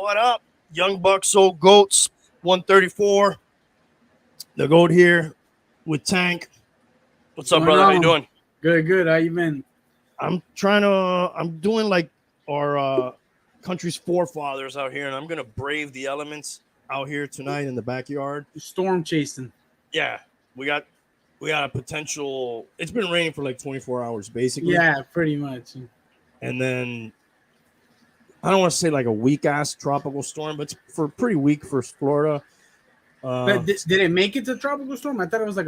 What up? Young Bucks, old goats, 134. The goat here with Tank. What's up, Going brother? How you on? doing? Good. How you been? I'm doing like our country's forefathers out here, and I'm gonna brave the elements out here tonight in the backyard. Storm chasing. Yeah, we got a potential. It's been raining for like 24 hours, basically. Yeah, pretty much. And then I don't want to say like a weak ass tropical storm, but it's for pretty weak for Florida. But did it make it to tropical storm? I thought it was like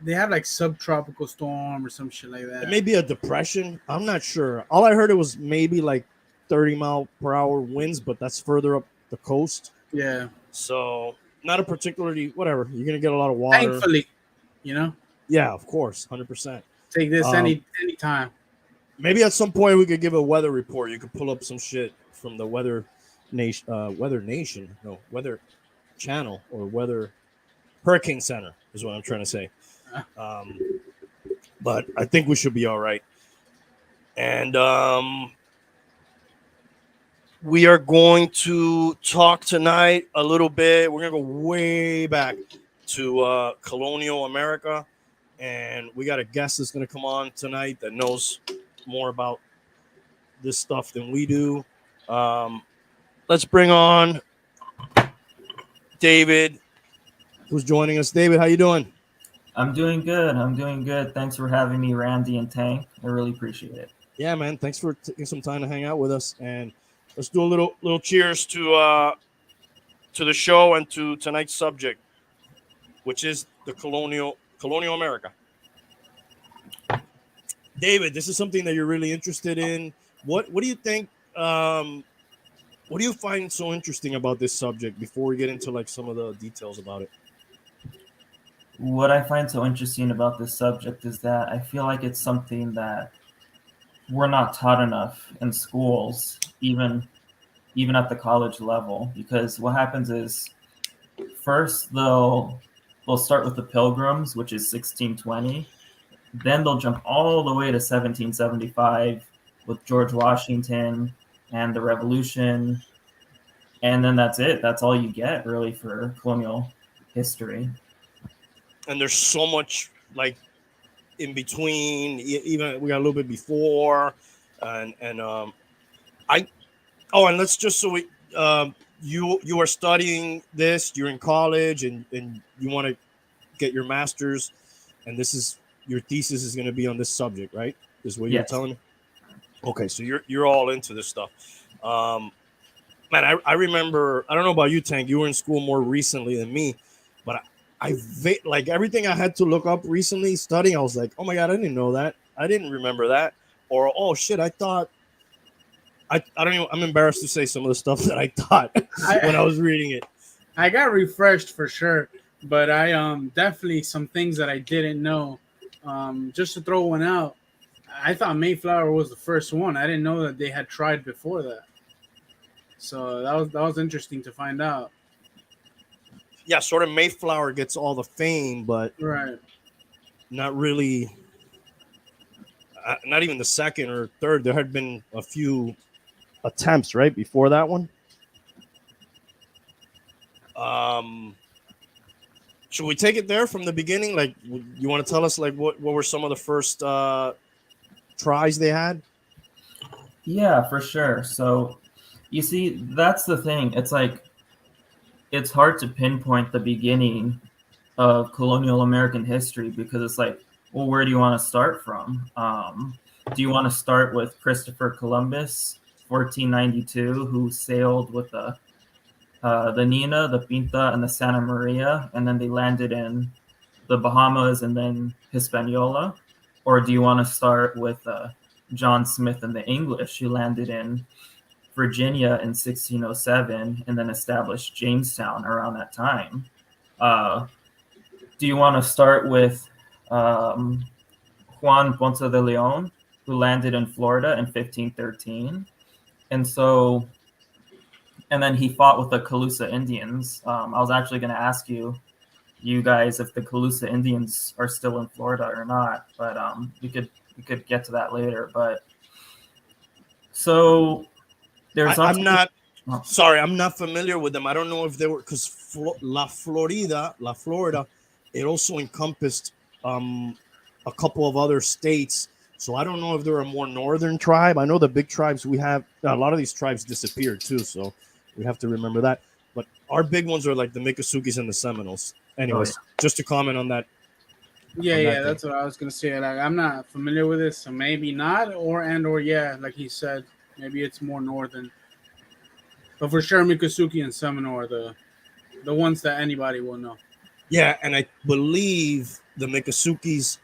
they have like subtropical storm or some shit like that. It may be a depression. I'm not sure. All I heard it was maybe like 30-mile-per-hour winds, but that's further up the coast. Yeah. So not a particularly whatever. You're gonna get a lot of water. Thankfully, you know. Yeah, of course, 100%. Take this any time. Maybe at some point we could give a weather report. You could pull up some shit from the Weather Channel or Weather Hurricane Center is what I'm trying to say. But I think we should be all right. And we are going to talk tonight a little bit. We're going to go way back to Colonial America. And we got a guest that's going to come on tonight that knows more about this stuff than we do. Let's bring on David, who's joining us. David, how you doing? I'm doing good. Thanks for having me, Randy and Tank. I really appreciate it. Yeah, man. Thanks for taking some time to hang out with us. And let's do a little cheers to the show and to tonight's subject, which is the Colonial America. David, this is something that you're really interested in. What do you think? What do you find so interesting about this subject before we get into like some of the details about it? What I find so interesting about this subject is that I feel like it's something that we're not taught enough in schools, even at the college level, because what happens is first they'll start with the Pilgrims, which is 1620. Then they'll jump all the way to 1775 with George Washington and the Revolution. And then that's it. That's all you get really for colonial history. And there's so much like in between, even we got a little bit before, and let's just so we you are studying this, you're in college, and you want to get your master's, and this is your thesis is going to be on this subject, right? Is what you're telling me? Okay, so you're all into this stuff. Man, I remember, I don't know about you, Tank, you were in school more recently than me, but I like everything I had to look up recently studying, I was like, oh my God, I didn't know that. I didn't remember that. Or, oh shit, I thought, I don't even, I'm embarrassed to say some of the stuff that I thought when I was reading it. I got refreshed for sure, but I definitely some things that I didn't know. Just to throw one out, I thought Mayflower was the first one. I didn't know that they had tried before that. So that was interesting to find out. Yeah, sort of Mayflower gets all the fame, but right, not really. Not even the second or third. There had been a few attempts right before that one. Should we take it there from the beginning? Like, you want to tell us like what were some of the first tries they had? Yeah, for sure. So you see, that's the thing. It's like it's hard to pinpoint the beginning of colonial American history because it's like, well, where do you want to start from? Do you want to start with Christopher Columbus, 1492, who sailed with the Nina, the Pinta, and the Santa Maria, and then they landed in the Bahamas and then Hispaniola? Or do you want to start with John Smith and the English, who landed in Virginia in 1607 and then established Jamestown around that time? Do you want to start with Juan Ponce de Leon, who landed in Florida in 1513? And then he fought with the Calusa Indians. I was actually going to ask you guys if the Calusa Indians are still in Florida or not, but we could get to that later. But so there's I'm not Sorry, I'm not familiar with them. I don't know if they were because La Florida, it also encompassed a couple of other states. So I don't know if they're a more northern tribe. I know the big tribes we have. A lot of these tribes disappeared too, so we have to remember that. But our big ones are like the Miccosukis and the Seminoles. Anyways, just to comment on that. Yeah, that's what I was gonna say. Like, I'm not familiar with this, so maybe not, or yeah, like he said, maybe it's more northern. But for sure, Mikosuki and Seminole are the ones that anybody will know. Yeah, and I believe the Miccosukis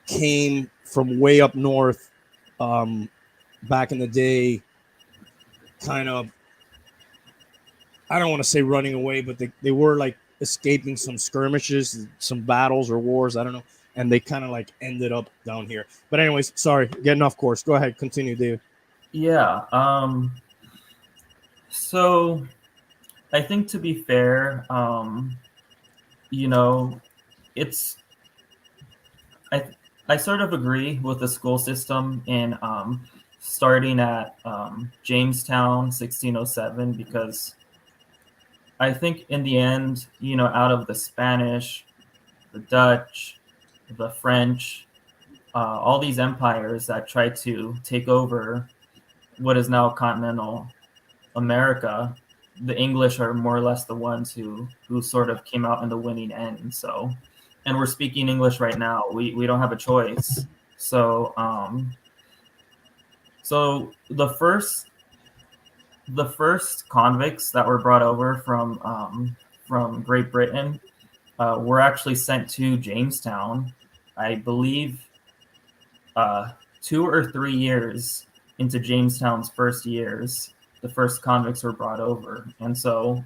came from way up north back in the day, kind of, I don't want to say running away, but they were like escaping some skirmishes, some battles or wars, I don't know, and they kind of like ended up down here. But anyways, sorry, getting off course. Go ahead, continue, David. Yeah. So I think, to be fair, you know, it's I I sort of agree with the school system in starting at Jamestown, 1607, because I think in the end, out of the Spanish, the Dutch, the French, all these empires that tried to take over what is now continental America, the English are more or less the ones who sort of came out in the winning end. So, and we're speaking English right now. We don't have a choice. So so the first convicts that were brought over from Great Britain were actually sent to Jamestown, I believe, 2 or 3 years into Jamestown's first years. The first convicts were brought over. And so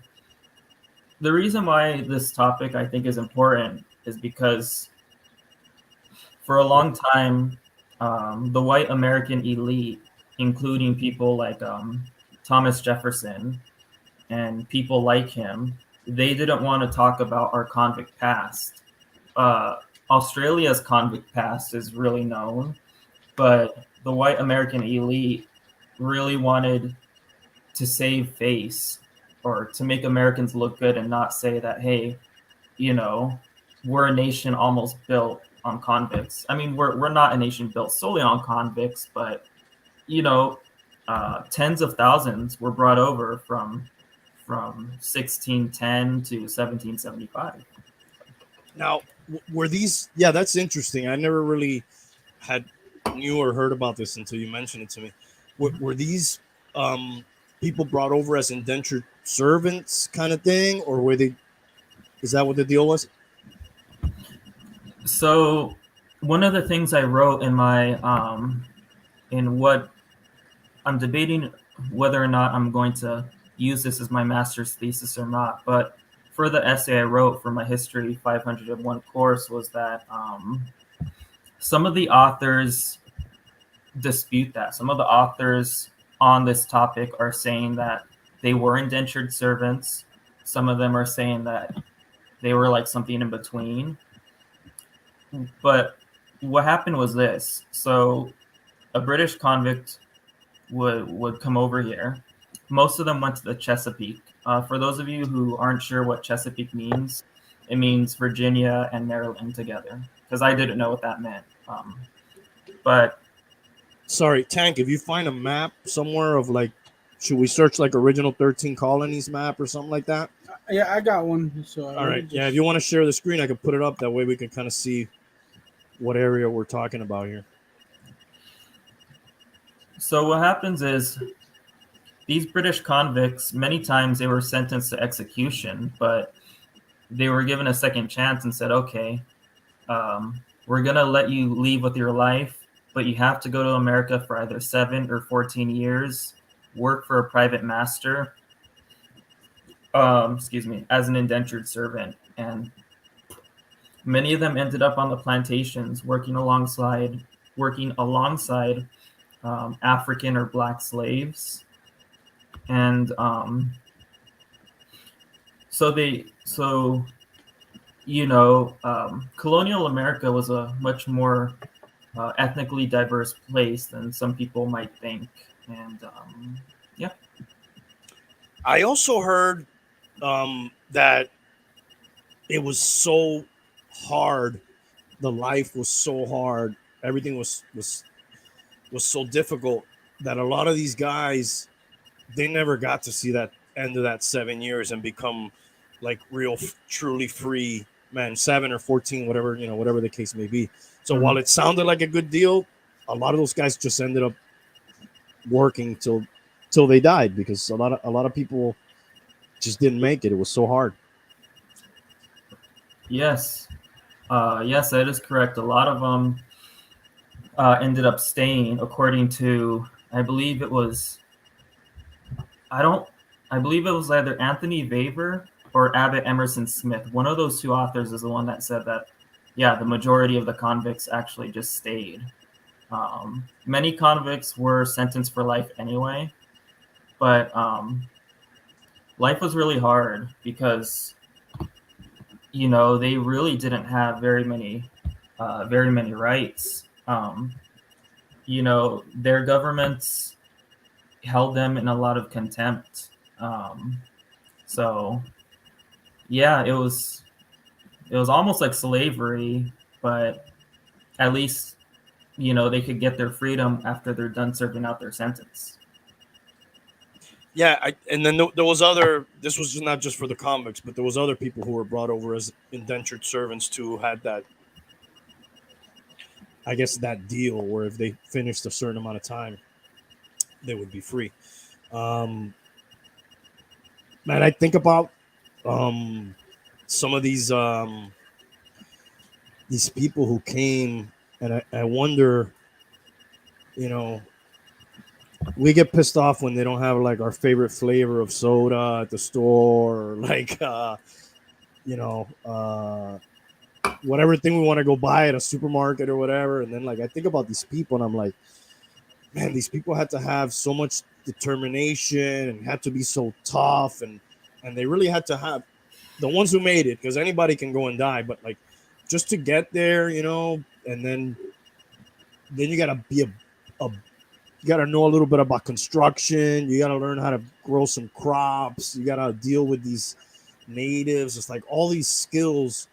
the reason why this topic I think is important is because for a long time, the white American elite, including people like Thomas Jefferson and people like him, they didn't want to talk about our convict past. Australia's convict past is really known, but the white American elite really wanted to save face, or to make Americans look good and not say that, hey, we're a nation almost built on convicts. I mean, we're not a nation built solely on convicts, but tens of thousands were brought over from 1610 to 1775. Now, were these? Yeah, that's interesting. I never really knew or heard about this until you mentioned it to me. Were these people brought over as indentured servants, kind of thing, or were they? Is that what the deal was? So, one of the things I wrote in my in what I'm debating whether or not I'm going to use this as my master's thesis or not, but for the essay I wrote for my History 501 course was that some of the authors dispute that. Some of the authors on this topic are saying that they were indentured servants. Some of them are saying that they were like something in between. But what happened was this. So a British convict would come over here. Most of them went to the Chesapeake. For those of you who aren't sure what Chesapeake means, it means Virginia and Maryland together, because I didn't know what that meant. But sorry, Tank, if you find a map somewhere of like, should we search like original 13 colonies map or something like that? Yeah, I got one. So all right. Yeah, if you want to share the screen, I can put it up. That way we can kind of see what area we're talking about here. So what happens is these British convicts, many times they were sentenced to execution, but they were given a second chance and said, okay, we're going to let you leave with your life, but you have to go to America for either 7 or 14 years, work for a private master, as an indentured servant. And many of them ended up on the plantations working alongside African or Black slaves. And Colonial America was a much more ethnically diverse place than some people might think. And yeah. I also heard that it was so hard. The life was so hard. Everything was so difficult that a lot of these guys, they never got to see that end of that 7 years and become like real, truly free men, 7 or 14, whatever, whatever the case may be. So while it sounded like a good deal, a lot of those guys just ended up working till they died because a lot of people just didn't make it. It was so hard. Yes, yes, that is correct. A lot of them ended up staying, according to, I believe it was, I don't, I believe it was either Anthony Vaver or Abbott Emerson Smith. One of those two authors is the one that said that, yeah, the majority of the convicts actually just stayed. Many convicts were sentenced for life anyway, but life was really hard because, they really didn't have very many rights. Their governments held them in a lot of contempt. So yeah, it was almost like slavery, but at least they could get their freedom after they're done serving out their sentence. Yeah, and then there was other. This was not just for the convicts, but there was other people who were brought over as indentured servants too, who had that, I guess, that deal where if they finished a certain amount of time, they would be free. Um, Man, I think about some of these people who came, and I wonder, you know, we get pissed off when they don't have like our favorite flavor of soda at the store, or like you know, whatever thing we want to go buy at a supermarket or whatever. And then like I think about these people, and I'm like, man, these people had to have so much determination and had to be so tough, and they really had to have the ones who made it, because anybody can go and die, but like just to get there, and then you gotta be a you gotta know a little bit about construction. You gotta learn how to grow some crops. You gotta deal with these natives. It's like all these skills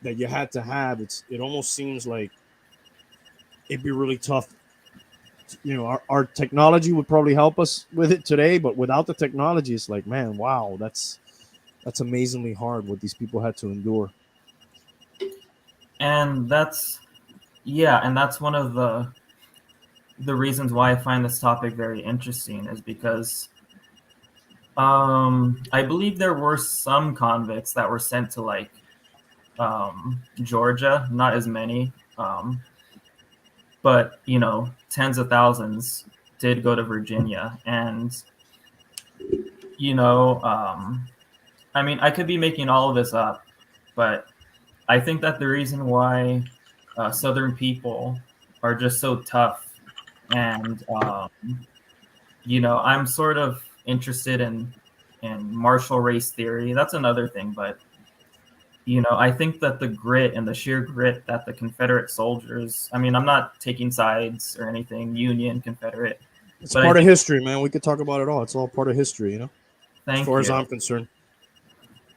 that you had to have. It almost seems like it'd be really tough. Our technology would probably help us with it today, but without the technology, it's like, man, wow, that's amazingly hard what these people had to endure. And that's one of the reasons why I find this topic very interesting, is because I believe there were some convicts that were sent to like Georgia, not as many, but tens of thousands did go to Virginia. And I mean, I could be making all of this up, but I think that the reason why Southern people are just so tough, and I'm sort of interested in martial race theory. That's another thing, but I think that the grit and the sheer grit that the Confederate soldiers, I mean, I'm not taking sides or anything, Union, Confederate. It's part of history, man. We could talk about it all. It's all part of history, as far as I'm concerned.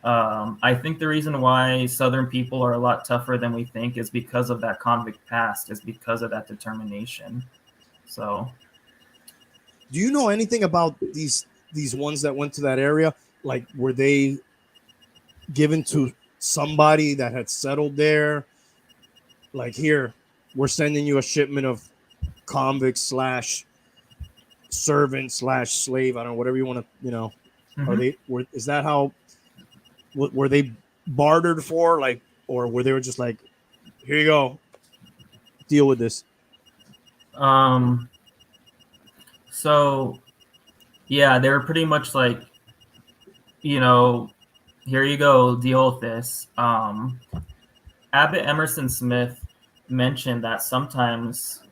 I think the reason why Southern people are a lot tougher than we think is because of that convict past, is because of that determination. So, do you know anything about these ones that went to that area? Like, were they given to somebody that had settled there? Like, here, we're sending you a shipment of convicts slash servant slash slave. I don't know, whatever you want to, mm-hmm. Is that how, were they bartered for, like, or were they just like, here you go, deal with this? So yeah, they were pretty much like, here you go, deal with this. Abbott Emerson Smith mentioned that sometimes,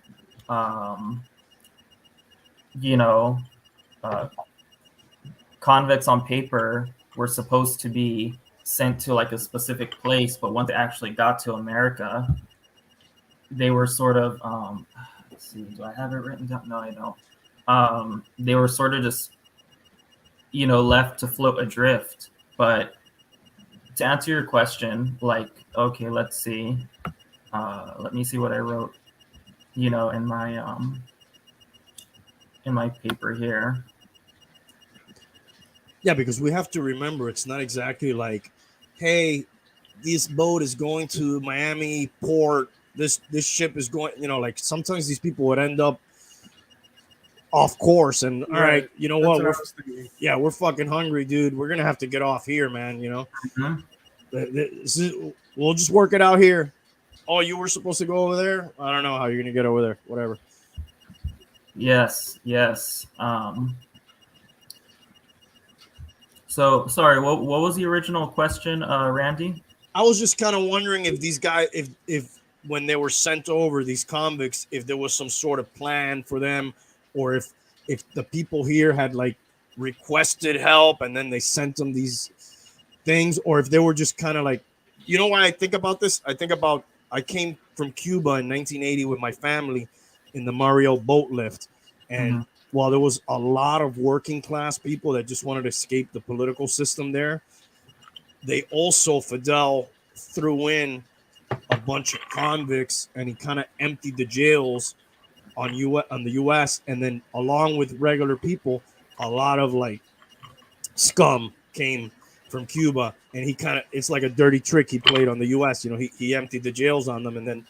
convicts on paper were supposed to be sent to like a specific place, but once they actually got to America, they were sort of, let's see, do I have it written down? No, I don't. They were sort of just left to float adrift. But to answer your question, like, okay, let's see. Let me see what I wrote, in my paper here. Yeah, because we have to remember it's not exactly like, hey, this boat is going to Miami port. This ship is going. Like sometimes these people would end up off course, and all right, you know That's what? what I was thinking. We're fucking hungry, dude. We're gonna have to get off here, man. Mhm. We'll just work it out here. Oh, you were supposed to go over there? I don't know how you're gonna get over there. Whatever. Yes. So sorry, what was the original question, Randy? I was just kind of wondering if these guys, if when they were sent over, these convicts, if there was some sort of plan for them, or if the people here had like requested help and then they sent them these things, or if they were just kind of like, when I think about this, I came from Cuba in 1980 with my family in the Mario boat lift, and Mhm. while there was a lot of working class people that just wanted to escape the political system there, they also, Fidel threw in a bunch of convicts and he kind of emptied the jails on the US, and then along with regular people, a lot of like scum came from Cuba, and he kind of, it's like a dirty trick he played on the US. He emptied the jails on them, and then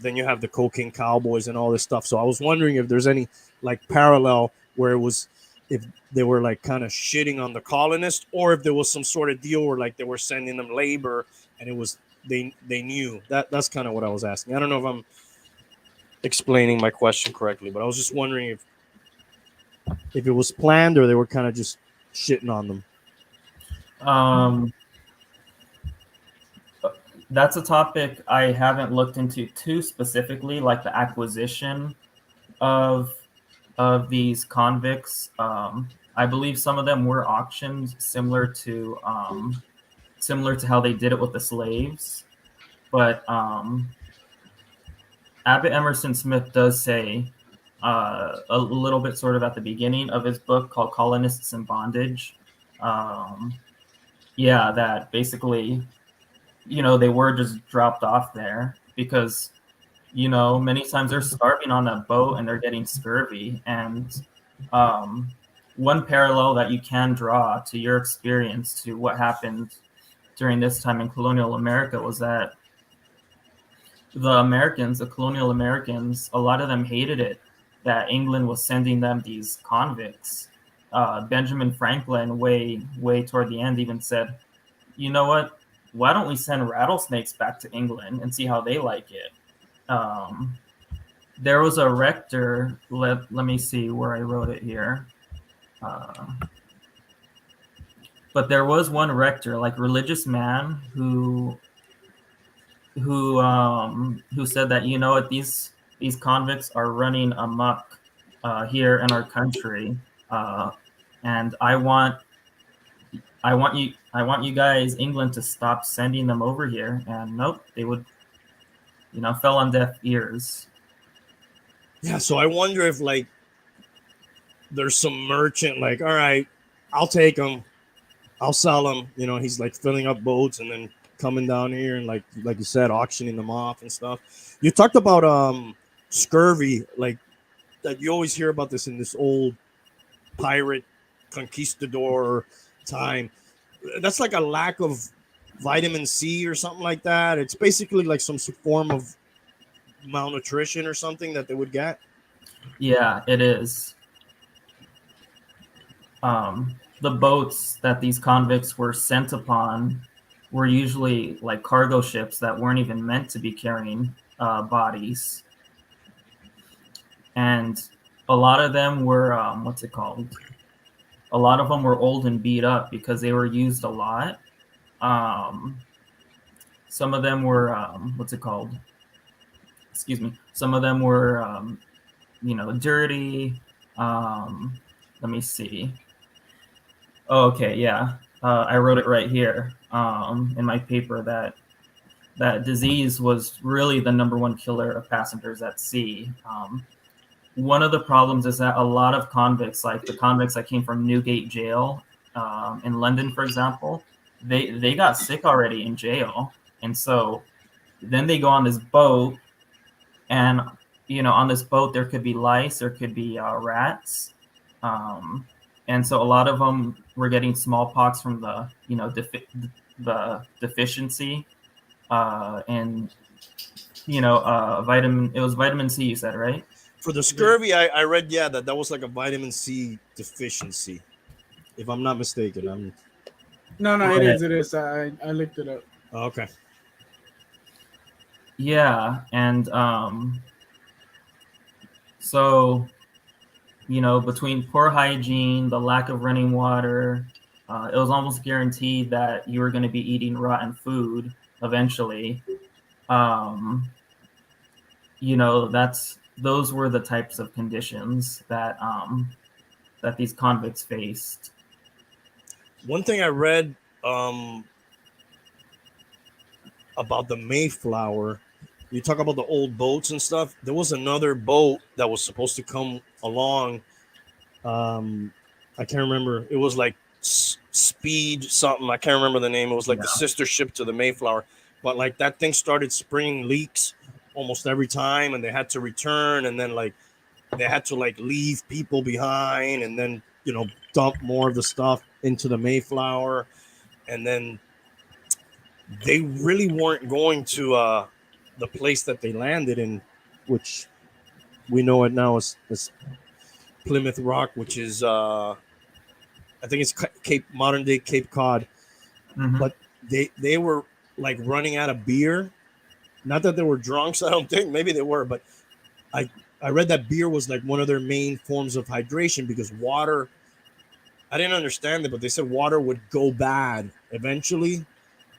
then you have the cocaine cowboys and all this stuff. So I was wondering if there's any like parallel where it was, if they were like kind of shitting on the colonists, or if there was some sort of deal where like they were sending them labor and it was they knew that's kind of what I was asking. I don't know if I'm explaining my question correctly, but I was just wondering if it was planned or they were kind of just shitting on them. That's a topic I haven't looked into too specifically, like the acquisition of these convicts. I believe some of them were auctioned, similar to how they did it with the slaves. But Abbott Emerson Smith does say a little bit sort of at the beginning of his book called Colonists in Bondage. That basically, they were just dropped off there because, many times they're starving on that boat and they're getting scurvy. And one parallel that you can draw to your experience to what happened during this time in colonial America was that the colonial Americans, a lot of them hated it that England was sending them these convicts. Benjamin Franklin, way toward the end, even said, you know what? Why don't we send rattlesnakes back to England and see how they like it? There was a rector, let me see where I wrote it here. But there was one rector, like religious man, who said that, what, these convicts are running amok here in our country, and I want you guys, England, to stop sending them over here. And nope, they would, fell on deaf ears. Yeah, so I wonder if like there's some merchant like, all right, I'll take them, I'll sell them. He's like filling up boats and then coming down here and like you said, auctioning them off and stuff. You talked about scurvy, like that you always hear about this in this old pirate conquistador time. That's like a lack of vitamin C or something like that. It's basically like some form of malnutrition or something that they would get. Yeah, it is. The boats that these convicts were sent upon were usually like cargo ships that weren't even meant to be carrying bodies. And a lot of them were, what's it called? A lot of them were old and beat up because they were used a lot. Some of them were, what's it called? Excuse me. Some of them were, dirty. Let me see. Oh, okay, yeah. I wrote it right here in my paper that disease was really the number one killer of passengers at sea. one of the problems is that a lot of convicts, like the convicts that came from Newgate Jail in London, for example, they got sick already in jail, and so then they go on this boat, and on this boat there could be lice, there could be rats, and so a lot of them were getting smallpox from the the deficiency and vitamin. It was vitamin C, you said, right? For the scurvy, I read, yeah, that was like a vitamin C deficiency, if I'm not mistaken. No, Right. it is. I looked it up. Okay. Yeah, and so between poor hygiene, the lack of running water, it was almost guaranteed that you were going to be eating rotten food eventually. Those were the types of conditions that these convicts faced. One thing I read about the Mayflower, you talk about the old boats and stuff. There was another boat that was supposed to come along. I can't remember. It was like Speed something. I can't remember the name. It was like the sister ship to the Mayflower. But like that thing started springing leaks almost every time, and they had to return, and then like they had to like leave people behind, and then dump more of the stuff into the Mayflower, and then they really weren't going to the place that they landed in, which we know it now as Plymouth Rock, which is I think it's modern day Cape Cod. Mm-hmm. But they were like running out of beer. Not that they were drunks, I don't think. Maybe they were, but I read that beer was like one of their main forms of hydration, because water, I didn't understand it, but they said water would go bad eventually.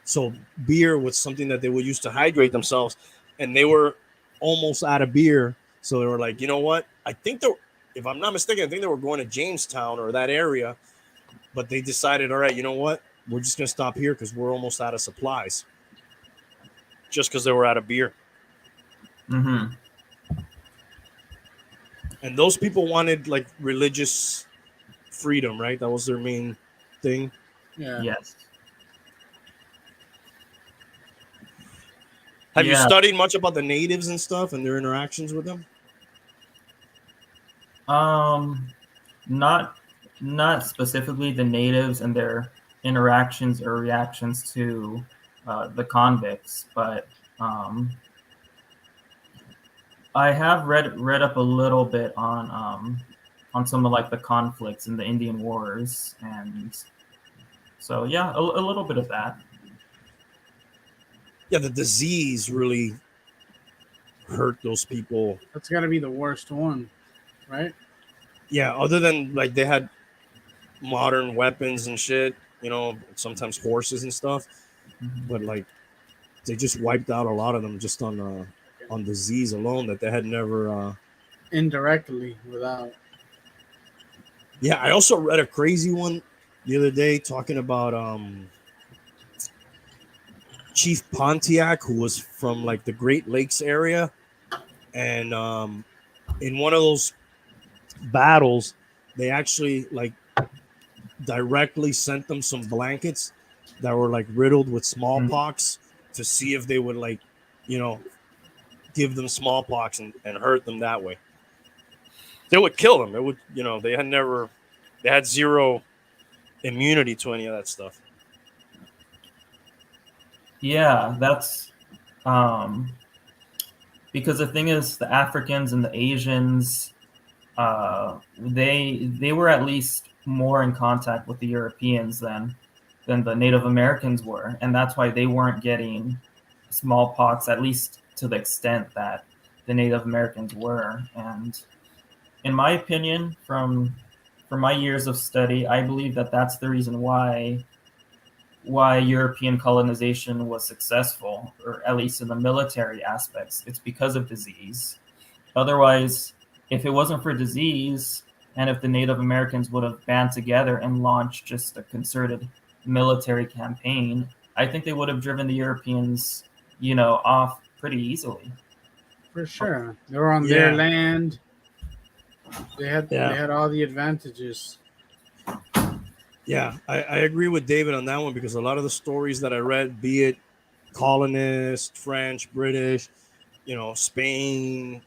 So beer was something that they would use to hydrate themselves, and they were almost out of beer. So they were like, you know what? I think if I'm not mistaken, I think they were going to Jamestown or that area, but they decided, all right, you know what? We're just going to stop here because we're almost out of supplies. Just because they were out of beer. Mm-hmm. And those people wanted like religious freedom, right? That was their main thing. Yeah. Yes. Have you studied much about the natives and stuff and their interactions with them? Not specifically the natives and their interactions or reactions to the convicts, but I have read up a little bit on some of like the conflicts in the Indian Wars, and so yeah, a little bit of that. Yeah, the disease really hurt those people. That's got to be the worst one, right? Yeah, other than like they had modern weapons and shit, sometimes horses and stuff, but like they just wiped out a lot of them just on disease alone that they had never indirectly without. Yeah, I also read a crazy one the other day talking about Chief Pontiac, who was from like the Great Lakes area, and in one of those battles they actually like directly sent them some blankets that were like riddled with smallpox to see if they would like give them smallpox and hurt them that way. They would kill them. It would, they had zero immunity to any of that stuff. Yeah, that's because the thing is, the Africans and the Asians, they were at least more in contact with the Europeans than the Native Americans were, and that's why they weren't getting smallpox, at least to the extent that the Native Americans were. And in my opinion, from my years of study, I believe that that's the reason why European colonization was successful, or at least in the military aspects. It's because of disease. Otherwise, if it wasn't for disease, and if the Native Americans would have band together and launched just a concerted military campaign, I think they would have driven the Europeans, off pretty easily. For sure. They're on their land. They had all the advantages. Yeah, I agree with David on that one because a lot of the stories that I read, be it colonists, French, British, Spain,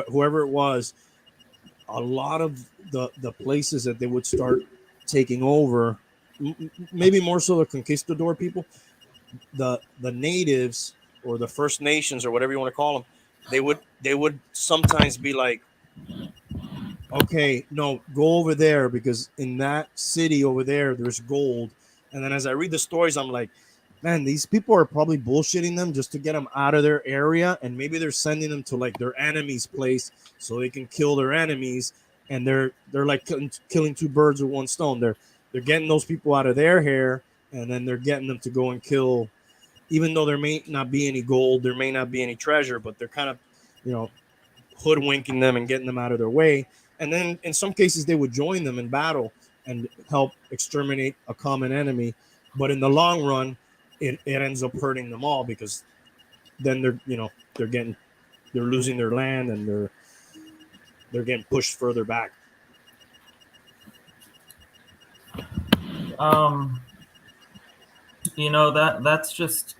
whoever it was, a lot of the places that they would start taking over, maybe more so the conquistador people, the natives or the First Nations or whatever you want to call them, they would sometimes be like, okay, no, go over there because in that city over there, there's gold. And then as I read the stories, I'm like, man, these people are probably bullshitting them just to get them out of their area. And maybe they're sending them to like their enemy's place so they can kill their enemies. And they're like killing two birds with one stone. They're getting those people out of their hair, and then they're getting them to go and kill, even though there may not be any gold, there may not be any treasure, but they're kind of, hoodwinking them and getting them out of their way. And then in some cases, they would join them in battle and help exterminate a common enemy. But in the long run, it ends up hurting them all because then they're losing their land and they're getting pushed further back. That's just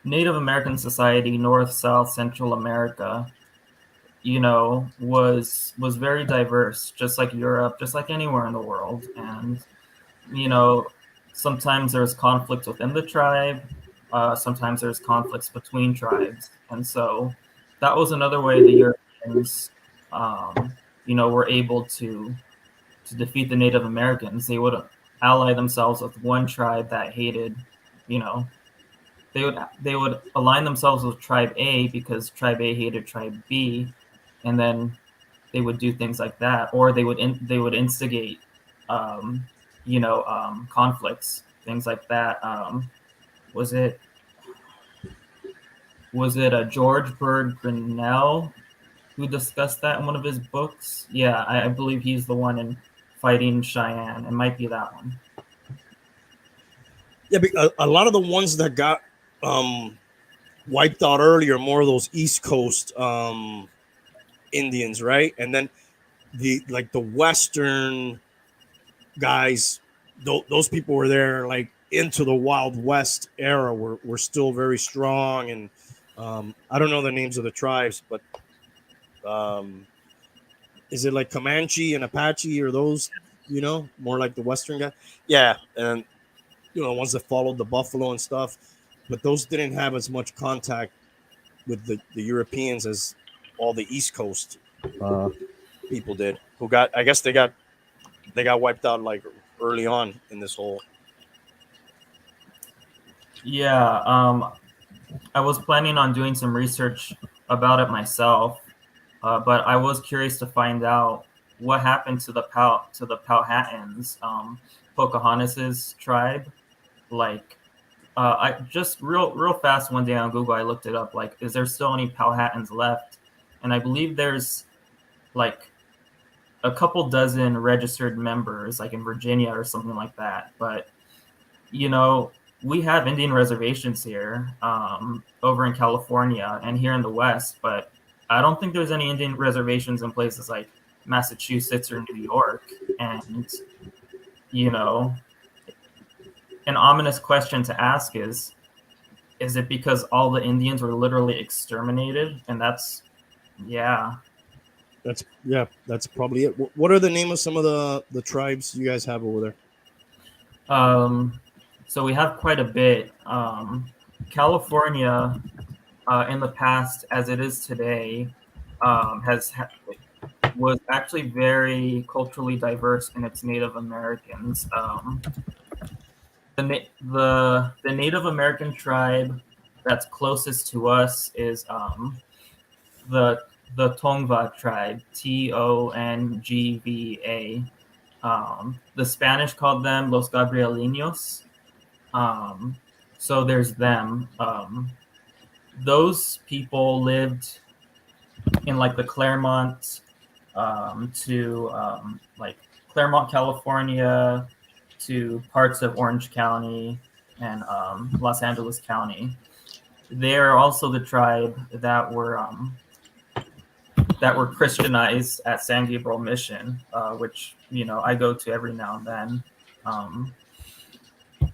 Native American society, North, South, Central America, was very diverse, just like Europe, just like anywhere in the world. And, sometimes there's conflict within the tribe. Sometimes there's conflicts between tribes. And so that was another way the Europeans, were able to defeat the Native Americans. They would ally themselves with one tribe that hated, they would align themselves with tribe A because tribe A hated tribe B, and then they would do things like that, or they would instigate, conflicts, things like that. Was it a George Bird Grinnell who discussed that in one of his books? Yeah, I believe he's the one in Fighting Cheyenne. It might be that one. Yeah, a lot of the ones that got wiped out earlier, more of those East Coast Indians, right? And then the Western guys, those people were there like into the Wild West era, were still very strong. And I don't know the names of the tribes, but is it like Comanche and Apache, or those, more like the Western guy? Yeah, and ones that followed the buffalo and stuff, but those didn't have as much contact with the Europeans as all the East Coast people did, who got, I guess they got wiped out like early on in this whole. Yeah, I was planning on doing some research about it myself, but I was curious to find out what happened to the Powhatans, Pocahontas's tribe. Like, I just real fast one day on Google, I looked it up. Like, is there still any Powhatans left? And I believe there's like a couple dozen registered members, like in Virginia or something like that. But we have Indian reservations here, over in California and here in the West, but I don't think there's any Indian reservations in places like Massachusetts or New York. And an ominous question to ask is it because all the Indians were literally exterminated? And that's probably it. What are the name of some of the tribes you guys have over there? So we have quite a bit. California, in the past, as it is today, was actually very culturally diverse in its Native Americans. The Native American tribe that's closest to us is the Tongva tribe, Tongva. The Spanish called them Los Gabrielinos. So there's them. Those people lived in like the Claremont to like Claremont, California, to parts of Orange County and Los Angeles County. They're also the tribe that were that were Christianized at San Gabriel Mission, which I go to every now and then.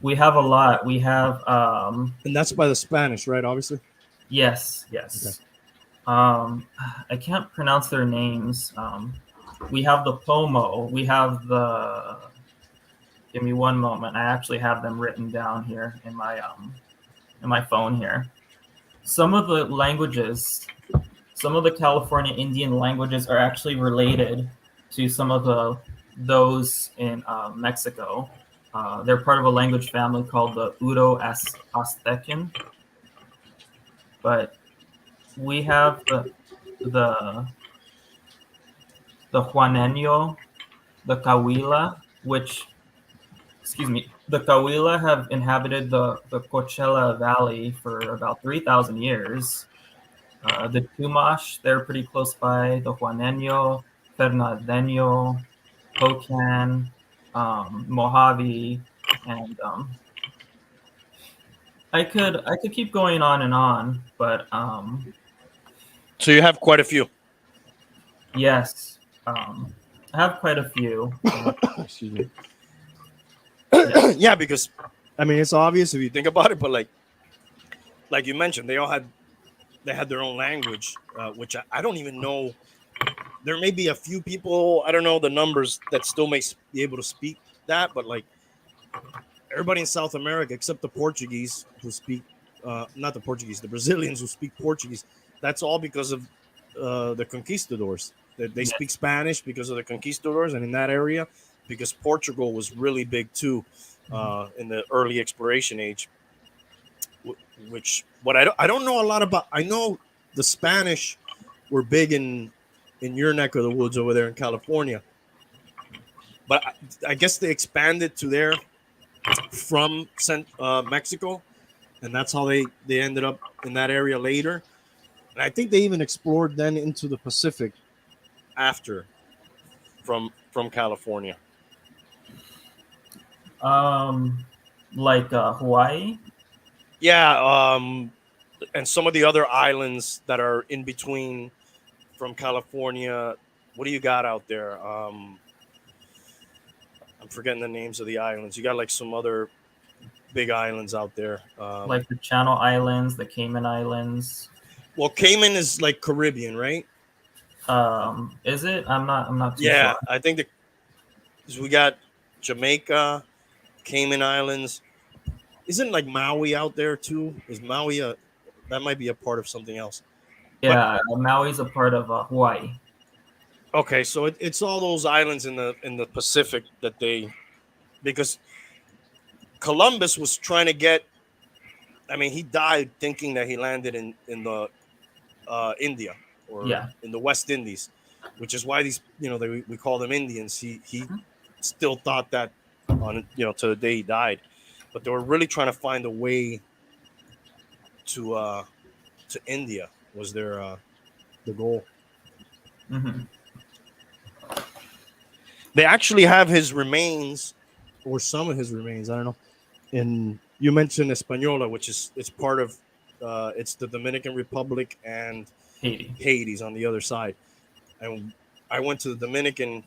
We have a lot. We have And that's by the Spanish, right? Obviously. yes. I can't pronounce their names. We have the Pomo. We have the. Give me one moment. I actually have them written down here in my phone here. Some of the languages, some of the California Indian languages are actually related to some of those in Mexico. They're part of a language family called the Uto-Aztecan. But we have the Juaneño, the Cahuila, the Cahuila have inhabited the Coachella Valley for about 3,000 years. The Chumash, they're pretty close by. The Juaneño, Fernandeño, Hokan, Mojave, and I could keep going on and on, but So you have quite a few. yes, I have quite a few. Excuse me. Yeah, because I mean it's obvious if you think about it, but like you mentioned, they had their own language, which I don't even know. There may be a few people, I don't know the numbers, that still may be able to speak that, but like everybody in South America except the Portuguese who speak, not the Portuguese, the Brazilians who speak Portuguese. That's all because of the conquistadors. They speak Spanish because of the conquistadors, and in that area, because Portugal was really big too in the early exploration age. What I don't know a lot about. I know the Spanish were big in your neck of the woods over there in California, but I guess they expanded to there from Mexico, and that's how they ended up in that area later. And I think they even explored then into the Pacific after from California. Like Hawaii. Yeah, and some of the other islands that are in between from California. What do you got out there? I'm forgetting the names of the islands. You got like some other big islands out there. Like the Channel Islands, the Cayman Islands. Well, Cayman is like Caribbean, right? Is it? I'm not too Yeah, sure. I think we got Jamaica, Cayman Islands. Isn't like Maui out there too? Is Maui that might be a part of something else? Yeah, Maui's a part of Hawaii. Okay, so it's all those islands in the Pacific because Columbus was trying to get. I mean, he died thinking that he landed in the India or in the West Indies, which is why these we call them Indians. He still thought that on to the day he died, but they were really trying to find a way to India was their the goal. Mm-hmm. They actually have his remains, or some of his remains. I don't know. And you mentioned Española, which is it's part of it's the Dominican Republic and Haiti's on the other side. And I went to the Dominican,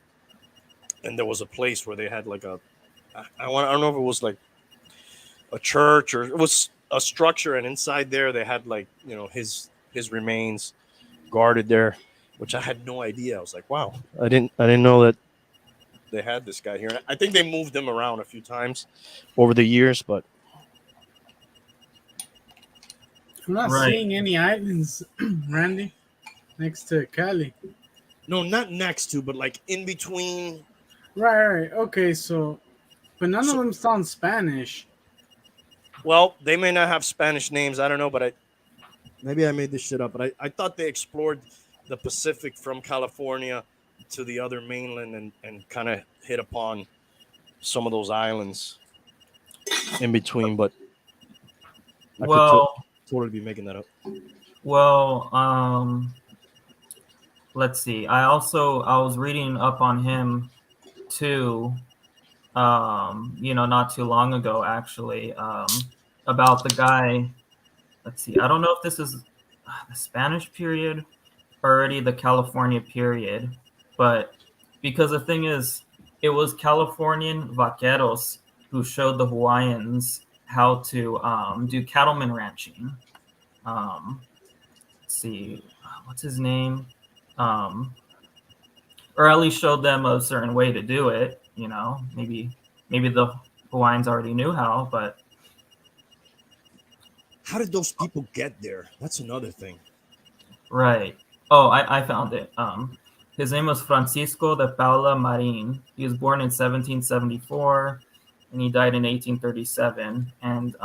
and there was a place where they had like I don't know if it was like a church or it was a structure, and inside there they had like his remains guarded there, which I had no idea. I was like, wow, I didn't know that they had this guy here. And I think they moved him around a few times over the years, but I'm not seeing any islands, Randy, next to Cali. No, not next to, but like in between. Right. Okay, so, but none of them sound Spanish. Well, they may not have Spanish names. I don't know, but maybe I made this shit up. But I thought they explored the Pacific from California to the other mainland and kind of hit upon some of those islands in between. But I could totally be making that up. Well, let's see. I was reading up on him too. Not too long ago, actually, about the guy. Let's see. I don't know if this is the Spanish period. already the California period, but because the thing is, it was Californian vaqueros who showed the Hawaiians how to do cattleman ranching. Let's see, what's his name? Or at least showed them a certain way to do it. You know, maybe the Hawaiians already knew how, but How did those people get there? That's another thing. right. Oh, I found it. His name was Francisco de Paula Marin. He was born in 1774, and he died in 1837. And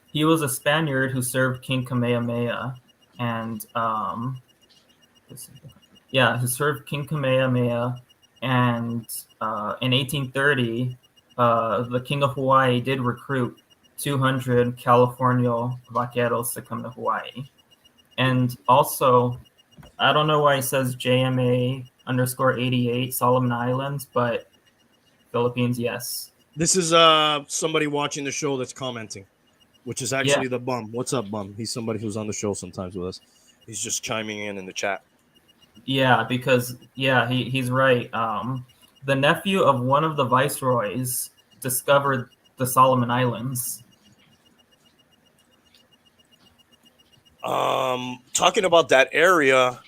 he was a Spaniard who served King Kamehameha, and yeah, who served King Kamehameha. And in 1830, the King of Hawaii did recruit 200 California vaqueros to come to Hawaii. And also, I don't know why it says JMA_88 Solomon Islands, but Philippines, yes. This is somebody watching the show that's commenting, which is actually the Bum. What's up, Bum? He's somebody who's on the show sometimes with us. He's just chiming in the chat. Yeah, because he's right. The nephew of one of the viceroys discovered the Solomon Islands. Talking about that area,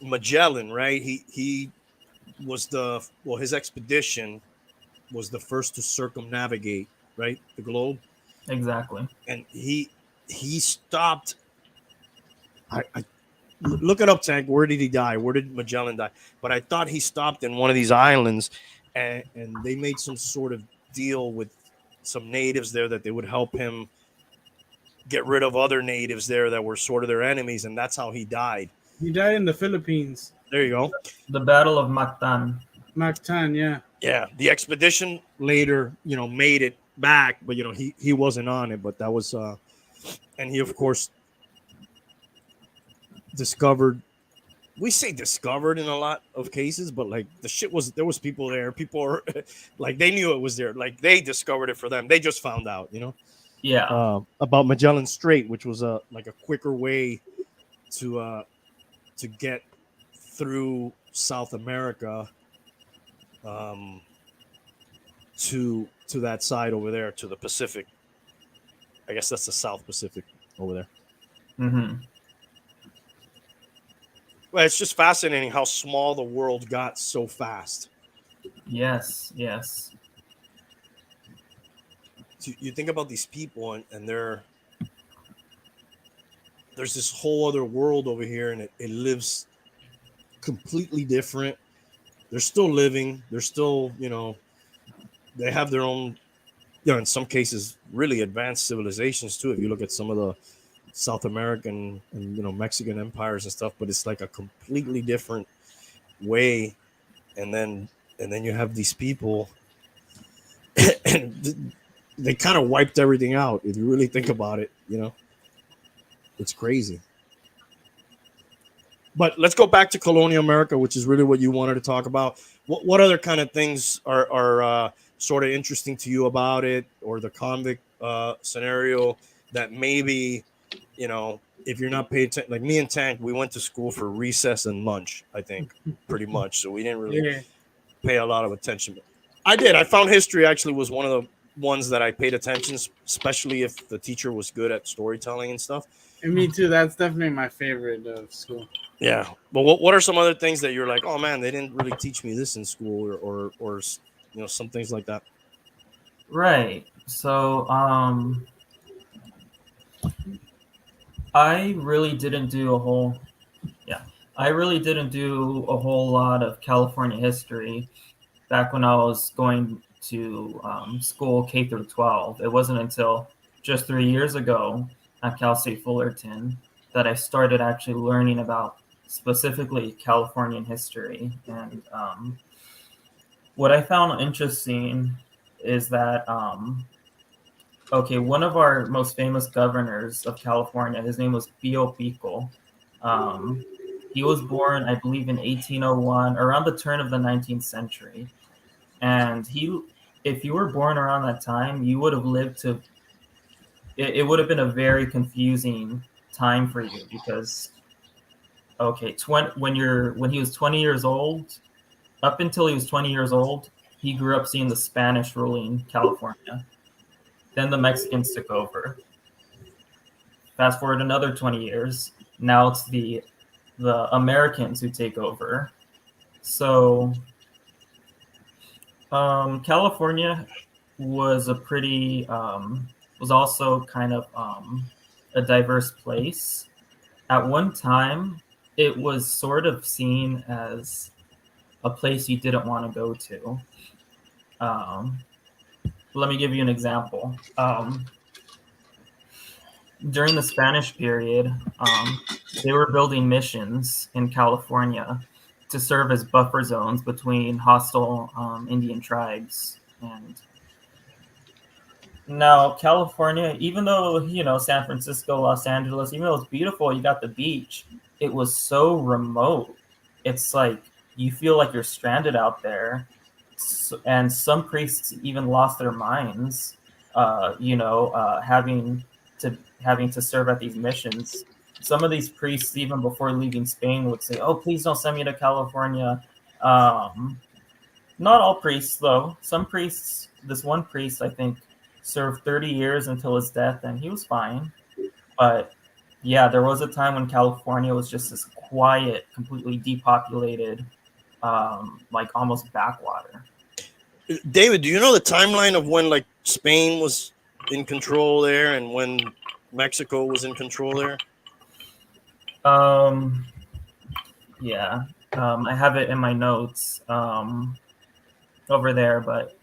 Magellan, right? He was his expedition was the first to circumnavigate, right, the globe. Exactly. And he stopped. I look it up, Tank. Where did he die? Where did Magellan die? But I thought he stopped in one of these islands, and they made some sort of deal with some natives there that they would help him get rid of other natives there that were sort of their enemies, and that's how he died. He died in the Philippines. There you go. The Battle of Mactan. Mactan, yeah. Yeah, the expedition later, made it back, but he wasn't on it. But that was, and he of course discovered. We say discovered in a lot of cases, but like the shit there was people there. People were like they knew it was there. Like they discovered it for them. They just found out, Yeah. About Magellan Strait, which was a quicker way to get through South America, to that side over there, to the Pacific. I guess that's the South Pacific over there. Mm-hmm. Well, it's just fascinating how small the world got so fast. Yes. You think about these people, and there's this whole other world over here, and it lives completely different. They're still living. They're still, they have their own, in some cases, really advanced civilizations too. If you look at some of the South American and Mexican empires and stuff, but it's like a completely different way. And then you have these people, and they kind of wiped everything out. If you really think about it, it's crazy. But let's go back to Colonial America, which is really what you wanted to talk about. What other kind of things are sort of interesting to you about it, or the convict scenario that maybe, if you're not paying attention, like me and Tank, we went to school for recess and lunch, I think, pretty much. So we didn't really pay a lot of attention. I did. I found history actually was one of the ones that I paid attention, especially if the teacher was good at storytelling and stuff. And me too. That's definitely my favorite of school. Yeah, but what are some other things that you're like, oh man, they didn't really teach me this in school, or some things like that? Right. So I really didn't do a whole lot of California history back when I was going to school K through 12. It wasn't until just 3 years ago at Cal State Fullerton that I started actually learning about specifically Californian history. And what I found interesting is that, one of our most famous governors of California, his name was Pio Pico. He was born, I believe, in 1801, around the turn of the 19th century. And if you were born around that time, you would have lived to, it would have been a very confusing time for you because okay, when he was 20 years old, up until he was 20 years old, he grew up seeing the Spanish ruling California. Then the Mexicans took over. Fast forward another 20 years, now it's the Americans who take over. So California was a pretty was also kind of a diverse place. At one time, it was sort of seen as a place you didn't want to go to. Let me give you an example. During the Spanish period, they were building missions in California to serve as buffer zones between hostile Indian tribes. And now California, even though, San Francisco, Los Angeles, even though it's beautiful, you got the beach, it was so remote. It's like you feel like you're stranded out there. And some priests even lost their minds, having to serve at these missions. Some of these priests, even before leaving Spain, would say, "Oh, please don't send me to California." Not all priests, though. Some priests, this one priest, I think, served 30 years until his death, and he was fine. But yeah, there was a time when California was just this quiet, completely depopulated, like almost backwater. David, do you know the timeline of when like Spain was in control there and when Mexico was in control there? Yeah. I have it in my notes over there, but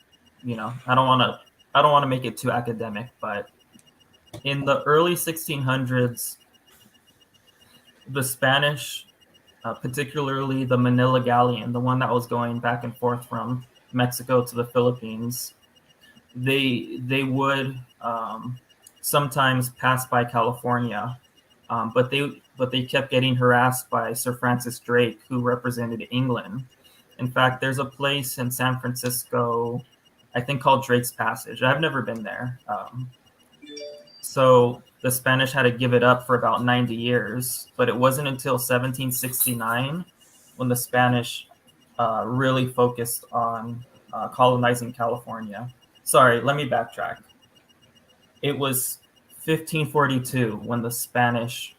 I don't want to make it too academic, but in the early 1600s, the Spanish, particularly the Manila Galleon, the one that was going back and forth from Mexico to the Philippines, they would sometimes pass by California, but they kept getting harassed by Sir Francis Drake, who represented England. In fact, there's a place in San Francisco, I think, called Drake's Passage. I've never been there. So the Spanish had to give it up for about 90 years, but it wasn't until 1769 when the Spanish really focused on colonizing California. Sorry, let me backtrack. It was 1542 when the Spanish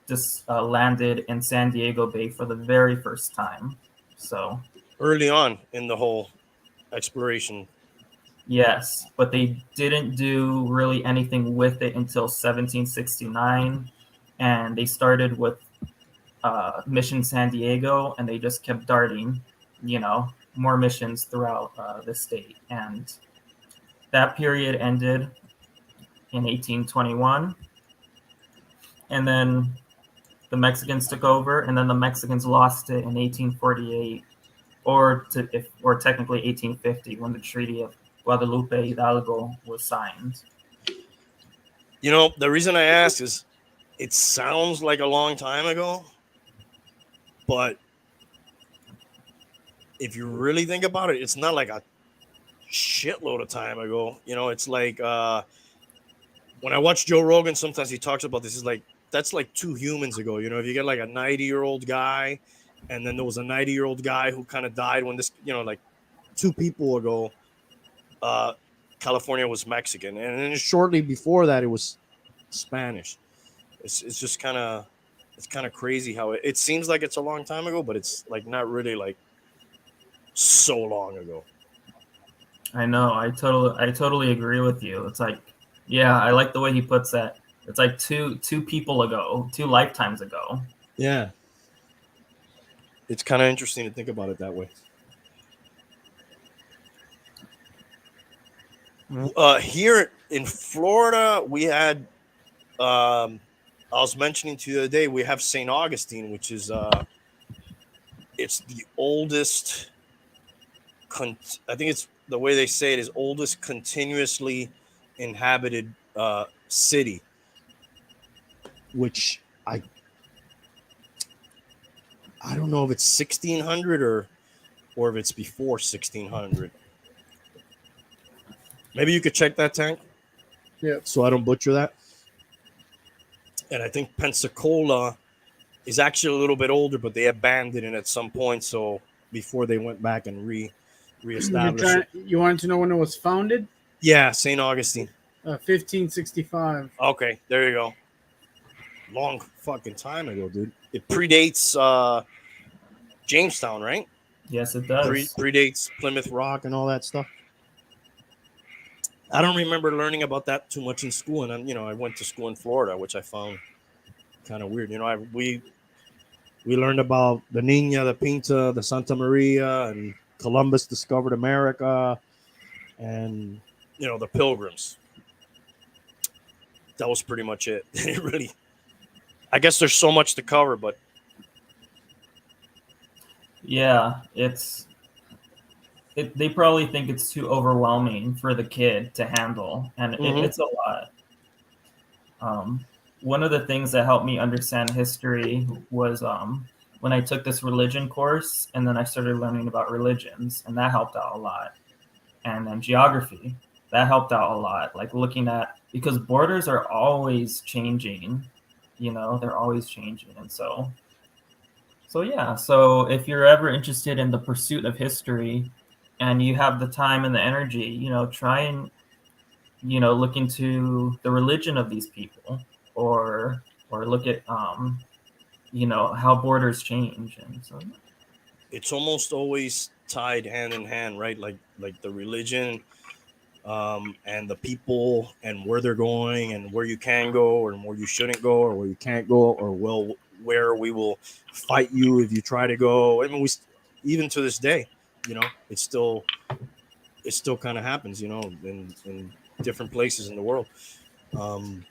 just landed in San Diego Bay for the very first time. So early on in the whole exploration. Yes, but they didn't do really anything with it until 1769, and they started with Mission San Diego, and they just kept darting, more missions throughout the state. And that period ended in 1821, and then the Mexicans took over, and then the Mexicans lost it in 1848, or technically 1850 when the Treaty of Guadalupe Hidalgo was signed. The reason I ask is it sounds like a long time ago, but if you really think about it, it's not like a shitload of time ago. It's like when I watch Joe Rogan, sometimes he talks about this. Is like that's like 2 humans ago. If you get like a 90-year-old guy, and then there was a 90-year-old guy who kind of died when this, like 2 people ago. California was Mexican, and then shortly before that, it was Spanish. It's just kind of crazy how it seems like it's a long time ago, but it's like not really like so long ago. I know. I totally agree with you. It's like, yeah, I like the way he puts that. It's like two people ago, 2 lifetimes ago. Yeah, it's kind of interesting to think about it that way. Here in Florida, we had, I was mentioning to you the other day, we have St. Augustine, which is, it's the oldest, I think it's the way they say it is oldest continuously inhabited city, which I don't know if it's 1600 or if it's before 1600. Maybe you could check that, Tank. Yeah. So I don't butcher that. and I think Pensacola is actually a little bit older, but they abandoned it at some point. So before they went back and reestablished it. You wanted to know when it was founded? Yeah, St. Augustine. 1565. Okay, there you go. Long fucking time ago, dude. It predates Jamestown, right? Yes, it does. Predates Plymouth Rock and all that stuff. I don't remember learning about that too much in school, and then, I went to school in Florida, which I found kind of weird. We learned about the Nina, the Pinta, the Santa Maria, and Columbus discovered America, and the Pilgrims. That was pretty much it. It really, I guess there's so much to cover, but Yeah, they probably think it's too overwhelming for the kid to handle, and it's a lot. One of the things that helped me understand history was when I took this religion course, and then I started learning about religions, and that helped out a lot. And then geography, that helped out a lot. Like looking at, because borders are always changing, they're always changing. And so yeah, so if you're ever interested in the pursuit of history and you have the time and the energy, try and, look into the religion of these people, or look at, how borders change. And so it's almost always tied hand in hand, right? Like the religion, and the people, and where they're going, and where you can go, or where you shouldn't go, or where you can't go, or where we will fight you if you try to go. I mean, even to this day, it still kind of happens, in different places in the world. One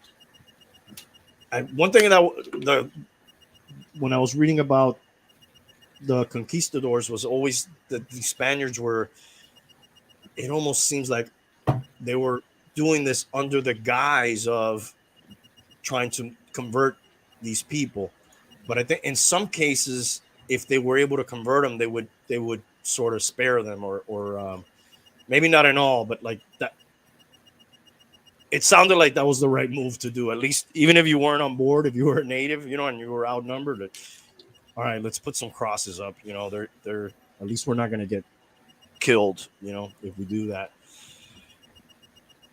thing that when I was reading about the conquistadors was always that the Spaniards were. It almost seems like they were doing this under the guise of trying to convert these people. But I think in some cases, if they were able to convert them, they would sort of spare them, or maybe not in all, but like that. It sounded like that was the right move to do. At least, even if you weren't on board, if you were a native, and you were outnumbered, all right, let's put some crosses up. They're at least we're not going to get killed, if we do that.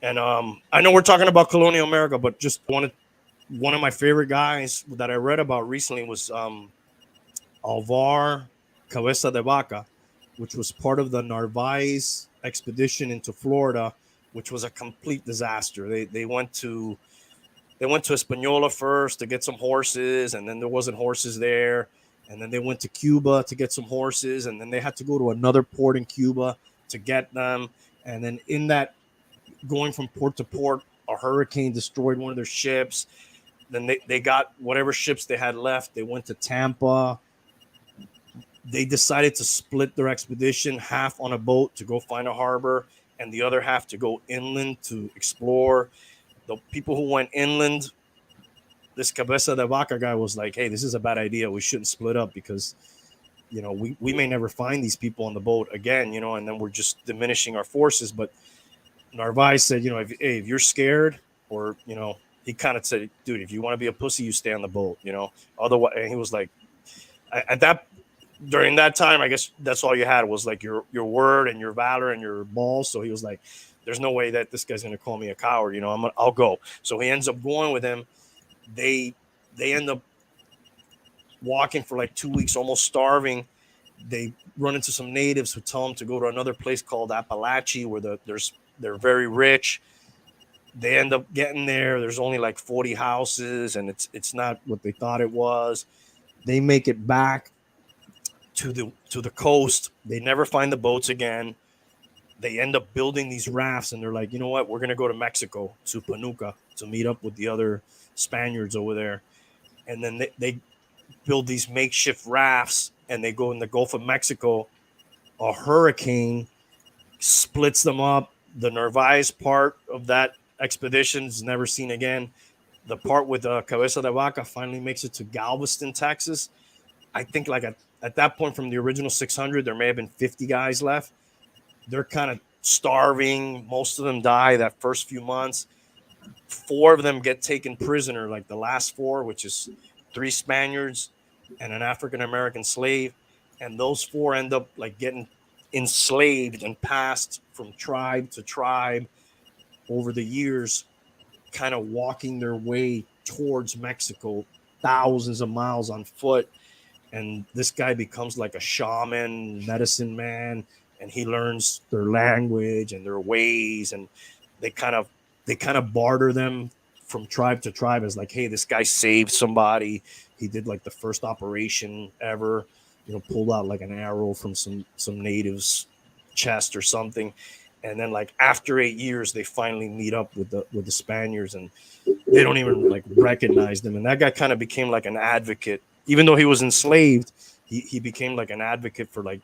And I know we're talking about Colonial America, but just one of my favorite guys that I read about recently was Alvar Cabeza de Vaca, which was part of the Narvaez expedition into Florida, which was a complete disaster. They went to Hispaniola first to get some horses, and then there wasn't horses there. And then they went to Cuba to get some horses, and then they had to go to another port in Cuba to get them. And then in that, going from port to port, a hurricane destroyed one of their ships. Then they got whatever ships they had left. They went to Tampa. They decided to split their expedition, half on a boat to go find a harbor, and the other half to go inland to explore. The people who went inland, this Cabeza de Vaca guy was like, hey, this is a bad idea. We shouldn't split up because, we may never find these people on the boat again, and then we're just diminishing our forces. But Narvaez said, if you're scared, or, he kind of said, dude, if you want to be a pussy, you stay on the boat, otherwise. And he was like, during that time, I guess that's all you had was like your word and your valor and your balls. So he was like, there's no way that this guy's going to call me a coward. I'll go. So he ends up going with him. They end up walking for like 2 weeks, almost starving. They run into some natives who tell them to go to another place called Appalachia, where they're very rich. They end up getting there. There's only like 40 houses, and it's not what they thought it was. They make it back to the coast. They never find the boats again. They end up building these rafts, and they're like, you know what? We're going to go to Mexico, to Panuca, to meet up with the other Spaniards over there. And then they build these makeshift rafts, and they go in the Gulf of Mexico. A hurricane splits them up. The Narvaez part of that expedition is never seen again. The part with Cabeza de Vaca finally makes it to Galveston, Texas. I think like at that point, from the original 600, there may have been 50 guys left. They're kind of starving. Most of them die that first few months. 4 of them get taken prisoner, like the last 4, which is 3 Spaniards and an African American slave, and those 4 end up like getting enslaved and passed from tribe to tribe over the years, kind of walking their way towards Mexico, thousands of miles on foot. And this guy becomes like a shaman, medicine man, and he learns their language and their ways, and they kind of barter them from tribe to tribe as like, hey, this guy saved somebody. He did like the first operation ever, pulled out like an arrow from some native's chest or something. And then like after 8 years, they finally meet up with the Spaniards, and they don't even like recognize them. And that guy kind of became like an advocate, even though he was enslaved. He became like an advocate for like,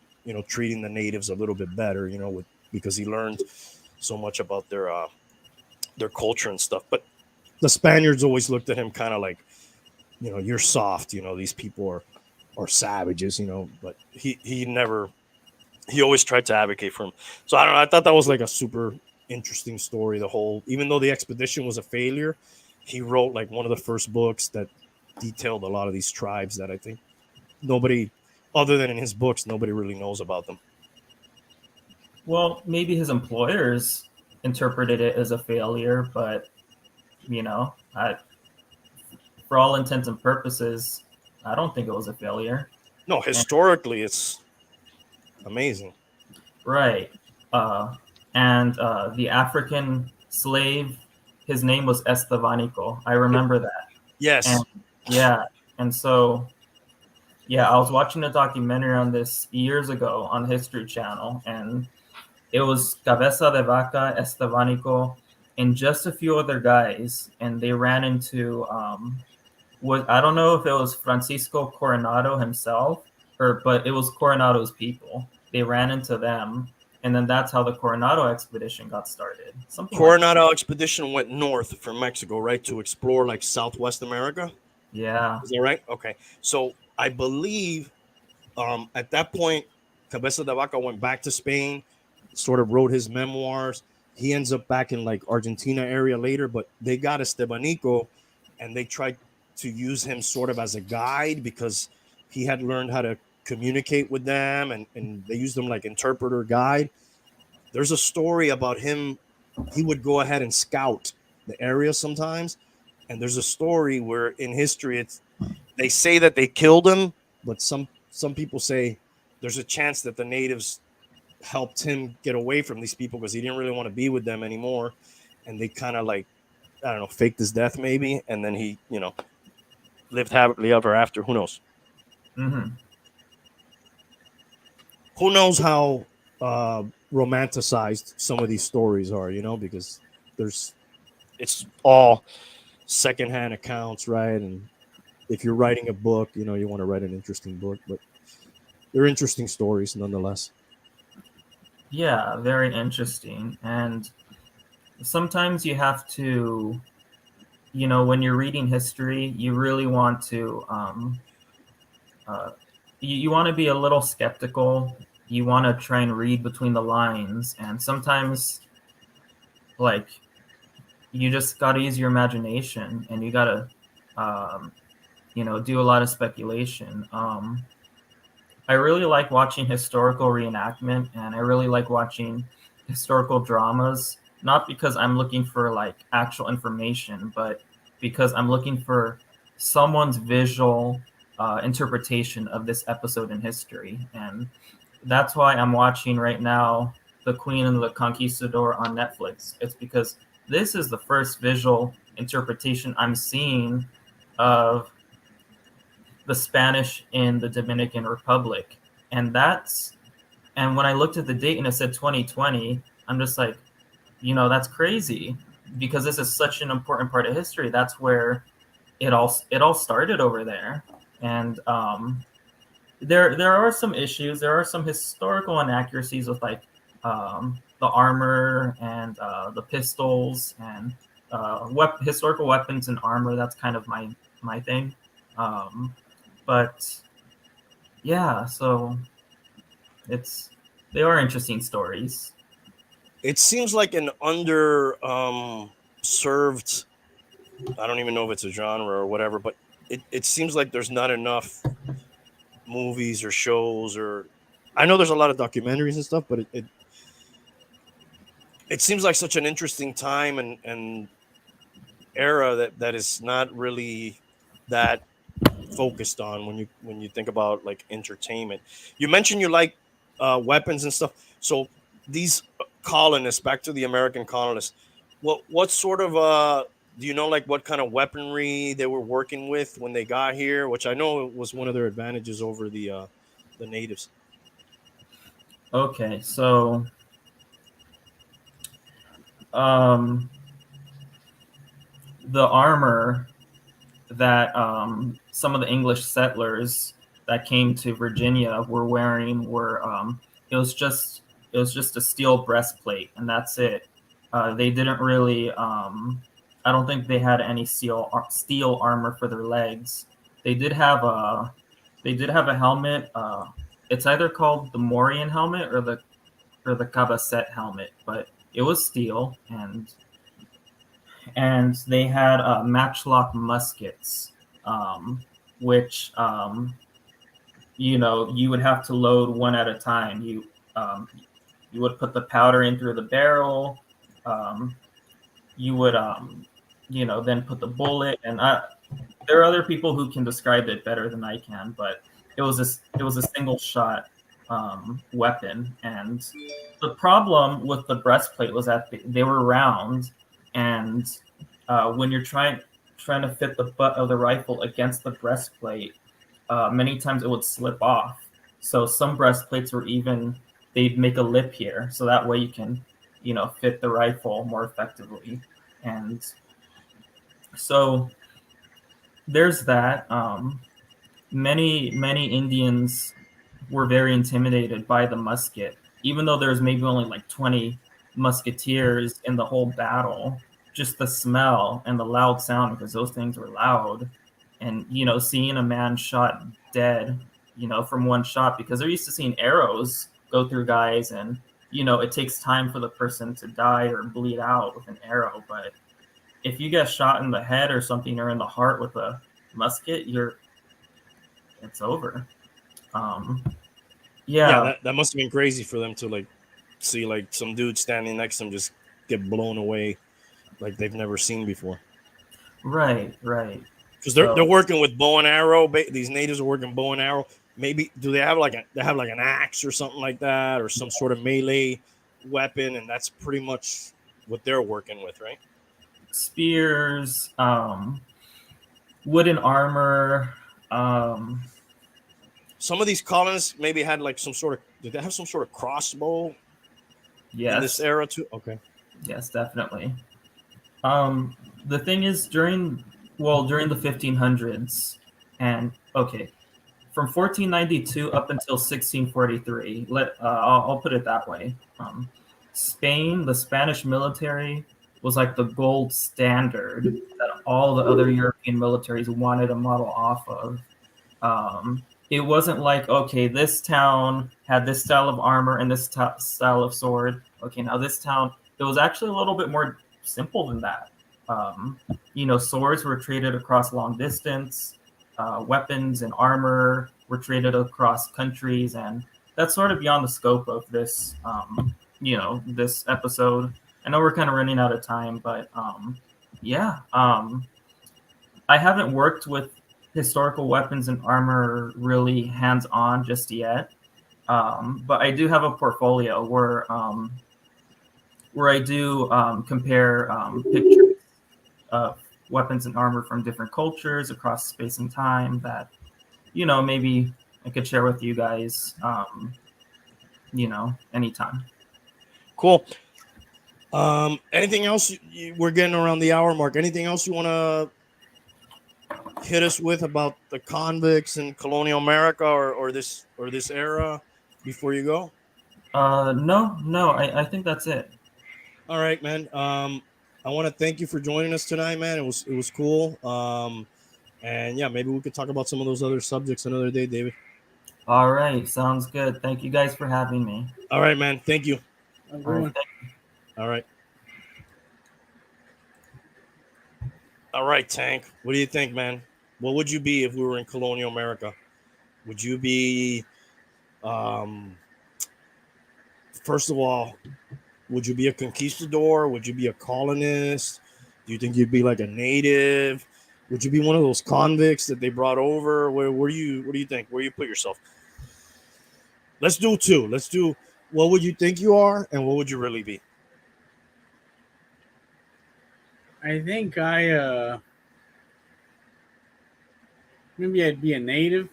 treating the natives a little bit better, because he learned so much about their culture and stuff. But the Spaniards always looked at him kind of like, you're soft, these people are savages, but he always tried to advocate for him. So I don't know. I thought that was like a super interesting story. Even though the expedition was a failure, he wrote like one of the first books that detailed a lot of these tribes that I think nobody, other than in his books, nobody really knows about them. Well, maybe his employers interpreted it as a failure, but for all intents and purposes, I don't think it was a failure. No, historically, it's amazing. Right. And the African slave, his name was Estevanico. I remember that. Yes. And, yeah. And so, I was watching a documentary on this years ago on History Channel, and it was Cabeza de Vaca, Estevanico, and just a few other guys, and they ran into I don't know if it was Francisco Coronado himself, but it was Coronado's people. They ran into them, and then that's how the Coronado expedition got started. Coronado expedition went north from Mexico, right, to explore like Southwest America. Yeah. Is that right? Okay. So I believe at that point, Cabeza de Vaca went back to Spain, sort of wrote his memoirs. He ends up back in like Argentina area later, but they got Estebanico and they tried to use him sort of as a guide because he had learned how to communicate with them, and they used him like interpreter guide. There's a story about him. He would go ahead and scout the area sometimes. And there's a story where in history, they say that they killed him, but some people say there's a chance that the natives helped him get away from these people because he didn't really want to be with them anymore. And they kind of like, I don't know, faked his death maybe. And then he, lived happily ever after. Who knows? Mm-hmm. Who knows how romanticized some of these stories are, because it's all secondhand accounts, right? And if you're writing a book, you want to write an interesting book, but they're interesting stories nonetheless. Yeah, very interesting. And sometimes you have to, when you're reading history, you really want to, you want to be a little skeptical. You want to try and read between the lines. And sometimes, like, you just got to use your imagination, and you got to, do a lot of speculation. I really like watching historical reenactment, and I really like watching historical dramas, not because I'm looking for like actual information, but because I'm looking for someone's visual interpretation of this episode in history. And that's why I'm watching right now The Queen and the Conquistador on Netflix. It's because this is the first visual interpretation I'm seeing of the Spanish in the Dominican Republic. And when I looked at the date and it said 2020, I'm just like, that's crazy, because this is such an important part of history. That's where it all started over there. And there are some issues. There are some historical inaccuracies with like the armor and the pistols and historical weapons and armor. That's kind of my thing. But yeah, so they are interesting stories. It seems like an under served I don't even know if it's a genre or whatever, but it seems like there's not enough movies or shows or I know there's a lot of documentaries and stuff, but it seems like such an interesting time and era that is not really that focused on when you think about like entertainment. You mentioned you like weapons and stuff. So these colonists, back to the American colonists, what sort of do you know like what kind of weaponry they were working with when they got here? Which I know was one of their advantages over the natives. Okay, so um, the armor that some of the English settlers that came to Virginia were wearing were it was just a steel breastplate, and that's it. They didn't really. I don't think they had any steel armor for their legs. They did have a helmet. It's either called the Morian helmet or the Cabasset helmet, but it was steel, and they had matchlock muskets, which you would have to load one at a time. You would put the powder in through the barrel. You would then put the bullet, and there are other people who can describe it better than I can, but it was a single shot weapon. And the problem with the breastplate was that they were round, and when you're trying to fit the butt of the rifle against the breastplate, many times it would slip off. So some breastplates were they'd make a lip here, so that way you can fit the rifle more effectively. And so there's that. Many Indians were very intimidated by the musket, even though there's maybe only like 20 musketeers in the whole battle. Just the smell and the loud sound, because those things were loud, and seeing a man shot dead, from one shot, because they're used to seeing arrows go through guys, and it takes time for the person to die or bleed out with an arrow. But if you get shot in the head or something, or in the heart with a musket, it's over. Yeah, That must have been crazy for them to like see like some dude standing next to them just get blown away like they've never seen before. right. Because they're So working with bow and arrow. These natives are working bow and arrow. Maybe do they have like an axe or something like that, or some sort of melee weapon, and that's pretty much what they're working with, right? spears, wooden armor. Some of these colonists maybe had like some sort of. Did they have some sort of crossbow in this Yes, era too? Okay. yes, definitely. The thing is, during the 1500s, and okay, from 1492 up until 1643. I'll put it that way. The Spanish military was like the gold standard that all the other European militaries wanted to model off of. It wasn't like, okay, this town had this style of armor and this style of sword. Okay, now this town, it was actually a little bit more simple than that. Swords were traded across long distance. Weapons and armor were traded across countries, and that's sort of beyond the scope of this, this episode. I know we're kind of running out of time, but yeah, I haven't worked with historical weapons and armor really hands-on just yet, but I do have a portfolio where I do compare pictures of weapons and armor from different cultures across space and time that, maybe I could share with you guys, anytime. Cool. Anything else? We're getting around the hour mark. Anything else you want to hit us with about the convicts in colonial America or this era before you go? No, I think that's it. All right, man. I want to thank you for joining us tonight, man. It was cool. And yeah, maybe we could talk about some of those other subjects another day, David. All right, sounds good. Thank you guys for having me. All right, man. Thank you. Have a All good right, one. All right. All right, Tank. What do you think, man? What would you be if we were in Colonial America? Would you be, um, first of all, would you be a conquistador? Would you be a colonist? Do you think you'd be like a native? Would you be one of those convicts that they brought over? Where do you? What do you think? Where do you put yourself? Let's do two. Let's do. What would you think you are, and what would you really be? I think maybe I'd be a native,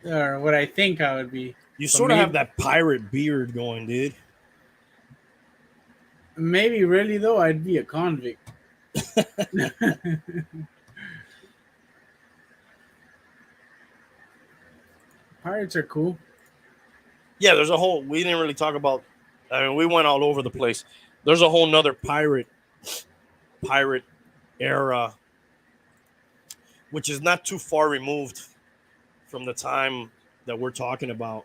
or what I think I would be. You But sort of have maybe, that pirate beard going, dude. maybe really though, I'd be a convict. Pirates are cool. Yeah, there's a whole. We didn't really talk about. I mean, we went all over the place. There's a whole nother pirate era, which is not too far removed from the time that we're talking about.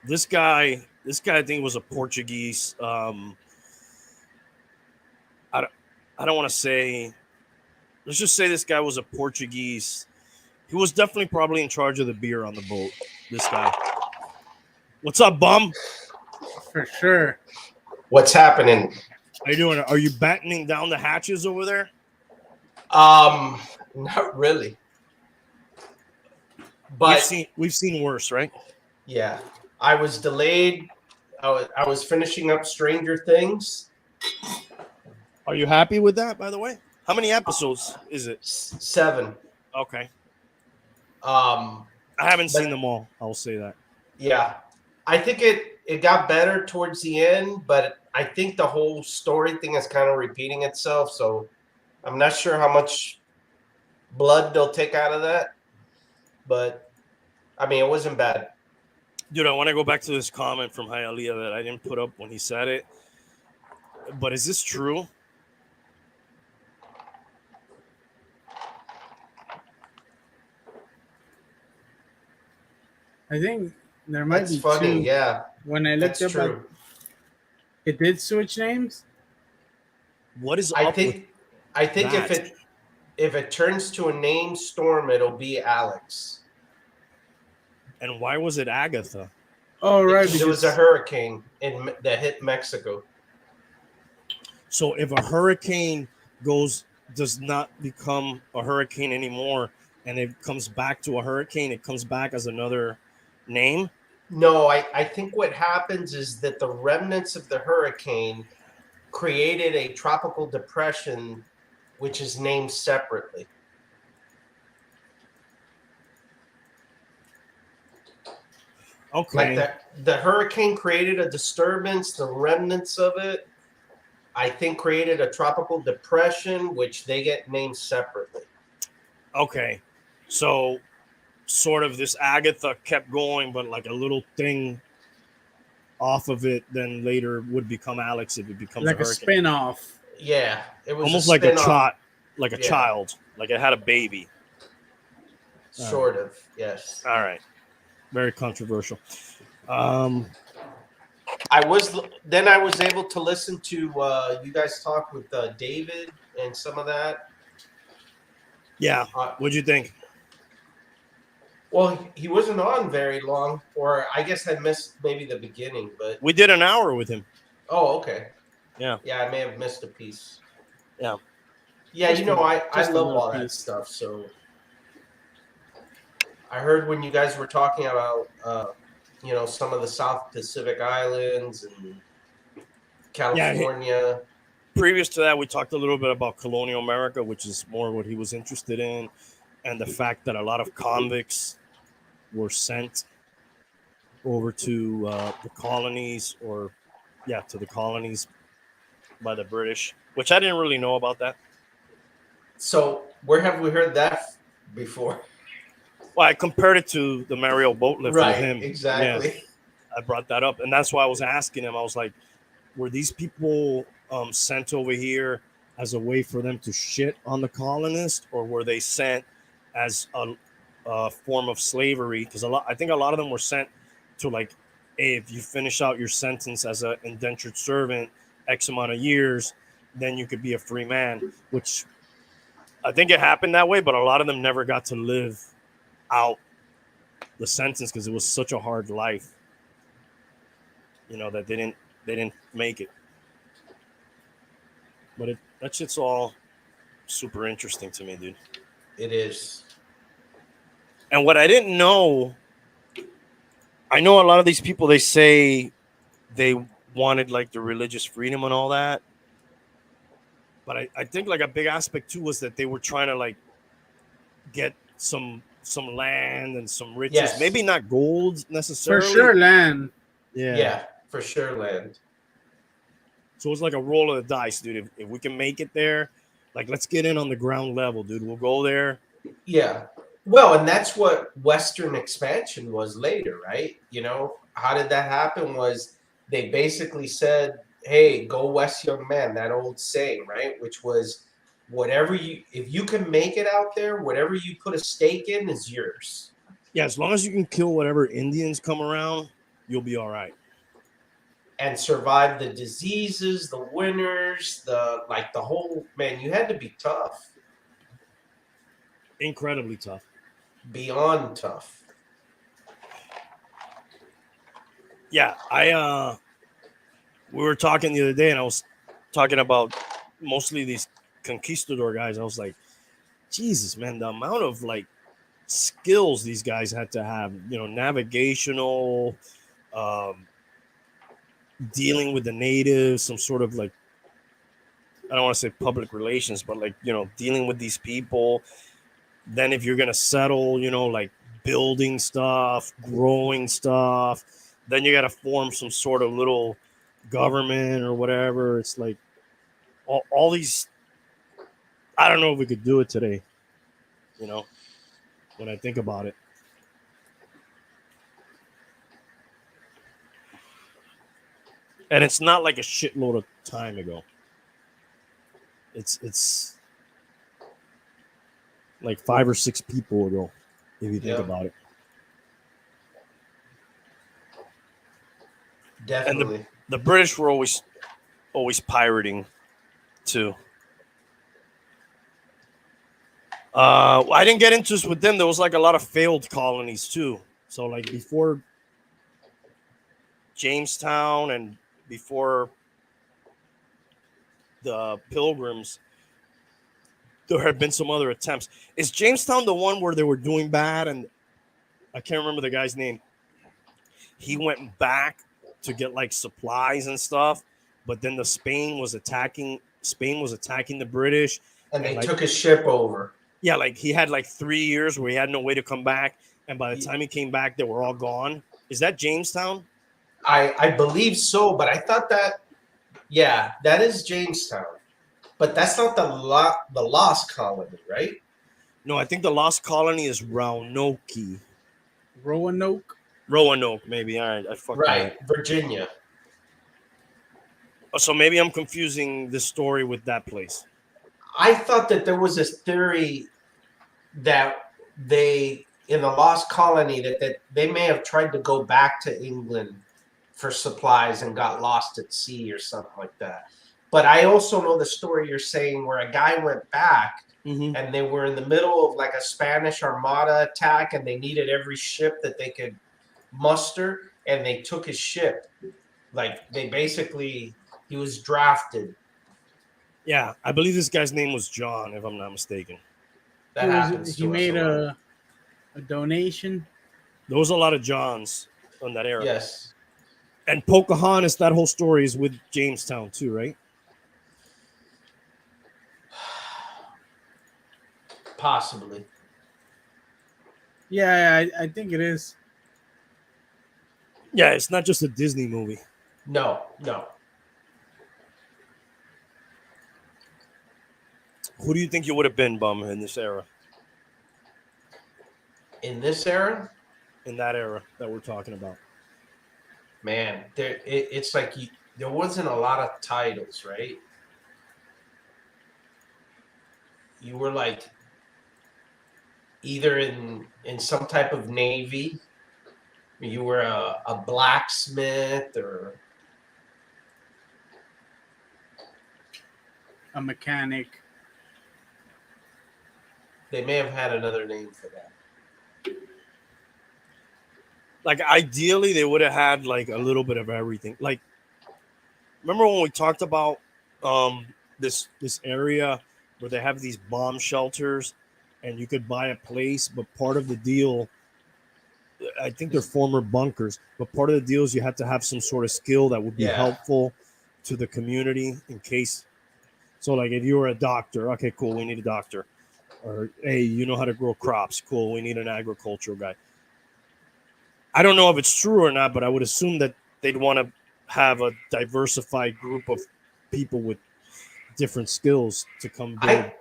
This guy, I think was a Portuguese. I don't want to say. Let's just say this guy was a Portuguese. He was definitely probably in charge of the beer on the boat. This guy. What's up, bum? For sure. What's happening? How you doing? Are you battening down the hatches over there? Not really. But We've seen worse, right? yeah, I was delayed. I was finishing up Stranger Things. Are you happy with that, by the way? How many episodes is it? 7. Okay. Um, I haven't seen them all. I'll say that. yeah, I think it got better towards the end, but I think the whole story thing is kind of repeating itself. So I'm not sure how much blood they'll take out of that. But I mean, it wasn't bad. Dude, I want to go back to this comment from Hialeah that I didn't put up when he said it. But is this true? I think there might That's be funny. two. Yeah, When I looked that's up, true. it did switch names. What is I up with think that? if it turns to a name storm, it'll be Alex. And why was it Agatha? Oh, right. Because it was a hurricane that hit Mexico. So if a hurricane does not become a hurricane anymore, and it comes back to a hurricane, it comes back as another name? No, I think what happens is that the remnants of the hurricane created a tropical depression, which is named separately. Okay. Like the hurricane created a disturbance, the remnants of it, I think, created a tropical depression, which they get named separately. Okay. So sort of this Agatha kept going, but like a little thing off of it then later would become Alex if it becomes like a a hurricane. spin-off. Yeah, it was Almost like a spin-off. child, like it had a baby. Sort of, yes. All right. Very controversial. I was able to listen to you guys talk with David and some of that. Yeah. What'd you think? Well, he wasn't on very long, or I guess I missed maybe the beginning, but We did an hour with him. oh, okay. Yeah. Yeah, I may have missed a piece. Yeah. Yeah, Just you know, I just a love little all that piece. stuff. So I heard when you guys were talking about, some of the South Pacific Islands and California. Previous to that, we talked a little bit about Colonial America, which is more what he was interested in, and the fact that a lot of convicts were sent over to the colonies, to the colonies by the British, which I didn't really know about that. So where have we heard that before? Well, I compared it to the Mario boat lift with him. Exactly. Yeah, I brought that up, and that's why I was asking him. I was like, were these people sent over here as a way for them to shit on the colonists, or were they sent as a form of slavery? Because I think a lot of them were sent to, like, hey, if you finish out your sentence as an indentured servant X amount of years, then you could be a free man, which I think it happened that way, but a lot of them never got to live out the sentence because it was such a hard life, that they didn't make it. But that shit's all super interesting to me, dude. It is. And what I didn't know, I know a lot of these people, they say they wanted like the religious freedom and all that. But I think like a big aspect too was that they were trying to like get some land and some riches. Yes. Maybe not gold necessarily. For sure, land. Yeah, for sure, land. So it's like a roll of the dice, dude. If we can make it there, like let's get in on the ground level, dude. We'll go there. Yeah. Well, and that's what Western expansion was later, right? How did that happen? Was they basically said, hey, go west, young man, that old saying, right? Which was if you can make it out there, whatever you put a stake in is yours. Yeah, as long as you can kill whatever Indians come around, you'll be all right. And survive the diseases, the winters, the whole, man, you had to be tough. Incredibly tough. Beyond tough. Yeah, we were talking the other day, and I was talking about mostly these conquistador guys. I was like, Jesus, man, the amount of like skills these guys had to have, navigational, dealing with the natives, some sort of like, I don't want to say public relations, but like, dealing with these people. Then if you're going to settle, like building stuff, growing stuff, then you got to form some sort of little government or whatever. It's like all these, I don't know if we could do it today, when I think about it. And it's not like a shitload of time ago. It's like 5 or 6 people ago, if you think about it. Definitely. And the British were always pirating too. I didn't get into this with them. There was like a lot of failed colonies too. So like before Jamestown and before the Pilgrims, there had been some other attempts. Is Jamestown the one where they were doing bad? And I can't remember the guy's name. He went back to get like supplies and stuff, but then Spain was attacking the British, and they took his ship over. Yeah, like he had like 3 years where he had no way to come back, and by the time he came back, they were all gone. Is that Jamestown? I believe so, but I thought that is Jamestown. But that's not the lost colony, right? No, I think the lost colony is Roanoke. Roanoke, maybe. All right, I fucked right, Virginia. So maybe I'm confusing this story with that place. I thought that there was this theory that they, in the lost colony, that they may have tried to go back to England for supplies and got lost at sea or something like that. But I also know the story you're saying where a guy went back and they were in the middle of like a Spanish Armada attack and they needed every ship that they could muster and they took his ship. Like he was drafted. Yeah, I believe this guy's name was John, if I'm not mistaken. That happens. He made a donation. There was a lot of Johns on that era. Yes. And Pocahontas, that whole story is with Jamestown too, right? Possibly. Yeah, I think it is. Yeah, it's not just a Disney movie. No. Who do you think you would have been, Bum, in this era? In this era? In that era that we're talking about. Man, it's like there wasn't a lot of titles, right? You were like either in some type of navy, you were a blacksmith, or a mechanic. They may have had another name for that. Like ideally, they would have had like a little bit of everything. Like, remember when we talked about this area where they have these bomb shelters, and you could buy a place, but part of the deal, I think they're former bunkers, but part of the deal is you had to have some sort of skill that would be Yeah. helpful to the community in case. So, like, if you were a doctor, okay, cool, we need a doctor. Or, hey, you know how to grow crops, cool, we need an agricultural guy. I don't know if it's true or not, but I would assume that they'd want to have a diversified group of people with different skills to come build.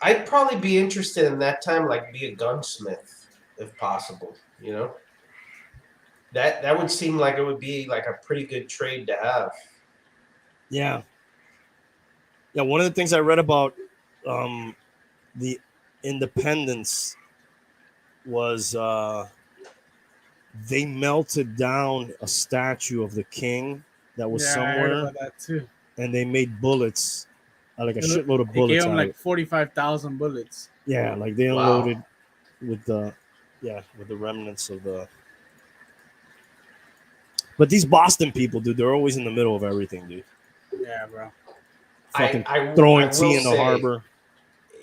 I'd probably be interested in that time, like be a gunsmith if possible. You know, that would seem like it would be like a pretty good trade to have. Yeah. Yeah, one of the things I read about the independence was they melted down a statue of the king that was I heard somewhere, about that too. and they made bullets, like a shitload of They gave bullets him out of like it. 45,000 bullets. Yeah, like they Wow. unloaded with the remnants of the. But these Boston people, dude, they're always in the middle of everything, dude. Yeah, bro. Fucking I throwing will tea in the say, harbor.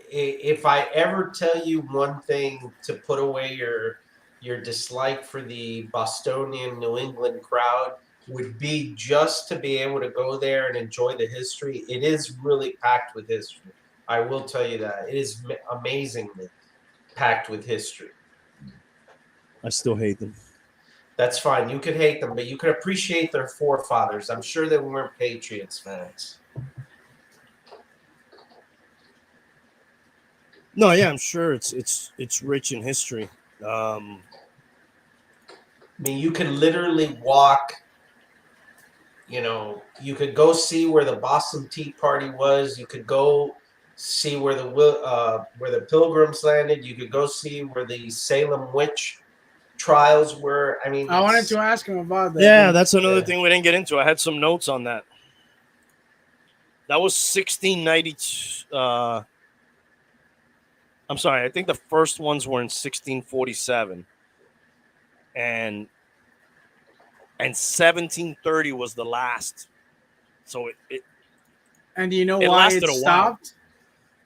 If I ever tell you one thing to put away your dislike for the Bostonian New England crowd would be just to be able to go there and enjoy the history. It is really packed with history. I will tell you that. It is amazingly packed with history. I still hate them. That's fine. You could hate them, but you could appreciate their forefathers. I'm sure they weren't Patriots fans. No, yeah, I'm sure it's rich in history. I mean, you could literally walk. You know, you could go see where the Boston Tea Party was. You could go see where the Pilgrims landed. You could go see where the Salem witch trials were. I mean, I wanted to ask him about that. Yeah, that's another Yeah. thing we didn't get into. I had some notes on that. That was 1690. I'm sorry. I think the first ones were in 1647, and 1730 was the last. So And do you know It why lasted it a while. stopped?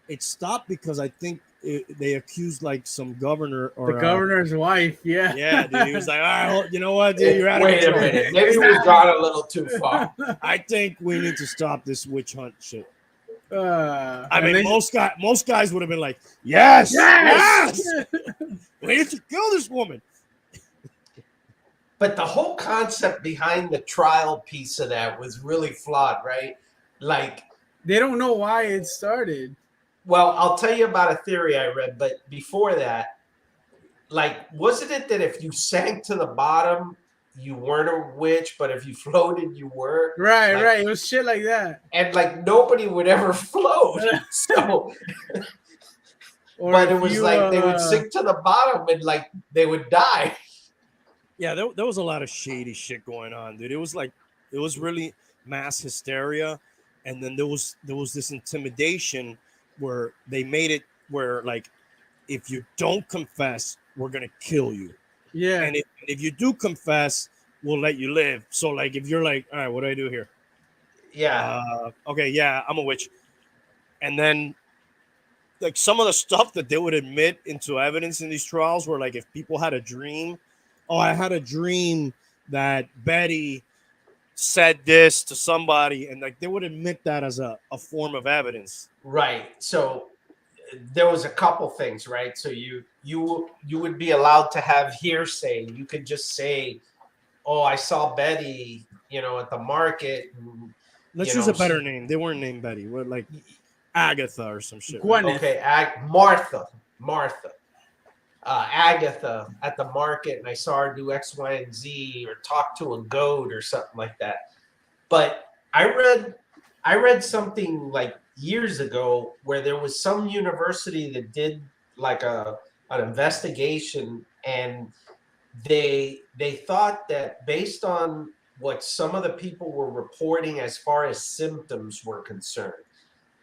it stopped because I think they accused like some governor or The governor's wife, yeah. yeah, dude. He was like, all right, well, you know what, dude, you're out of Wait a control. minute. Maybe we've gone a little too far. I think we need to stop this witch hunt shit. I and mean, they- most guys would have been like, yes, Yes! we need to kill this woman. But the whole concept behind the trial piece of that was really flawed, right? Like, They don't know why it started. well, I'll tell you about a theory I read, but before that, like, wasn't it that if you sank to the bottom, you weren't a witch, but if you floated, you were? Right, Like- right. It was shit like that. And like nobody would ever float. So, Or but if it was you, like they would sink to the bottom and like they would die. Yeah, there was a lot of shady shit going on, dude. It was really mass hysteria, and then there was this intimidation where they made it where like if you don't confess, we're gonna kill you. Yeah. And if you do confess, we'll let you live. So like if you're like, all right, what do I do here? Yeah. Okay, yeah, I'm a witch. And then like some of the stuff that they would admit into evidence in these trials were like if people had a dream, oh, I had a dream that Betty said this to somebody, and like they would admit that as a form of evidence. Right. So there was a couple things, right? So you would be allowed to have hearsay. You could just say, "Oh, I saw Betty, at the market." And, Let's use a better name. They weren't named Betty. What like Agatha or some shit. Right? Gwyneth. Okay, Martha, Agatha at the market, and I saw her do X, Y, and Z, or talk to a goat or something like that. But I read something like years ago where there was some university that did like an investigation, and they thought that based on what some of the people were reporting as far as symptoms were concerned,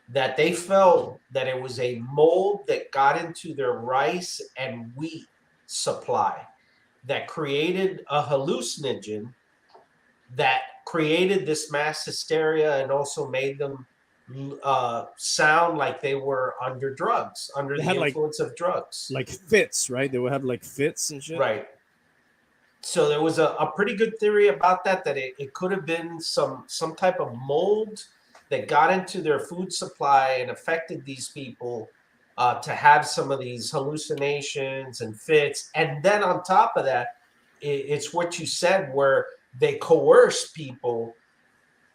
that they felt that it was a mold that got into their rice and wheat supply that created a hallucinogen that created this mass hysteria and also made them sound like they were under drugs, under They the had influence of drugs. like fits, right? They would have like fits and shit. Right. So there was a pretty good theory about that it could have been some type of mold that got into their food supply and affected these people to have some of these hallucinations and fits. And then on top of that, it's what you said, where they coerce people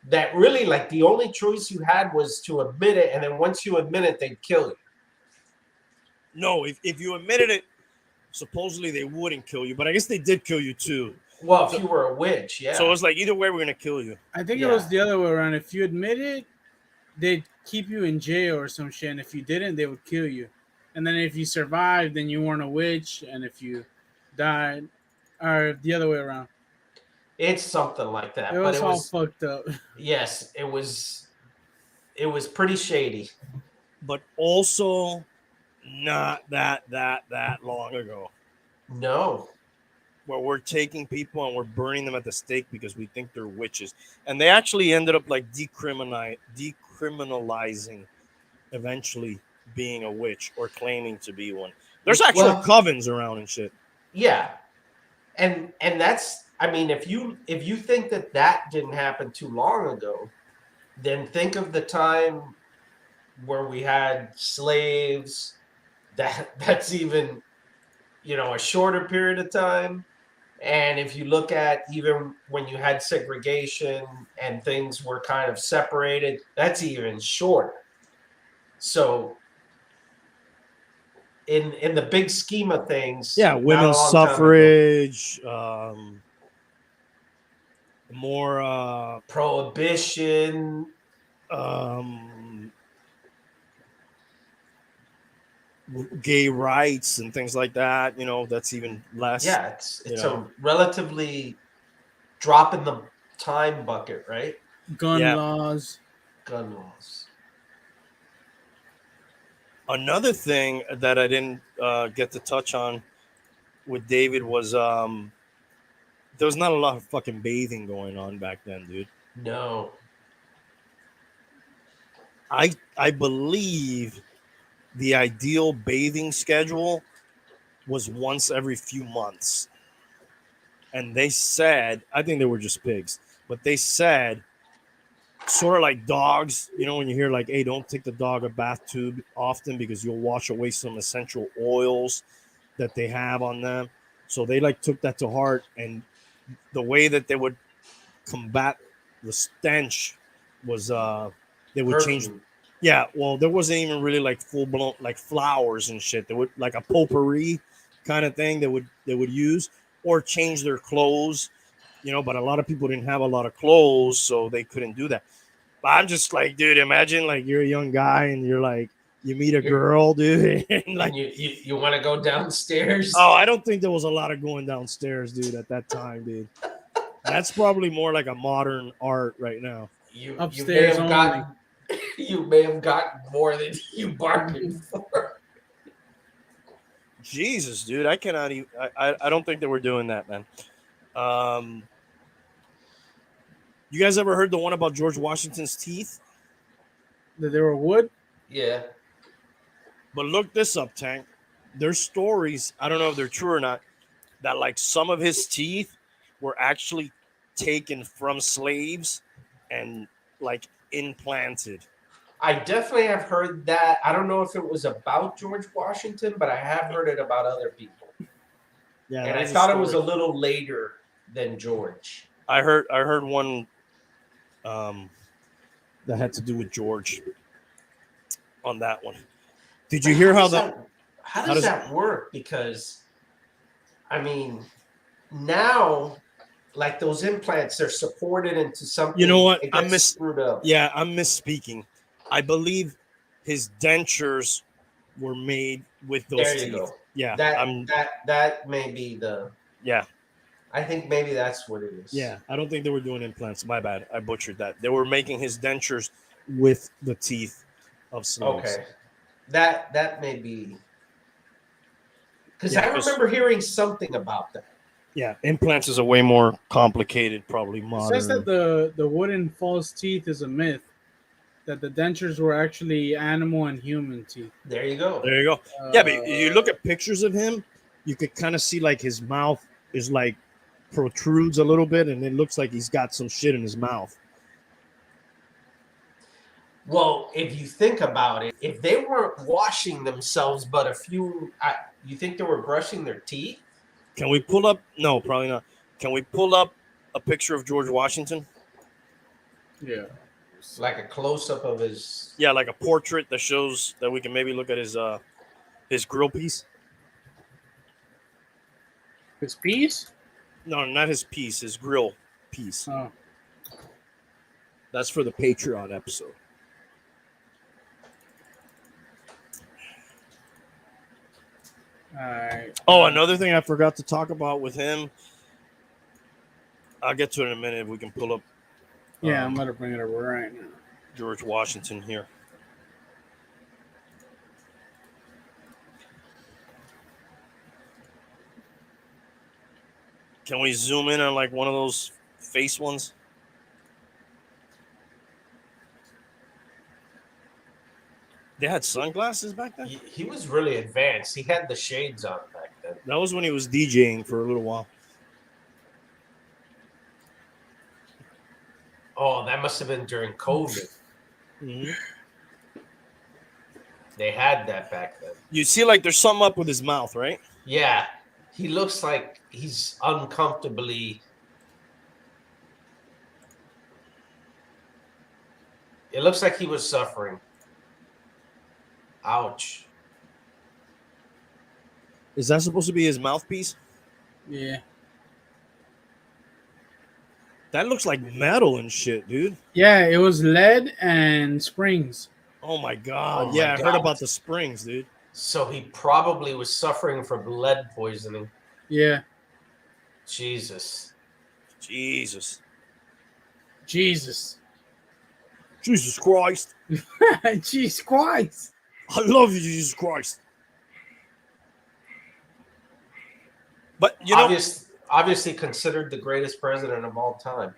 that really, like, the only choice you had was to admit it. And then once you admit it, they'd kill you. No, if you admitted it, supposedly they wouldn't kill you, but I guess they did kill you too. Well, if you were a witch, yeah. So it was like, either way, we're gonna kill you. I think it was the other way around. If you admit it, they'd keep you in jail or some shit. And if you didn't, they would kill you. And then if you survived, then you weren't a witch. And if you died, or the other way around. It's something like that. It was all fucked up. Yes, it was pretty shady. But also not that long ago. No. Where we're taking people and we're burning them at the stake because we think they're witches. And they actually ended up like decriminalizing eventually being a witch or claiming to be one. There's actual covens around and shit. Yeah. And that's, I mean, if you think that didn't happen too long ago, then think of the time where we had slaves. That's even, a shorter period of time. And if you look at even when you had segregation and things were kind of separated, that's even shorter. So in the big scheme of things, women's suffrage, more prohibition, gay rights and things like that, that's even less. Yeah, it's a relatively drop in the time bucket, right? Gun laws. Another thing that I didn't get to touch on with David was there was not a lot of fucking bathing going on back then, dude. No. I believe the ideal bathing schedule was once every few months. And they said, I think they were just pigs, but they said, sort of like dogs, when you hear like, hey, don't take the dog a bath tube often because you'll wash away some essential oils that they have on them. So they like took that to heart. And the way that they would combat the stench was they would change. Yeah, well, there wasn't even really like full blown like flowers and shit. They would like a potpourri kind of thing they would use, or change their clothes, but a lot of people didn't have a lot of clothes, so they couldn't do that. But I'm just like, dude, imagine like you're a young guy and you're like, you meet a girl, dude, and like you want to go downstairs. Oh, I don't think there was a lot of going downstairs, dude, at that time, dude. That's probably more like a modern art right now. Upstairs only. You may have gotten more than you bargained for. Jesus, dude, I cannot even. I don't think that we're doing that, man. You guys ever heard the one about George Washington's teeth? That they were wood? Yeah. But look this up, Tank. There's stories, I don't know if they're true or not, that like some of his teeth were actually taken from slaves and like implanted. I definitely have heard that. I don't know if it was about George Washington, but I have heard it about other people. Yeah, and I thought it was a little later than George. I heard one that had to do with George on that one. Did you hear how does that work? Because I mean, now like those implants, they're supported into something. You know what? Screwed up. Yeah, I'm misspeaking. I believe his dentures were made with those teeth. There you go. Yeah, that may be the. Yeah, I think maybe that's what it is. Yeah, I don't think they were doing implants. My bad, I butchered that. They were making his dentures with the teeth of slaves. Okay, that may be because Yeah, I remember hearing something about that. Yeah, implants is a way more complicated, probably It modern. says that the wooden false teeth is a myth. That the dentures were actually animal and human teeth. There you go. There you go. Yeah, but you look at pictures of him, you could kind of see like his mouth is like protrudes a little bit, and it looks like he's got some shit in his mouth. Well, if you think about it, if they weren't washing themselves, but you think they were brushing their teeth? Can we pull up? No, probably not. Can we pull up a picture of George Washington? Yeah. Like a close up of his. Yeah, like a portrait that shows that we can maybe look at his grill piece. His piece? No, not his piece. His grill piece. Oh. That's for the Patreon episode. Alright. Oh, another thing I forgot to talk about with him. I'll get to it in a minute if we can pull up. Yeah, I'm gonna bring it up right now. George Washington here. Can we zoom in on like one of those face ones? They had sunglasses back then? He was really advanced. He had the shades on back then. That was when he was DJing for a little while. Oh, that must have been during COVID. Mm-hmm. They had that back then. You see, like, there's something up with his mouth, right? Yeah. He looks like he's uncomfortably. It looks like he was suffering. Ouch. Is that supposed to be his mouthpiece? Yeah. That looks like metal and shit, dude. Yeah, it was lead and springs. Oh my god. Oh my yeah, I heard God. about the springs, dude. So he probably was suffering from lead poisoning. Yeah. Jesus. Jesus. Jesus. Jesus Christ. Jesus Christ. I love you, Jesus Christ. But you know, Obviously considered the greatest president of all time.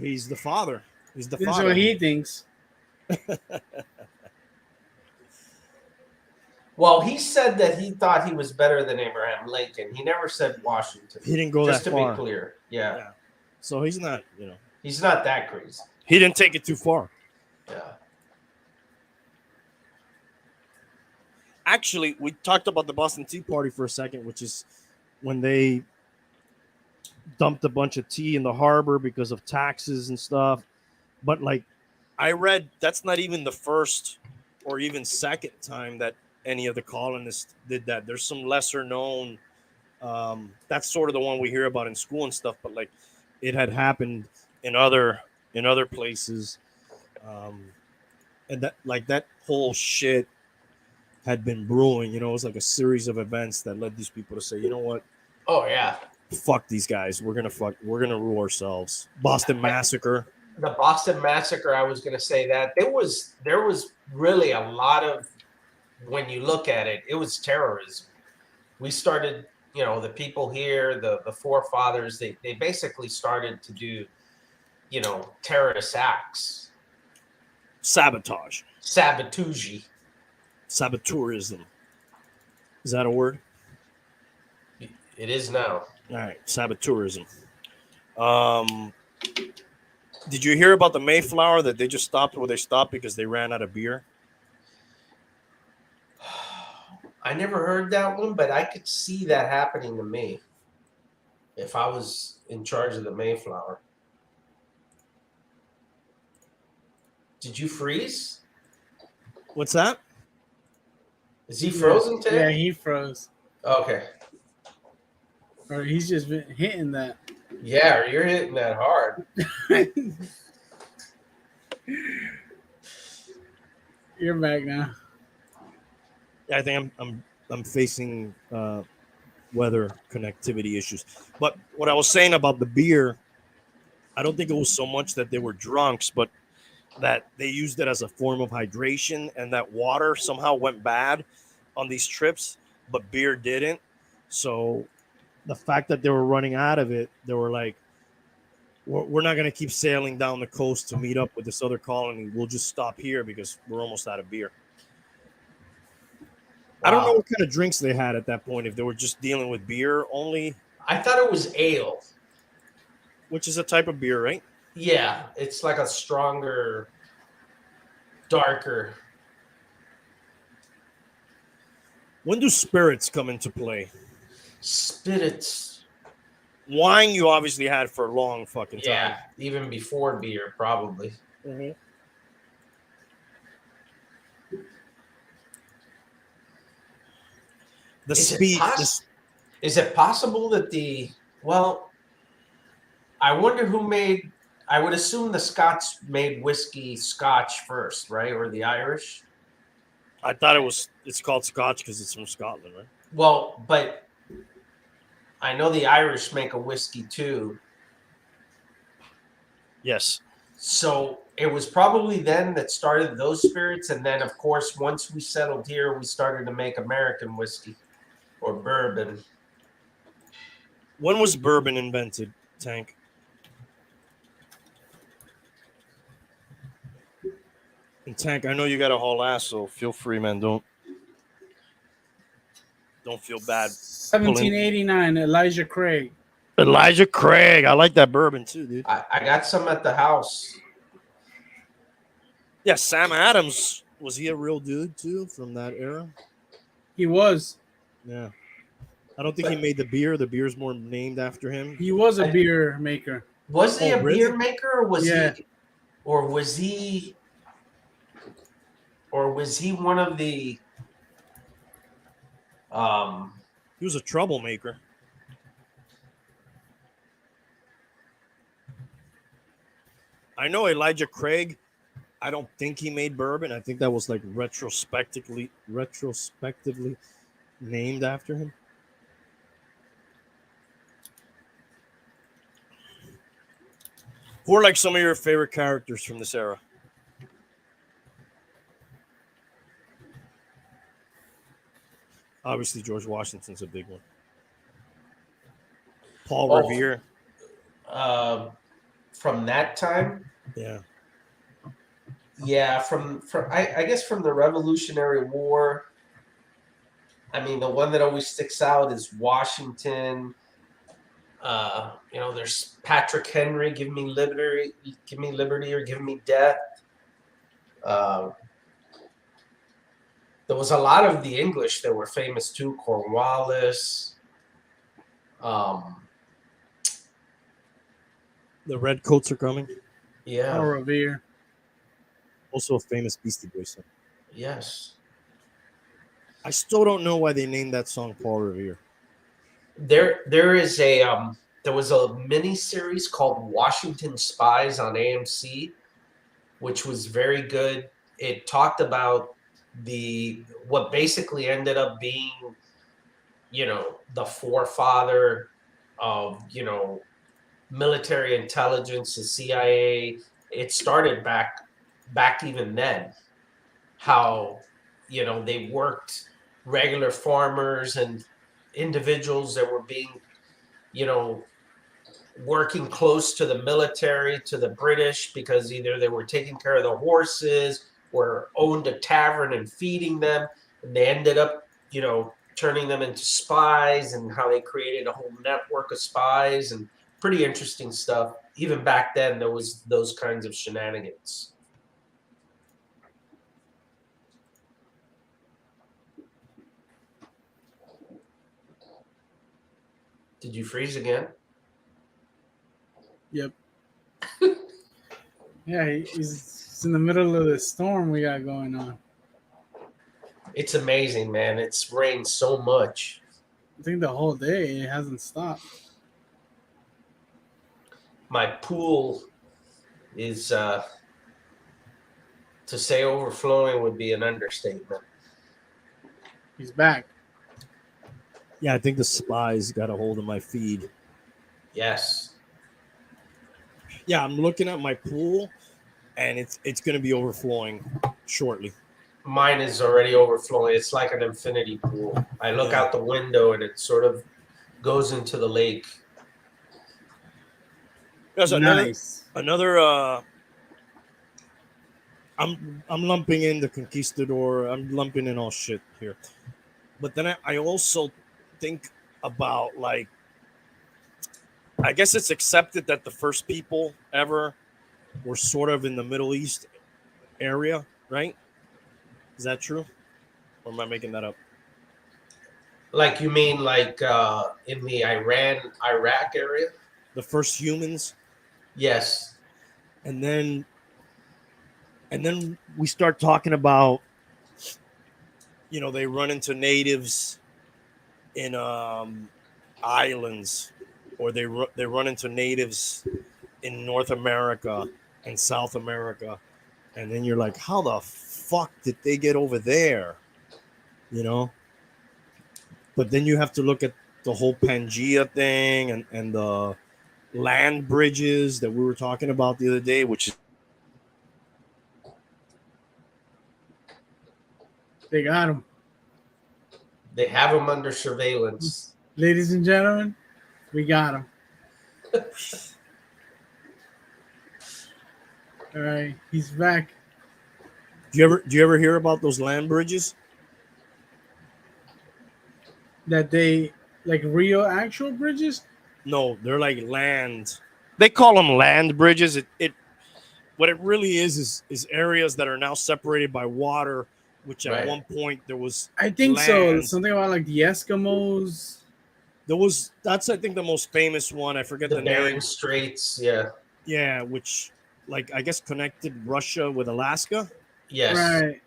he's the father. He's the This is father. what he thinks. Well, he said that he thought he was better than Abraham Lincoln. He never said Washington. He didn't go Just that to far. be clear. Yeah. Yeah. So he's not, He's not that crazy. he didn't take it too far. Yeah. Actually, we talked about the Boston Tea Party for a second, which is when they dumped a bunch of tea in the harbor because of taxes and stuff. But like I read, that's not even the first or even second time that any of the colonists did that. There's some lesser known. That's sort of the one we hear about in school and stuff. But like it had happened in other places, and that whole shit had been brewing. It was like a series of events that led these people to say, you know what? Oh yeah. Fuck these guys. We're gonna rule ourselves. Boston Massacre. The Boston Massacre, I was gonna say that. There was really a lot of, when you look at it, it was terrorism. We started, the people here, the forefathers, they basically started to do, terrorist acts. Sabotage. Sabotage. Saboteurism. Is that a word? It is now. All right, saboteurism. Did you hear about the Mayflower that they just stopped where they stopped because they ran out of beer? I never heard that one, but I could see that happening to me if I was in charge of the Mayflower. Did you freeze? What's that? Is he frozen, Ted? Yeah, he froze. Okay. Or he's just been hitting that. Yeah, you're hitting that hard. You're back now. Yeah, I think I'm facing weather connectivity issues. But what I was saying about the beer, I don't think it was so much that they were drunks, but that they used it as a form of hydration, and that water somehow went bad on these trips, but beer didn't. So the fact that they were running out of it, they were like, we're not going to keep sailing down the coast to meet up with this other colony. We'll just stop here because we're almost out of beer. I don't know Wow. what kind of drinks they had at that point, if they were just dealing with beer only, I thought it was ale. which is a type of beer, right? Yeah, it's like a stronger, darker. When do spirits come into play? Spirits. Wine you obviously had for a long fucking time. Yeah, even before beer, probably. Mm-hmm. The speed. Is it possible that I wonder who made, I would assume the Scots made whiskey Scotch first, right? Or the Irish? I thought it's called Scotch because it's from Scotland, right? Well, but I know the Irish make a whiskey too. Yes. So it was probably then that started those spirits. And then, of course, once we settled here, we started to make American whiskey or bourbon. When was bourbon invented, Tank? And Tank, I know you got a whole ass, so feel free, man. Don't feel bad. 1789, Elijah Craig. Elijah Craig. I like that bourbon too, dude. I got some at the house. Yeah, Sam Adams. Was he a real dude too from that era? He was. Yeah. I don't think he made the beer. The beer's more named after him. He was a beer maker. Was he a really? beer maker, or was Yeah. he, or was he one of the He was a troublemaker. I know Elijah Craig. I don't think he made bourbon. I think that was like retrospectively named after him. Who are like some of your favorite characters from this era? Obviously, George Washington's a big one. Paul Revere. from that time? Yeah. Yeah, from I guess from the Revolutionary War. I mean, the one that always sticks out is Washington. There's Patrick Henry, give me liberty, or give me death. There was a lot of the English that were famous too, Cornwallis. The Redcoats are coming. Yeah. Paul Revere. Also a famous Beastie Boys song. Yes. I still don't know why they named that song Paul Revere. There was a mini series called Washington Spies on AMC, which was very good. It talked about what basically ended up being, the forefather of, military intelligence, the CIA. It started back even then, how, they worked regular farmers and individuals that were being, working close to the military, to the British, because either they were taking care of the horses or owned a tavern and feeding them. And they ended up, turning them into spies, and how they created a whole network of spies, and pretty interesting stuff. Even back then, there was those kinds of shenanigans. Did you freeze again? Yep. Yeah, he's in the middle of the storm we got going on. It's amazing, man. It's rained so much. I think the whole day it hasn't stopped. My pool is, to say overflowing would be an understatement. He's back. Yeah, I think the spies got a hold of my feed. Yes. Yeah, I'm looking at my pool, and it's going to be overflowing shortly. Mine is already overflowing. It's like an infinity pool. I look Yeah. out the window and it sort of goes into the lake. There's Nice. another I'm lumping in the conquistador. I'm lumping in all shit here. But then I also think about, like, I guess it's accepted that the first people ever were sort of in the Middle East area, right? Is that true? Or am I making that up? Like you mean like in the Iraq area? The first humans, Yes. and then we start talking about, they run into natives in islands, or they run into natives in North America and South America, and then you're like, how the fuck did they get over there? But then you have to look at the whole Pangea thing, and the land bridges that we were talking about the other day, which is They got him. They have them under surveillance. Ladies and gentlemen, we got him. All right, he's back. do you ever hear about those land bridges? That they like real actual bridges? No, they're like land. They call them land bridges. It what it really is areas that are now separated by water, which at Right. one point there was I think so. land. Something about like the Eskimos. That's I think the most famous one. I forget The the Bering name. Straits, yeah. Yeah, which, like, I guess connected Russia with Alaska, Yes. Right.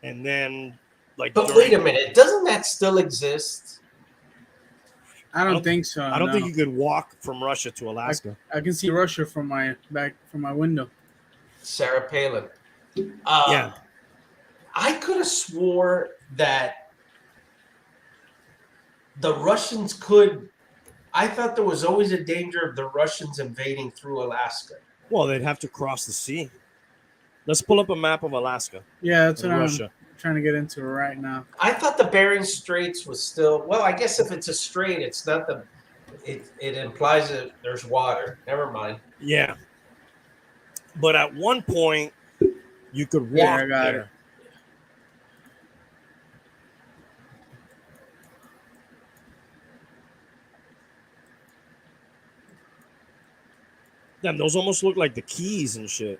and then like. But during- wait a minute, doesn't that still exist? I don't think so. I don't no. think you could walk from Russia to Alaska. I can see Russia from my window. Sarah Palin. Yeah. I could have swore that the Russians could. I thought there was always a danger of the Russians invading through Alaska. Well, they'd have to cross the sea. Let's pull up a map of Alaska Yeah, that's and what Russia. I'm trying to get into right now. I thought the Bering Straits was still. Well, I guess if it's a strait, it's not the. It implies that there's water. Never mind. Yeah. But at one point, you could walk Yeah, I got there. it. Damn, those almost look like the Keys and shit.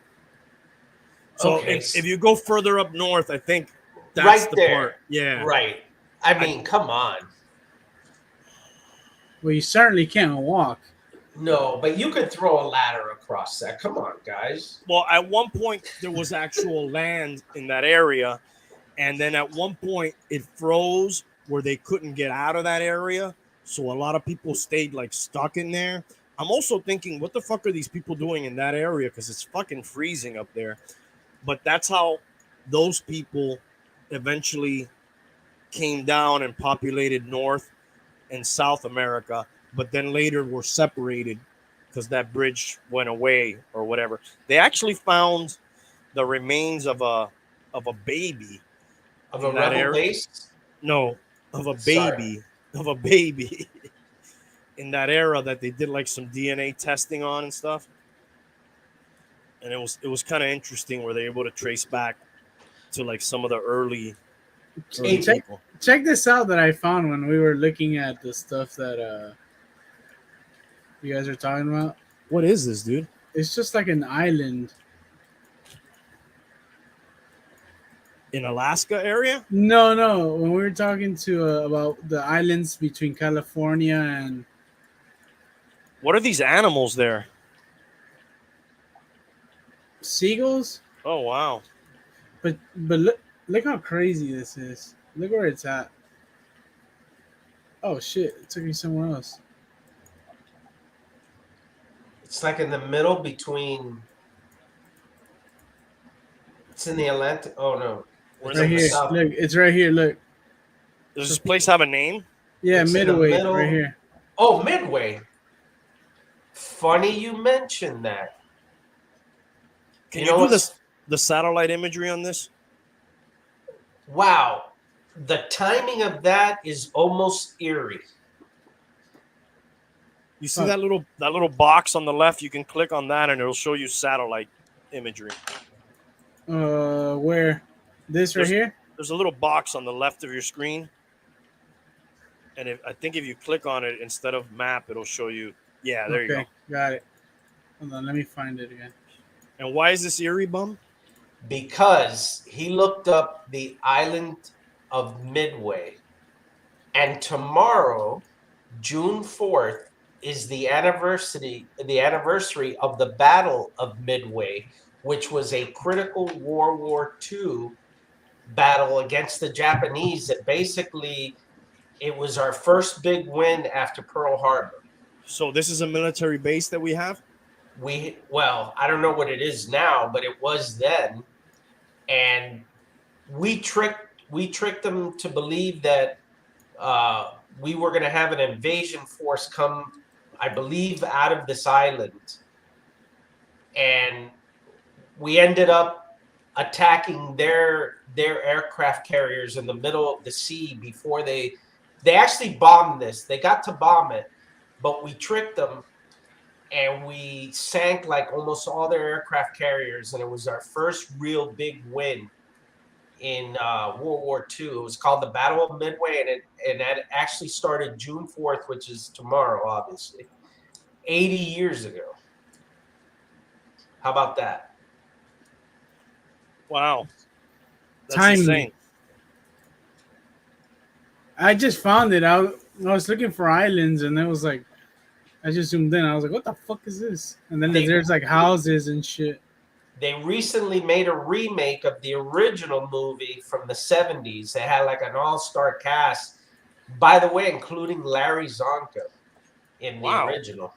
So Okay. if you go further up north, I think that's Right the there. part. Yeah. Right. I mean, come on. Well, you certainly can't walk. No, but you could throw a ladder across that. Come on, guys. Well, at one point there was actual land in that area, and then at one point it froze where they couldn't get out of that area. So a lot of people stayed like stuck in there. I'm also thinking, what the fuck are these people doing in that area? Because it's fucking freezing up there. But that's how those people eventually came down and populated North and South America, but then later were separated because that bridge went away or whatever. They actually found the remains of a baby. Of a In that rebel area? base? No, of a Sorry. baby. Of a baby in that era that they did like some DNA testing on and stuff. And it was kind of interesting where they're able to trace back to like some of the early Hey, people. Check this out that I found when we were looking at the stuff that you guys are talking about. What is this, dude? It's just like an island. In Alaska area? No. When we were talking to about the islands between California and What are these animals there? seagulls, Oh wow. but look how crazy this is. Look where it's at. Oh shit! It took me somewhere else. It's like in the middle between. It's in the Atlantic. Oh no. Where's Right it? here. South. Look, it's right here. Look. Does this place have a name? Yeah, It's in the midway middle. right here. Oh, Midway. Funny you mentioned that. Can You you know do what's this the satellite imagery on this? wow? The timing of that is almost eerie. You see that little box on the left? You can click on that and it'll show you satellite imagery. Where? This right There's here? there's a little box on the left of your screen. And I think if you click on it instead of map, it'll show you. Yeah, there you go. Okay, got it. Hold on, let me find it again. And why is this Erie, Bum? Because he looked up the island of Midway. And tomorrow, June 4th, is the anniversary of the Battle of Midway, which was a critical World War II battle against the Japanese. That basically it was our first big win after Pearl Harbor. So this is a military base that we have? I don't know what it is now, but it was then. And we tricked them to believe that we were going to have an invasion force come, I believe, out of this island, and we ended up attacking their aircraft carriers in the middle of the sea before they actually bombed this. They got to bomb it, but we tricked them and we sank like almost all their aircraft carriers, and it was our first real big win in World War II. It was called the Battle of Midway, and that actually started June 4th, which is tomorrow, obviously, 80 years ago. How about that? Wow. That's Timely. insane. I just found it. I was looking for islands, and it was like, I just zoomed in. I was like, what the fuck is this? And then there's like houses and shit. They recently made a remake of the original movie from the 70s. They had like an all-star cast, by the way, including Larry Zonka in the Wow. original.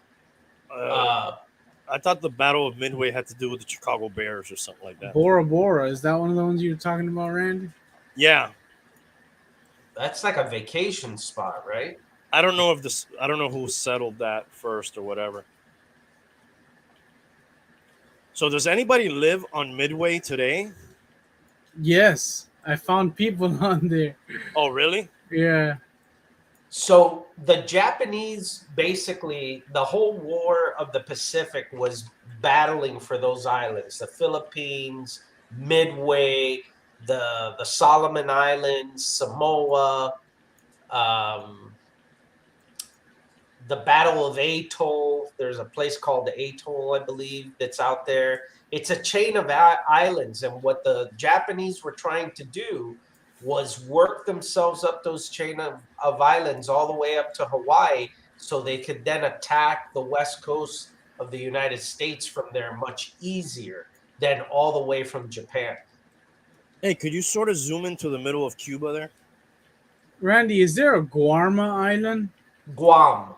I thought the Battle of Midway had to do with the Chicago Bears or something like that. Bora Bora. Is that one of the ones you were talking about, Randy? Yeah. That's like a vacation spot, right? I don't know who settled that first or whatever. So does anybody live on Midway today? Yes. I found people on there. Oh, really? Yeah. So the Japanese, basically, the whole War of the Pacific was battling for those islands: the Philippines, Midway, the Solomon Islands, Samoa, the Battle of Atoll. There's a place called the Atoll, I believe, that's out there. It's a chain of islands, and what the Japanese were trying to do was work themselves up those chain of islands all the way up to Hawaii, so they could then attack the west coast of the United States from there much easier than all the way from Japan. Hey, could you sort of zoom into the middle of Cuba there? Randy, is there a Guarma island? Guam.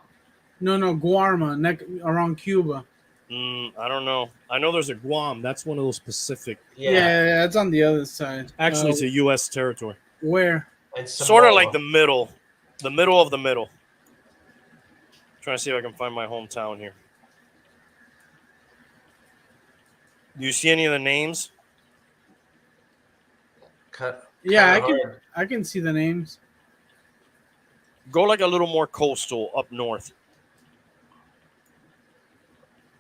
No, Guarma, around Cuba. I don't know. I know there's a Guam. That's one of those Pacific. Yeah, it's on the other side. Actually, it's a U.S. territory. Where? Sort of like the middle of the middle. Trying to see if I can find my hometown here. Do you see any of the names? Yeah, I can see the names. Go like a little more coastal up north.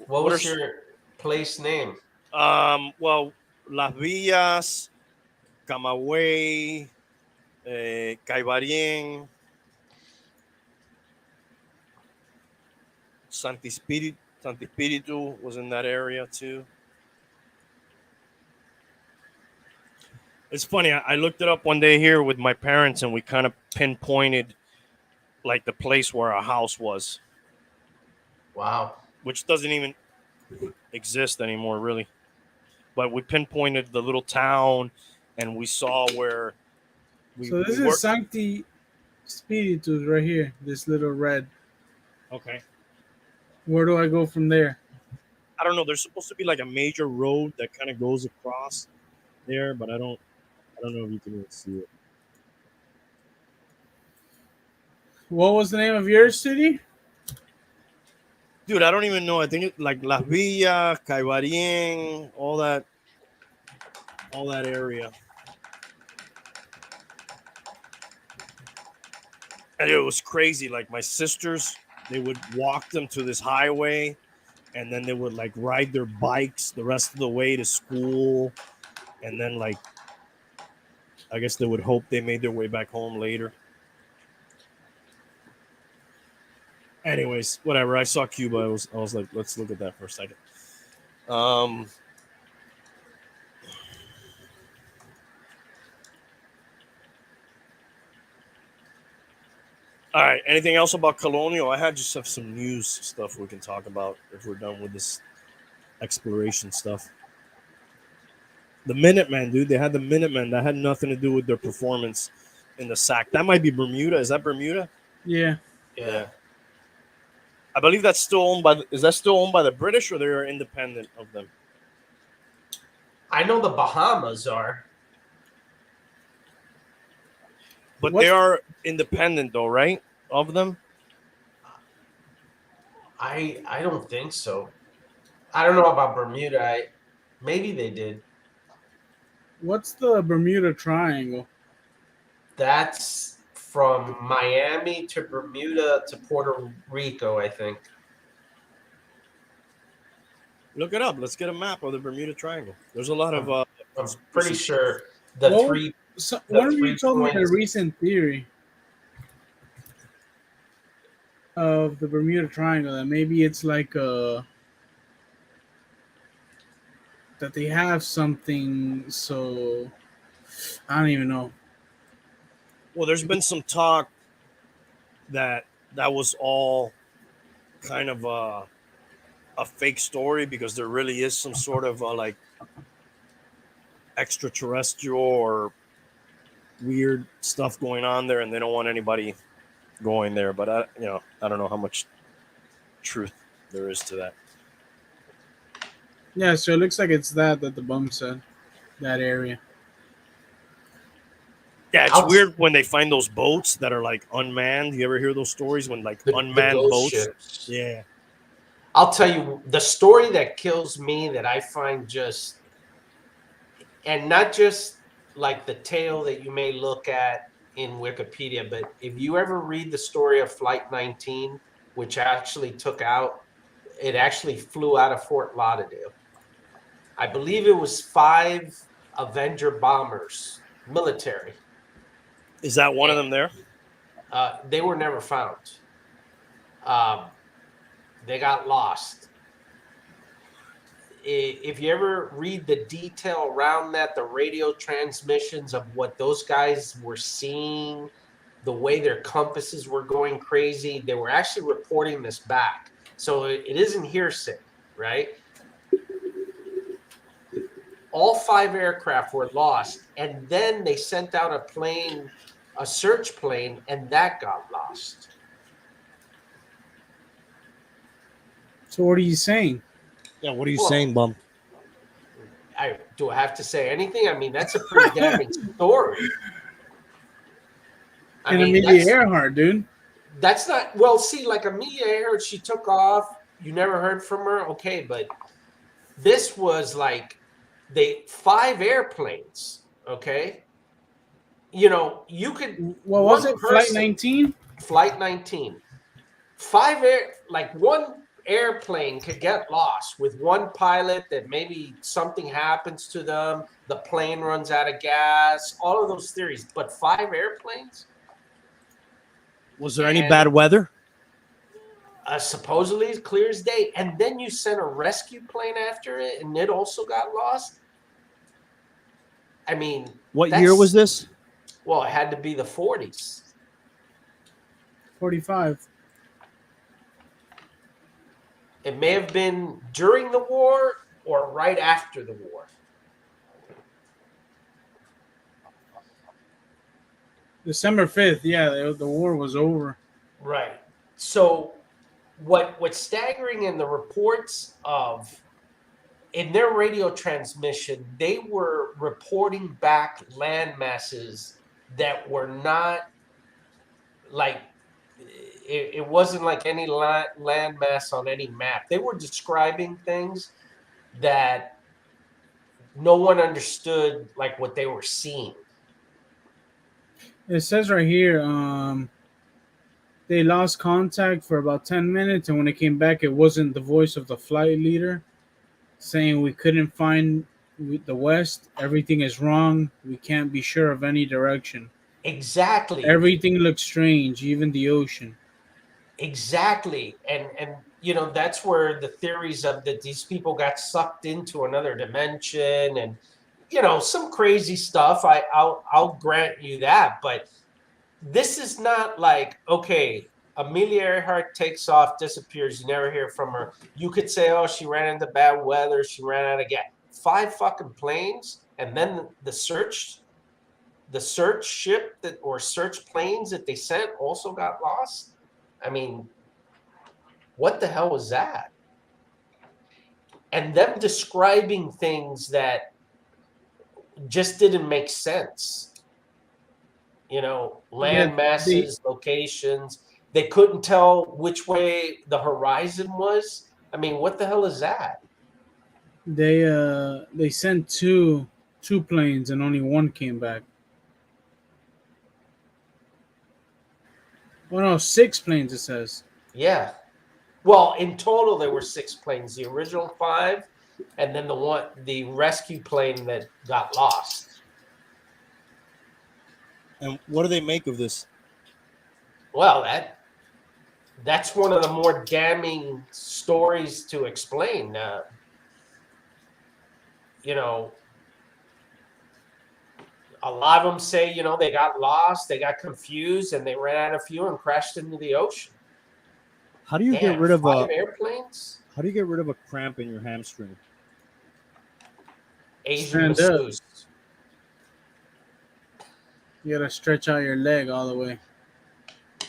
What was your place name? Well, Las Villas, Camagüey, Caibarien, Santi Spiritu was in that area too. It's funny. I looked it up one day here with my parents, and we kind of pinpointed like the place where our house was. Wow. Which doesn't even exist anymore, really. But we pinpointed the little town, and we saw where So this is Sancti Spiritus right here, this little red. Okay. Where do I go from there? I don't know. There's supposed to be like a major road that kind of goes across there, but I don't know if you can even see it. What was the name of your city? Dude, I don't even know. I think it like Las Villas, Caibarien, all that area. And it was crazy. Like my sisters, they would walk them to this highway, and then they would like ride their bikes the rest of the way to school, and then like I guess they would hope they made their way back home later. Anyways, whatever. I saw Cuba. I was like, let's look at that for a second. Um, all right. Anything else about Colonial? I had just have some news stuff we can talk about if we're done with this exploration stuff. The Minutemen, dude. They had the Minutemen. That had nothing to do with their performance in the sack. That might be Bermuda. Is that Bermuda? Yeah. Yeah. I believe that's still owned by. Is that still owned by the British, or they are independent of them? I know the Bahamas are. But What's they are independent, though, right? Of them. I don't think so. I don't know about Bermuda. Maybe they did. What's the Bermuda Triangle? That's from Miami to Bermuda to Puerto Rico, I think. Look it up. Let's get a map of the Bermuda Triangle. There's a lot of. I'm pretty sure the Well, three. So, The one of you 3 told me a points. recent theory of the Bermuda Triangle that maybe it's like that they have something. So I don't even know. Well, there's been some talk that was all kind of a fake story because there really is some sort of like extraterrestrial or weird stuff going on there, and they don't want anybody going there. But I don't know how much truth there is to that. Yeah, so it looks like it's that the bum said, that area. Yeah, it's weird when they find those boats that are like unmanned. You ever hear those stories when like The unmanned ghost boats? ships. Yeah. I'll tell you the story that kills me that I find just, and not just like the tale that you may look at in Wikipedia, but if you ever read the story of Flight 19, which actually it actually flew out of Fort Lauderdale. I believe it was 5 Avenger bombers, military. Is that one of them there? They were never found. They got lost. If you ever read the detail around that, the radio transmissions of what those guys were seeing, the way their compasses were going crazy, they were actually reporting this back. So it isn't hearsay, right? All 5 aircraft were lost, and then they sent out a search plane, and that got lost. So what are you saying? Yeah, what are you saying, bum? Do I have to say anything? I mean, that's a pretty damning story. And Amelia Earhart, dude. That's not, well, see, like Amelia Earhart, she took off. You never heard from her? Okay, but this was like 5 airplanes, okay? You could. What was it? Flight 19? Flight 19. 1 airplane could get lost with 1 pilot that maybe something happens to them, the plane runs out of gas, all of those theories. But 5 airplanes? Was there any bad weather? Supposedly it's clear as day. And then you sent a rescue plane after it, and it also got lost? I mean... What year was this? Well, it had to be the 40s. 45. It may have been during the war or right after the war. December 5th, yeah, the war was over. Right. So what's staggering in the reports in their radio transmission, they were reporting back land masses that were not like, it wasn't like any landmass on any map. They were describing things that no one understood, like what they were seeing. It says right here, they lost contact for about 10 minutes, and when it came back, it wasn't the voice of the flight leader saying we couldn't find the west. Everything is wrong. We can't be sure of any direction. Exactly. Everything looks strange, even the ocean. Exactly. And you know, that's where the theories of that these people got sucked into another dimension and you know, some crazy stuff. I'll grant you that, but this is not like, okay, Amelia Earhart takes off, disappears, you never hear from her. You could say, oh, she ran into bad weather, she ran out of gas. 5 fucking planes, and then the search ship or search planes that they sent also got lost. I mean, what the hell was that? And them describing things that just didn't make sense. You know, land masses, locations. They couldn't tell which way the horizon was. I mean, what the hell is that? They sent two planes and only one came back. Oh no, 6 planes it says. Yeah. Well, in total there were 6 planes. The original 5, and then the rescue plane that got lost. And what do they make of this? Well, that's one of the more damning stories to explain. You know, a lot of them say, you know, they got lost, they got confused, and they ran out of fuel and crashed into the ocean. How do you get rid of 5 airplanes? How do you get rid of a cramp in your hamstring? Asian masseuse. You gotta stretch out your leg all the way.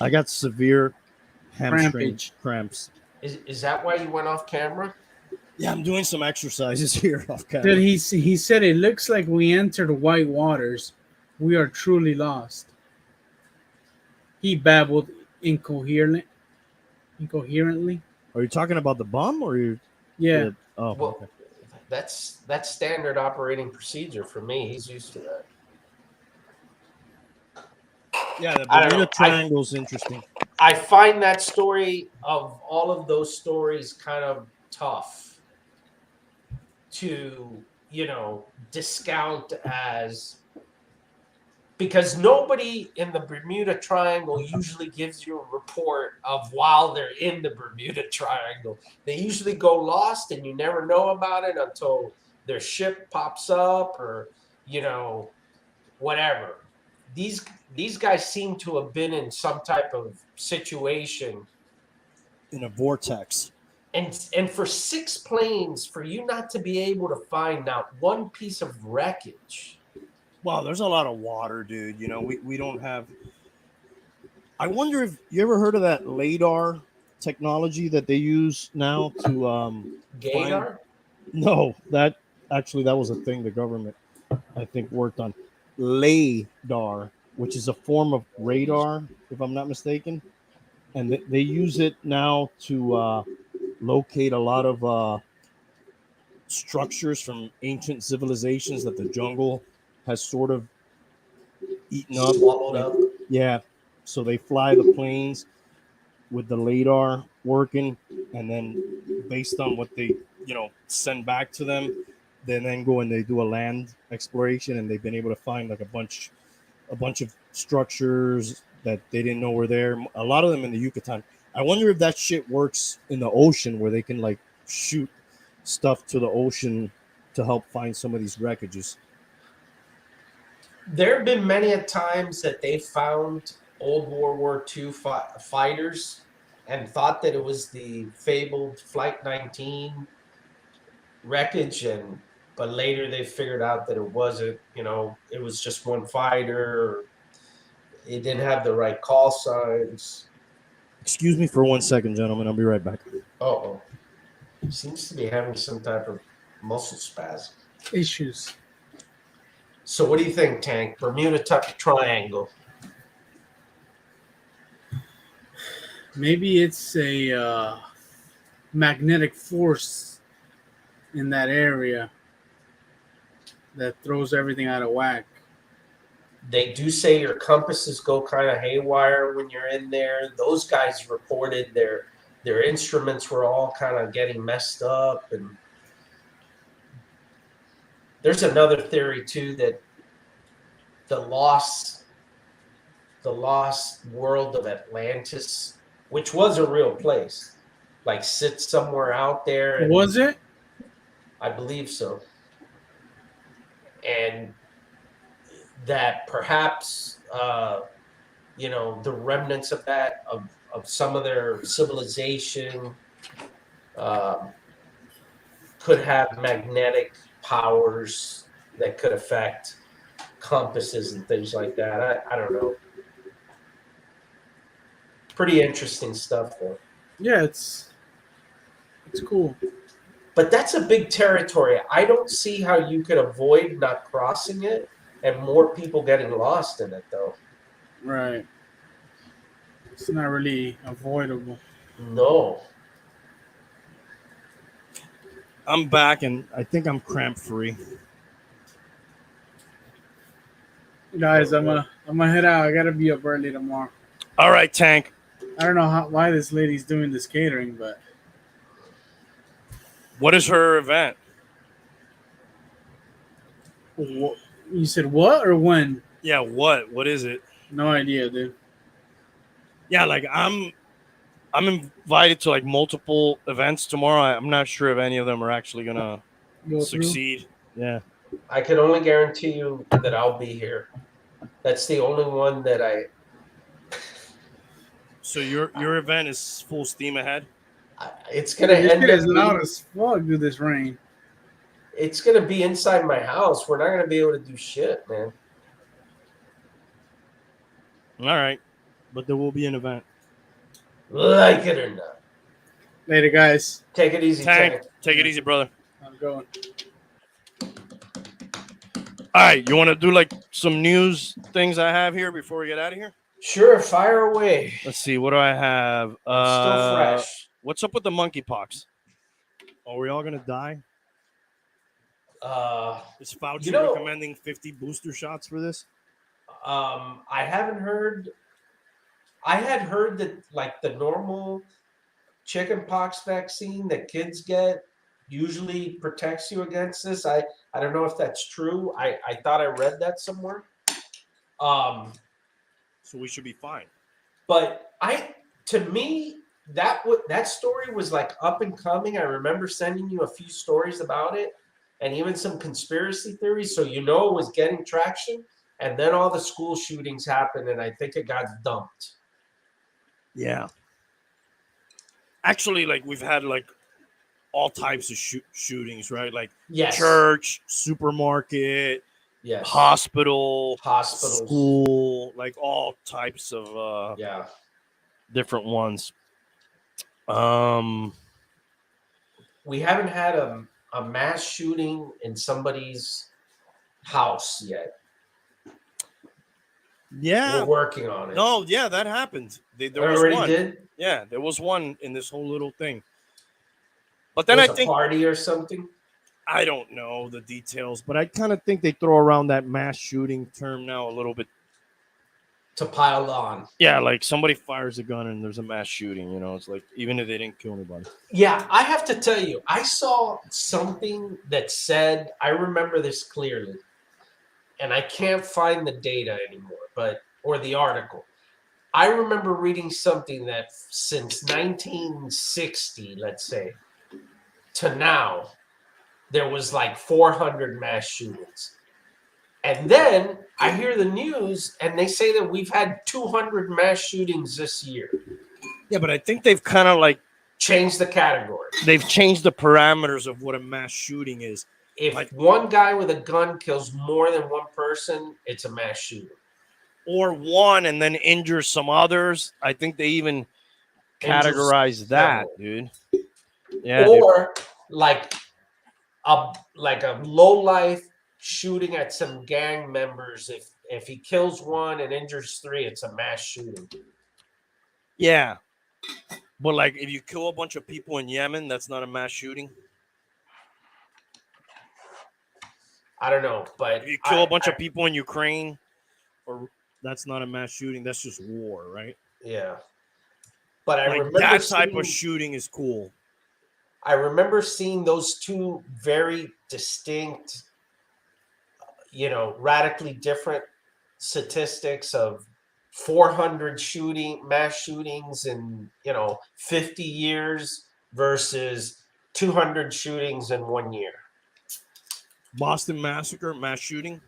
I got severe hamstring cramps. Is that why you went off camera? Yeah, I'm doing some exercises here off camera. Dude, he said it looks like we entered white waters. We are truly lost. He babbled incoherently. Are you talking about the bum or you? Yeah. Oh, well, okay. That's standard operating procedure for me. He's used to that. Yeah, the Bermuda Triangle is interesting. I find that story of all of those stories kind of tough to, you know, discount as, because nobody in the Bermuda Triangle usually gives you a report of while they're in the Bermuda Triangle. They usually go lost and you never know about it until their ship pops up or, you know, whatever. These guys seem to have been in some type of situation. In a vortex. And for 6 planes, for you not to be able to find not one piece of wreckage. Wow, there's a lot of water, dude. You know, we don't have. I wonder if you ever heard of that LADAR technology that they use now to Gaydar? No, that was a thing the government I think worked on. LADAR, which is a form of radar, if I'm not mistaken, and they use it now to locate a lot of structures from ancient civilizations that the jungle has sort of eaten up. Swallowed up. Yeah, so they fly the planes with the LADAR working, and then based on what they send back to them, they then go and they do a land exploration, and they've been able to find like a bunch of structures that they didn't know were there. A lot of them in the Yucatan. I wonder if that shit works in the ocean, where they can like shoot stuff to the ocean to help find some of these wreckages. There have been many a times that they found old World War II fighters and thought that it was the fabled Flight 19 wreckage, but later they figured out that it wasn't. You know, it was just one fighter. It didn't have the right call signs. Excuse me for 1 second, gentlemen. I'll be right back. Oh, seems to be having some type of muscle spasm issues. So what do you think, Tank? Bermuda Triangle. Maybe it's a magnetic force in that area that throws everything out of whack. They do say your compasses go kind of haywire when you're in there. Those guys reported their instruments were all kind of getting messed up. And there's another theory too that the lost world of Atlantis, which was a real place, like sits somewhere out there. And Was it? I believe so. And that perhaps the remnants of that of some of their civilization could have magnetic powers that could affect compasses and things like that. I don't know. Pretty interesting stuff though. Yeah, it's cool. But that's a big territory. I don't see how you could avoid not crossing it and more people getting lost in it though. Right. It's not really avoidable. No. I'm back, and I think I'm cramp free. Guys, I'm gonna head out. I gotta be up early tomorrow. All right, Tank. I don't know why this lady's doing this catering, but What is her event? you said what or when? Yeah, what? What is it? No idea, dude. Yeah, like I'm invited to like multiple events tomorrow. I'm not sure if any of them are actually gonna Go through? succeed. Yeah. I can only guarantee you that I'll be here. That's the only one that So your event is full steam ahead. it's gonna This end shit up is loud being, as fuck, dude. This rain. it's gonna be inside my house. We're not gonna be able to do shit, man. All right, but there will be an event. Like it or not. Later, guys. Take it easy, Tank, Tank. take it easy, brother. I'm going. All right, you want to do like some news things I have here before we get out of here? Sure, fire away. Let's see. What do I have? Still fresh. What's up with the monkeypox? Are we all gonna die? Is Fauci recommending 50 booster shots for this? I haven't heard. I had heard that like the normal chickenpox vaccine that kids get usually protects you against this. I don't know if that's true. I thought I read that somewhere. So we should be fine. But to me that story was like up and coming. I remember sending you a few stories about it and even some conspiracy theories. So it was getting traction. And then all the school shootings happened, and I think it got dumped. Yeah. Actually, like we've had like all types of shootings, right? Like Yes. church, supermarket, Yes. hospitals, School, like all types of yeah. different ones. We haven't had a mass shooting in somebody's house yet. Yeah. We're working on it. No, yeah, that happened. There was already one. did? Yeah, there was one in this whole little thing. But then There's I think a party or something. I don't know the details, but I kind of think they throw around that mass shooting term now a little bit. To pile on. Yeah, like somebody fires a gun and there's a mass shooting, it's like even if they didn't kill anybody. Yeah, I have to tell you, I saw something that said, I remember this clearly, and I can't find the data anymore, or the article. I remember reading something that since 1960, let's say, to now, there was like 400 mass shootings. And then I hear the news and they say that we've had 200 mass shootings this year. Yeah, but I think they've kind of like changed the category. They've changed the parameters of what a mass shooting is. If one guy with a gun kills more than one person, it's a mass shooting. Or one and then injures some others. I think they even categorize that, dude. Yeah. Or like a low life shooting at some gang members. If he kills one and injures three, it's a mass shooting. Yeah. But like, if you kill a bunch of people in Yemen, that's not a mass shooting. I don't know, but If you kill a bunch of people in Ukraine, or that's not a mass shooting. That's just war, right? yeah. But I Like remember that type of seeing, shooting is cool. I remember seeing those two very distinct, radically different statistics of 400 mass shootings in 50 years versus 200 shootings in 1 year. Boston Massacre, mass shooting,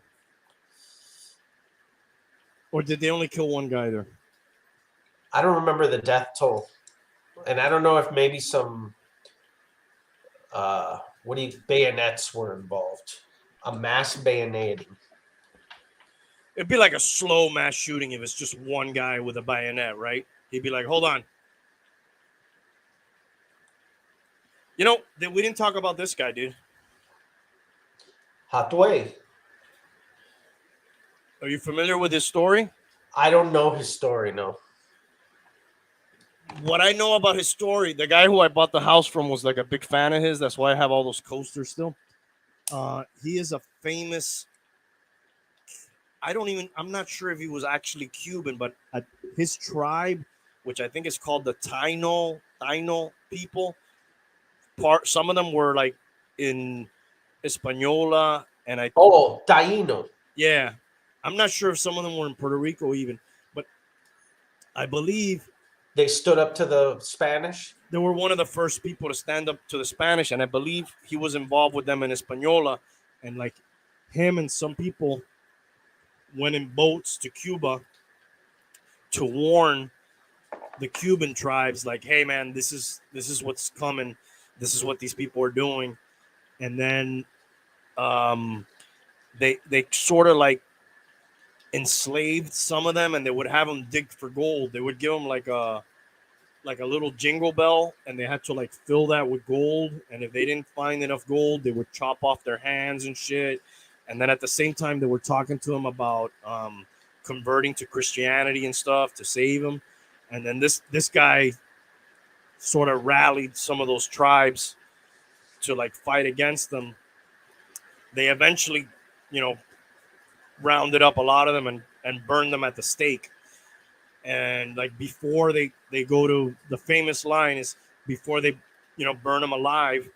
or did they only kill one guy there? I don't remember the death toll, and I don't know if maybe some bayonets were involved, a mass bayoneting. It'd be like a slow mass shooting if it's just one guy with a bayonet, right? He'd be like, "Hold on." We didn't talk about this guy, dude. Hathaway. Are you familiar with his story? I don't know his story, no. What I know about his story, the guy who I bought the house from was like a big fan of his. That's why I have all those coasters still. He is a famous. I'm not sure if he was actually Cuban, but his tribe, which I think is called the Taino people, some of them were like in Hispaniola, and Taino. Yeah, I'm not sure if some of them were in Puerto Rico even, but I believe they stood up to the Spanish. They were one of the first people to stand up to the Spanish, and I believe he was involved with them in Hispaniola, and like him and some people went in boats to Cuba to warn the Cuban tribes, like, "Hey, man, this is what's coming. This is what these people are doing," and then they sort of like enslaved some of them, and they would have them dig for gold. They would give them like a little jingle bell, and they had to like fill that with gold. And if they didn't find enough gold, they would chop off their hands and shit. And then at the same time, they were talking to him about converting to Christianity and stuff to save him. And then this guy sort of rallied some of those tribes to like fight against them. They eventually, rounded up a lot of them and burned them at the stake. And like before they go to the famous line is before they burn them alive,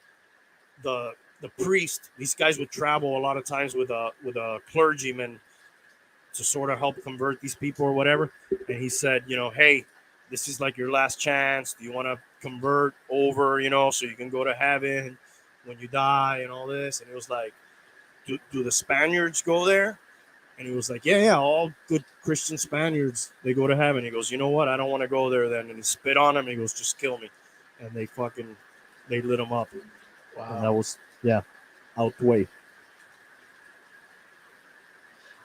the priest, these guys would travel a lot of times with a clergyman to sort of help convert these people or whatever. And he said, "Hey, this is like your last chance. Do you want to convert over, so you can go to heaven when you die and all this?" And it was like, do the Spaniards go there? And he was like, yeah, all good Christian Spaniards, they go to heaven. He goes, "You know what? I don't want to go there then." And he spit on him. And he goes, "Just kill me." And they lit him up. Wow. And that was, outweigh.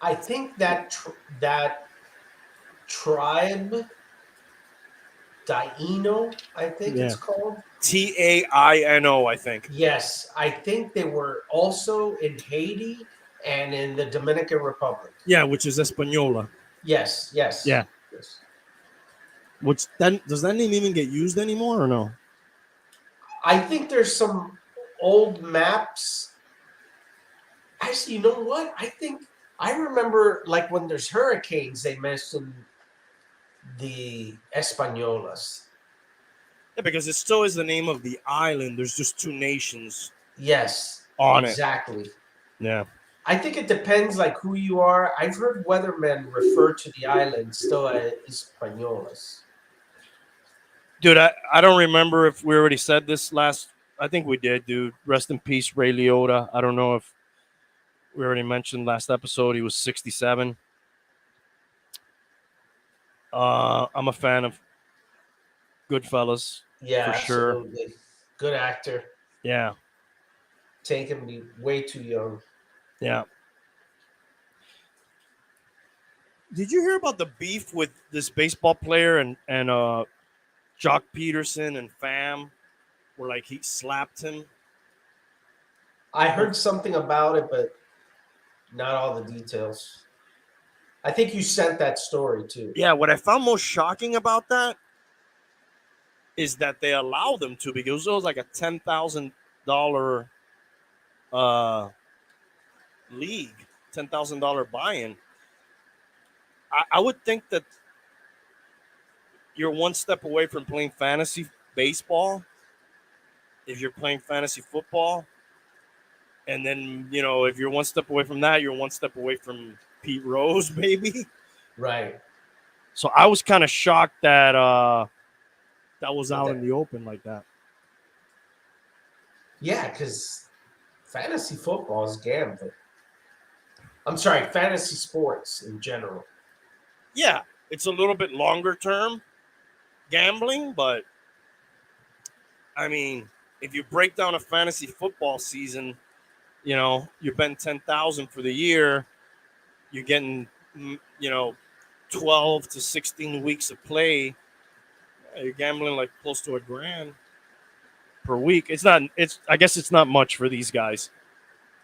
I think that tribe, Taino, I think it's called. Taino, I think. Yes, I think they were also in Haiti and in the Dominican Republic. Yeah, which is Hispaniola. Yes. Yeah. Yes. Which then, does that name even get used anymore or no? I think there's some old maps. Actually, you know what? I remember like when there's hurricanes, they mention the Españolas. Yeah, because it still is the name of the island. There's just two nations. Yes. On exactly. It. Yeah. I think it depends like who you are. I've heard weathermen refer to the island still as Españolas. Dude, I don't remember if we already said this last. I think we did, dude. Rest in peace, Ray Liotta. I don't know if we already mentioned last episode. He was 67. I'm a fan of Goodfellas. Yeah, for sure. Absolutely. Good actor. Yeah. Taken me way too young. Yeah. Did you hear about the beef with this baseball player and Jock Peterson and Pham, where like he slapped him? I heard something about it, but not all the details. I think you sent that story too. Yeah, what I found most shocking about that is that they allow them to, because it was like a $10,000 uh, league, $10,000 buy-in. I would think that you're one step away from playing fantasy baseball if you're playing fantasy football. And then, if you're one step away from that, you're one step away from Pete Rose, baby. Right. So I was kind of shocked that that was out That- in the open like that. Yeah, because fantasy football is gambling. I'm sorry, fantasy sports in general. Yeah, it's a little bit longer term gambling, but I mean, if you break down a fantasy football season, you bet 10,000 for the year, you're getting 12 to 16 weeks of play. You're gambling like close to $1,000 per week. I guess it's not much for these guys.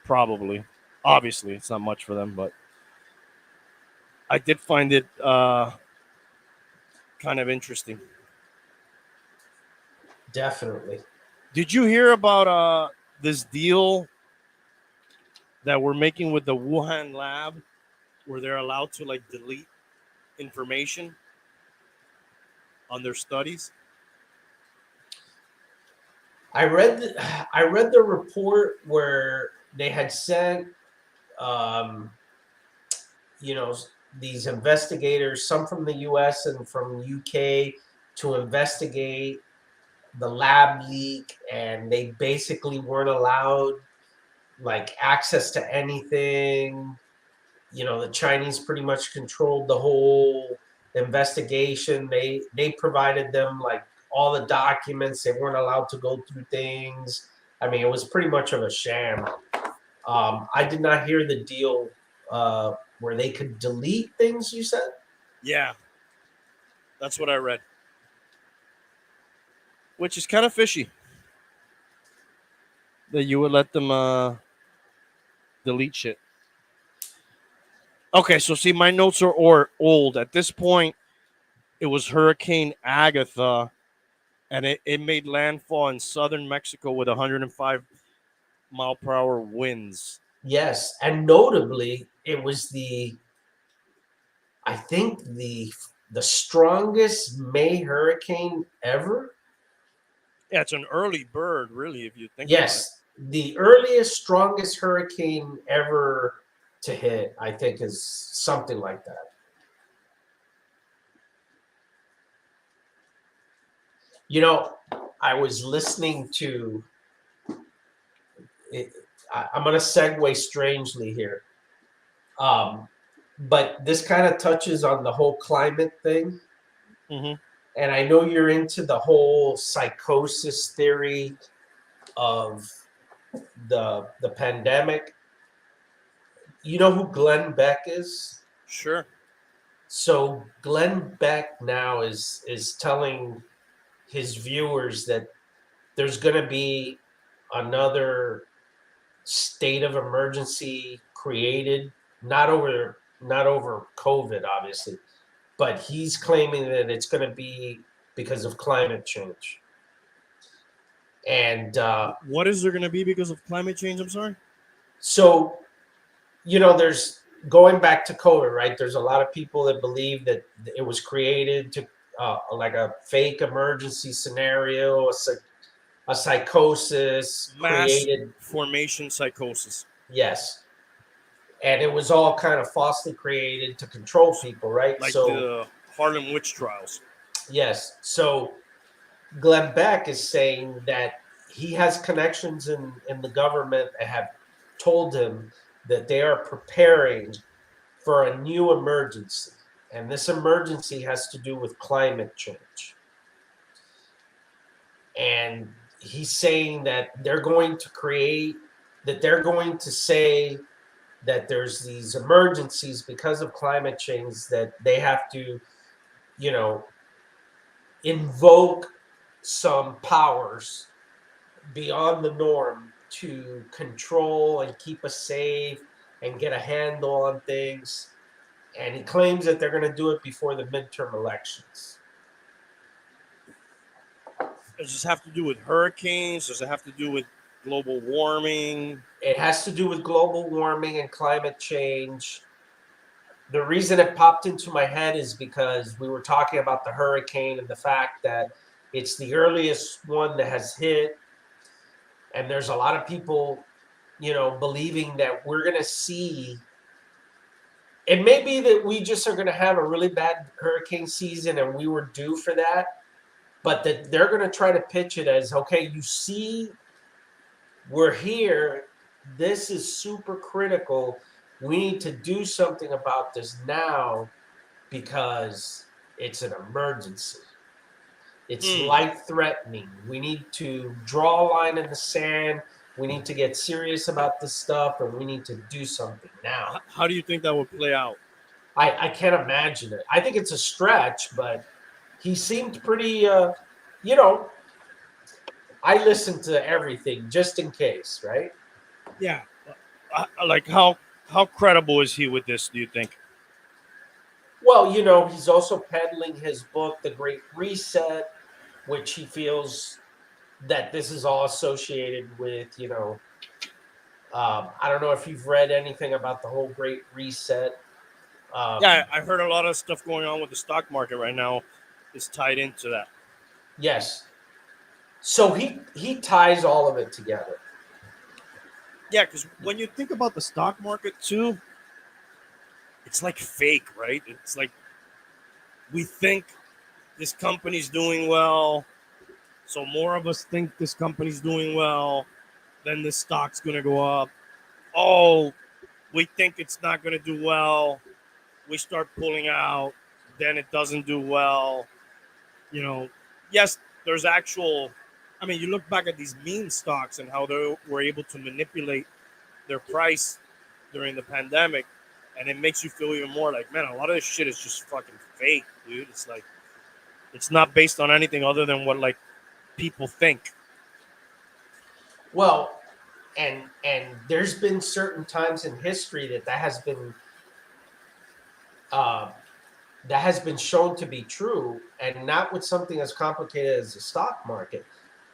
Probably. Obviously, it's not much for them, but I did find it kind of interesting. Definitely. Did you hear about this deal that we're making with the Wuhan lab, where they're allowed to like delete information on their studies? I read the report where they had sent you know, these investigators, some from the US and from UK, to investigate the lab leak, and they basically weren't allowed like access to anything. The Chinese pretty much controlled the whole investigation. They provided them like all the documents. They weren't allowed to go through things. I mean, it was pretty much of a sham. I did not hear the deal where they could delete things, you said? Yeah, that's what I read. Which is kind of fishy that you would let them delete shit. Okay, so see, my notes are old. At this point, it was Hurricane Agatha, and it made landfall in southern Mexico with 105-mile-per-hour winds. Yes, and notably, it was I think the strongest May hurricane ever. Yeah, it's an early bird, really, if you think Yes, the earliest, strongest hurricane ever to hit, I think, is something like that. I was listening to it. I'm going to segue strangely here. But this kind of touches on the whole climate thing. about it. And I know you're into the whole psychosis theory of the pandemic. You know who Glenn Beck is? Sure. So Glenn Beck now is telling his viewers that there's going to be another state of emergency created, not over COVID, obviously, but he's claiming that it's going to be because of climate change. And What is there going to be because of climate change? I'm sorry. so, there's going back to COVID, right? There's a lot of people that believe that it was created to like a fake emergency scenario, a psychosis Mass created. formation psychosis. Yes. And it was all kind of falsely created to control people, right? Like So, the Harlem witch trials. yes. So Glenn Beck is saying that he has connections in the government that have told him that they are preparing for a new emergency. And this emergency has to do with climate change. And he's saying that they're going to say that there's these emergencies because of climate change, that they have to, invoke some powers beyond the norm to control and keep us safe and get a handle on things. And he claims that they're going to do it before the midterm elections. Does this have to do with hurricanes? Does it have to do with global warming? It has to do with global warming and climate change. The reason it popped into my head is because we were talking about the hurricane and the fact that it's the earliest one that has hit. And there's a lot of people, believing that we're going to see. It may be that we just are going to have a really bad hurricane season and we were due for that. But that they're going to try to pitch it as, okay, you see, we're here. This is super critical. We need to do something about this now because it's an emergency. It's life-threatening. We need to draw a line in the sand. We need to get serious about this stuff, and we need to do something now. How do you think that would play out? I can't imagine it. I think it's a stretch, but he seemed pretty, I listen to everything just in case, right? Yeah. Like how credible is he with this, do you think? Well, he's also peddling his book, The Great Reset, which he feels that this is all associated with, I don't know if you've read anything about the whole Great Reset. Yeah, I heard a lot of stuff going on with the stock market right now is tied into that. Yes. So he ties all of it together. Yeah, because when you think about the stock market too, it's like fake, right? It's like we think this company's doing well, so more of us think this company's doing well, then the stock's going to go up. Oh, we think it's not going to do well. We start pulling out, then it doesn't do well. Yes, there's actual. I mean, you look back at these meme stocks and how they were able to manipulate their price during the pandemic, and it makes you feel even more like, man, a lot of this shit is just fucking fake, dude. It's like it's not based on anything other than what like people think. Well, and there's been certain times in history that has been shown to be true, and not with something as complicated as the stock market.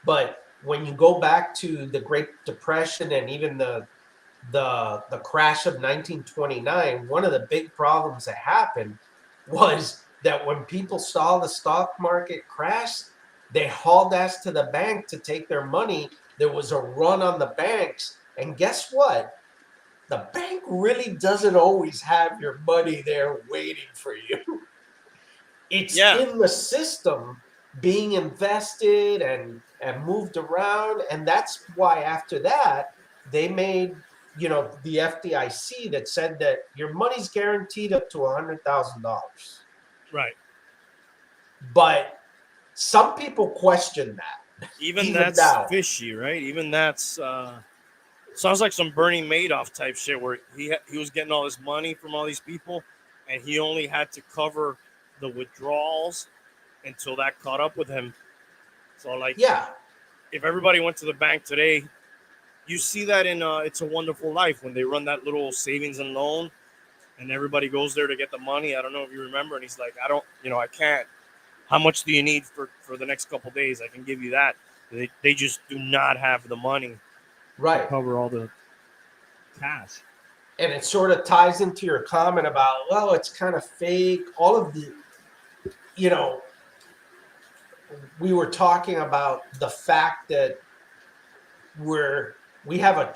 But when you go back to the Great Depression and even the crash of 1929, one of the big problems that happened was that when people saw the stock market crash, they hauled ass to the bank to take their money. There was a run on the banks, and guess what? The bank really doesn't always have your money there waiting for you. It's in the system being invested and moved around. And that's why after that, they made, the FDIC that said that your money's guaranteed up to $100,000. Right. But some people question that. Even that's now. Fishy, right? Even that's sounds like some Bernie Madoff type shit where he was getting all this money from all these people, and he only had to cover the withdrawals until that caught up with him. So, like, yeah, if everybody went to the bank today, you see that in It's a Wonderful Life when they run that little savings and loan, and everybody goes there to get the money. I don't know if you remember, and he's like, I can't. How much do you need for the next couple of days? I can give you that. They just do not have the money to cover all the cash. And it sort of ties into your comment about, well, it's kind of fake. All of the, we were talking about the fact that we have a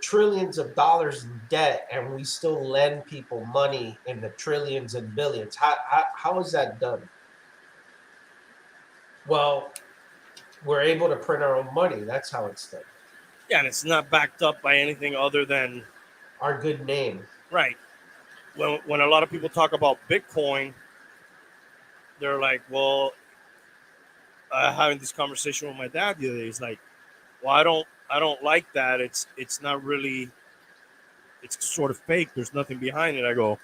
trillions of dollars in debt, and we still lend people money in the trillions and billions. How is that done? Well, we're able to print our own money. That's how it's done. Yeah, and it's not backed up by anything other than our good name. Right. When a lot of people talk about Bitcoin, they're like, well, having this conversation with my dad the other day, he's like, well, I don't like that. It's not really, it's sort of fake. There's nothing behind it. I go,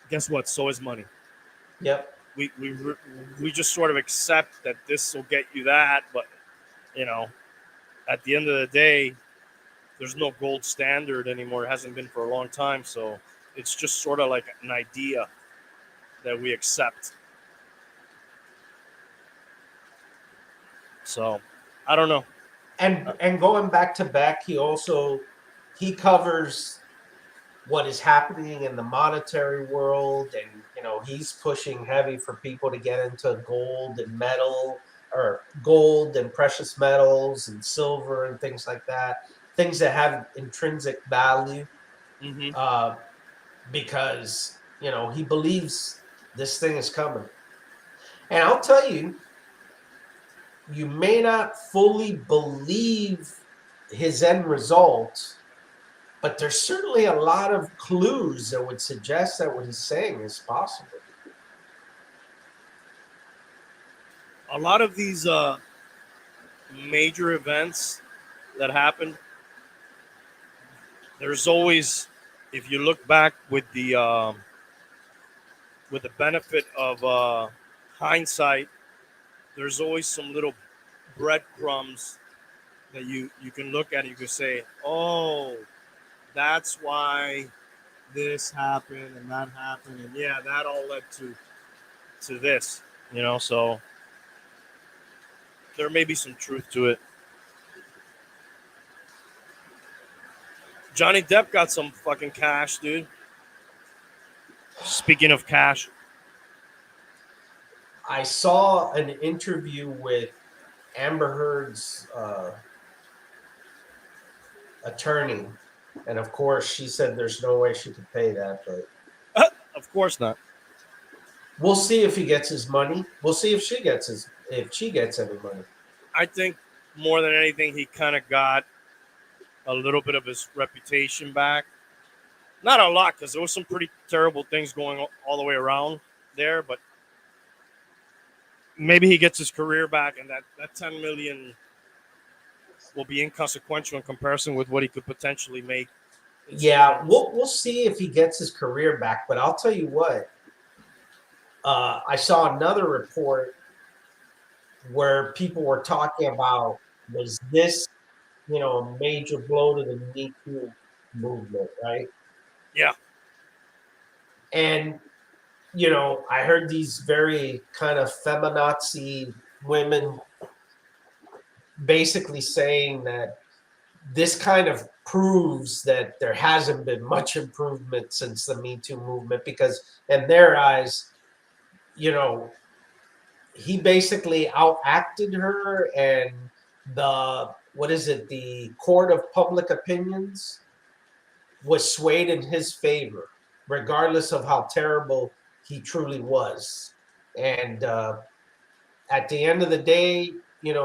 guess what? So is money. Yep. We just sort of accept that this will get you that, but at the end of the day, there's no gold standard anymore. It hasn't been for a long time, so it's just sort of like an idea that we accept. So I don't know. And going back to Beck, he covers what is happening in the monetary world, and he's pushing heavy for people to get into gold and metal, or gold and precious metals and silver and things like that, things that have intrinsic value, Mm-hmm. because he believes this thing is coming. And I'll tell you, you may not fully believe his end result, but there's certainly a lot of clues that would suggest that what he's saying is possible. A lot of these major events that happened, there's always, if you look back with the benefit of hindsight, there's always some little breadcrumbs that you can look at and you can say, oh, that's why this happened and that happened, and yeah, that all led to this, so there may be some truth to it. Johnny Depp got some fucking cash, dude. Speaking of cash, I saw an interview with Amber Heard's attorney, and of course she said there's no way she could pay that, but of course not. we'll see if he gets his money. We'll see if she gets any money. I think more than anything, he kind of got a little bit of his reputation back. Not a lot, because there was some pretty terrible things going all the way around there, but maybe he gets his career back, and that 10 million will be inconsequential in comparison with what he could potentially make. Yeah, we'll see if he gets his career back. But I'll tell you what, I saw another report where people were talking about, was this, a major blow to the Me Too movement, right? Yeah. And, I heard these very kind of feminazi women basically saying that this kind of proves that there hasn't been much improvement since the Me Too movement, because in their eyes, he basically outacted her, and the court of public opinions was swayed in his favor, regardless of how terrible he truly was. And at the end of the day,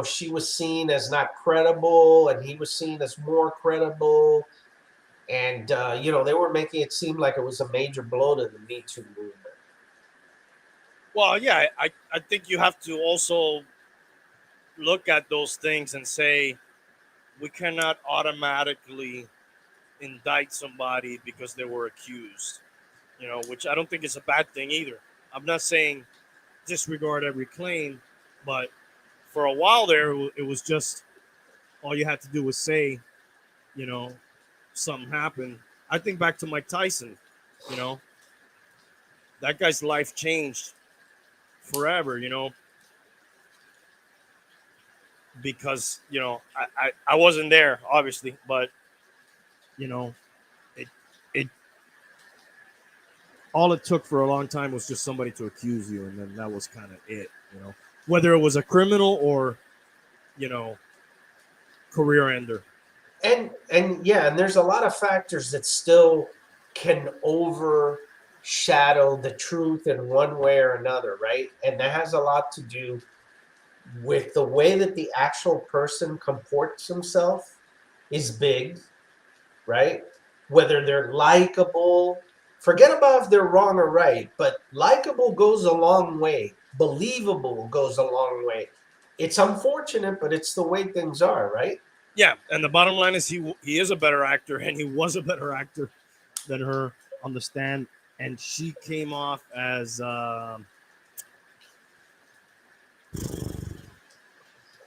she was seen as not credible, and he was seen as more credible. And, they were making it seem like it was a major blow to the Me Too movement. Well, yeah, I think you have to also look at those things and say, we cannot automatically indict somebody because they were accused, which I don't think is a bad thing either. I'm not saying disregard every claim, but for a while there, it was just all you had to do was say, something happened. I think back to Mike Tyson, that guy's life changed forever, because, I wasn't there, obviously, but, it all it took for a long time was just somebody to accuse you, and then that was kind of it, whether it was a criminal or, career ender. And yeah, and there's a lot of factors that still can overshadow the truth in one way or another, right? And that has a lot to do with the way that the actual person comports himself is big, right? Whether they're likable, forget about if they're wrong or right, but likable goes a long way. Believable goes a long way. It's unfortunate, but it's the way things are, right? Yeah, and the bottom line is he is a better actor, and he was a better actor than her on the stand, and she came off as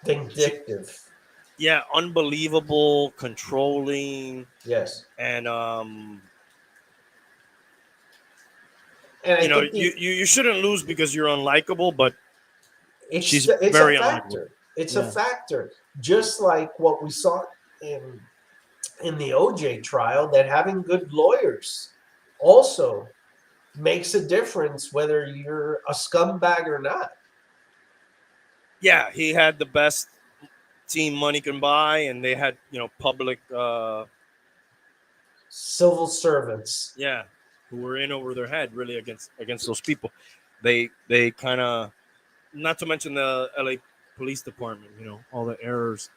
vindictive. Yeah, unbelievable, controlling. Yes, and and you shouldn't lose because you're unlikable, but it's she's it's very a unlikable. factor. It's a factor, just like what we saw in the OJ trial, that having good lawyers also makes a difference whether you're a scumbag or not. Yeah, he had the best team money can buy, and they had, you know, public Civil servants. yeah, who were in over their head really against those people. They kind of, not to mention the LA police department, you know, all the errors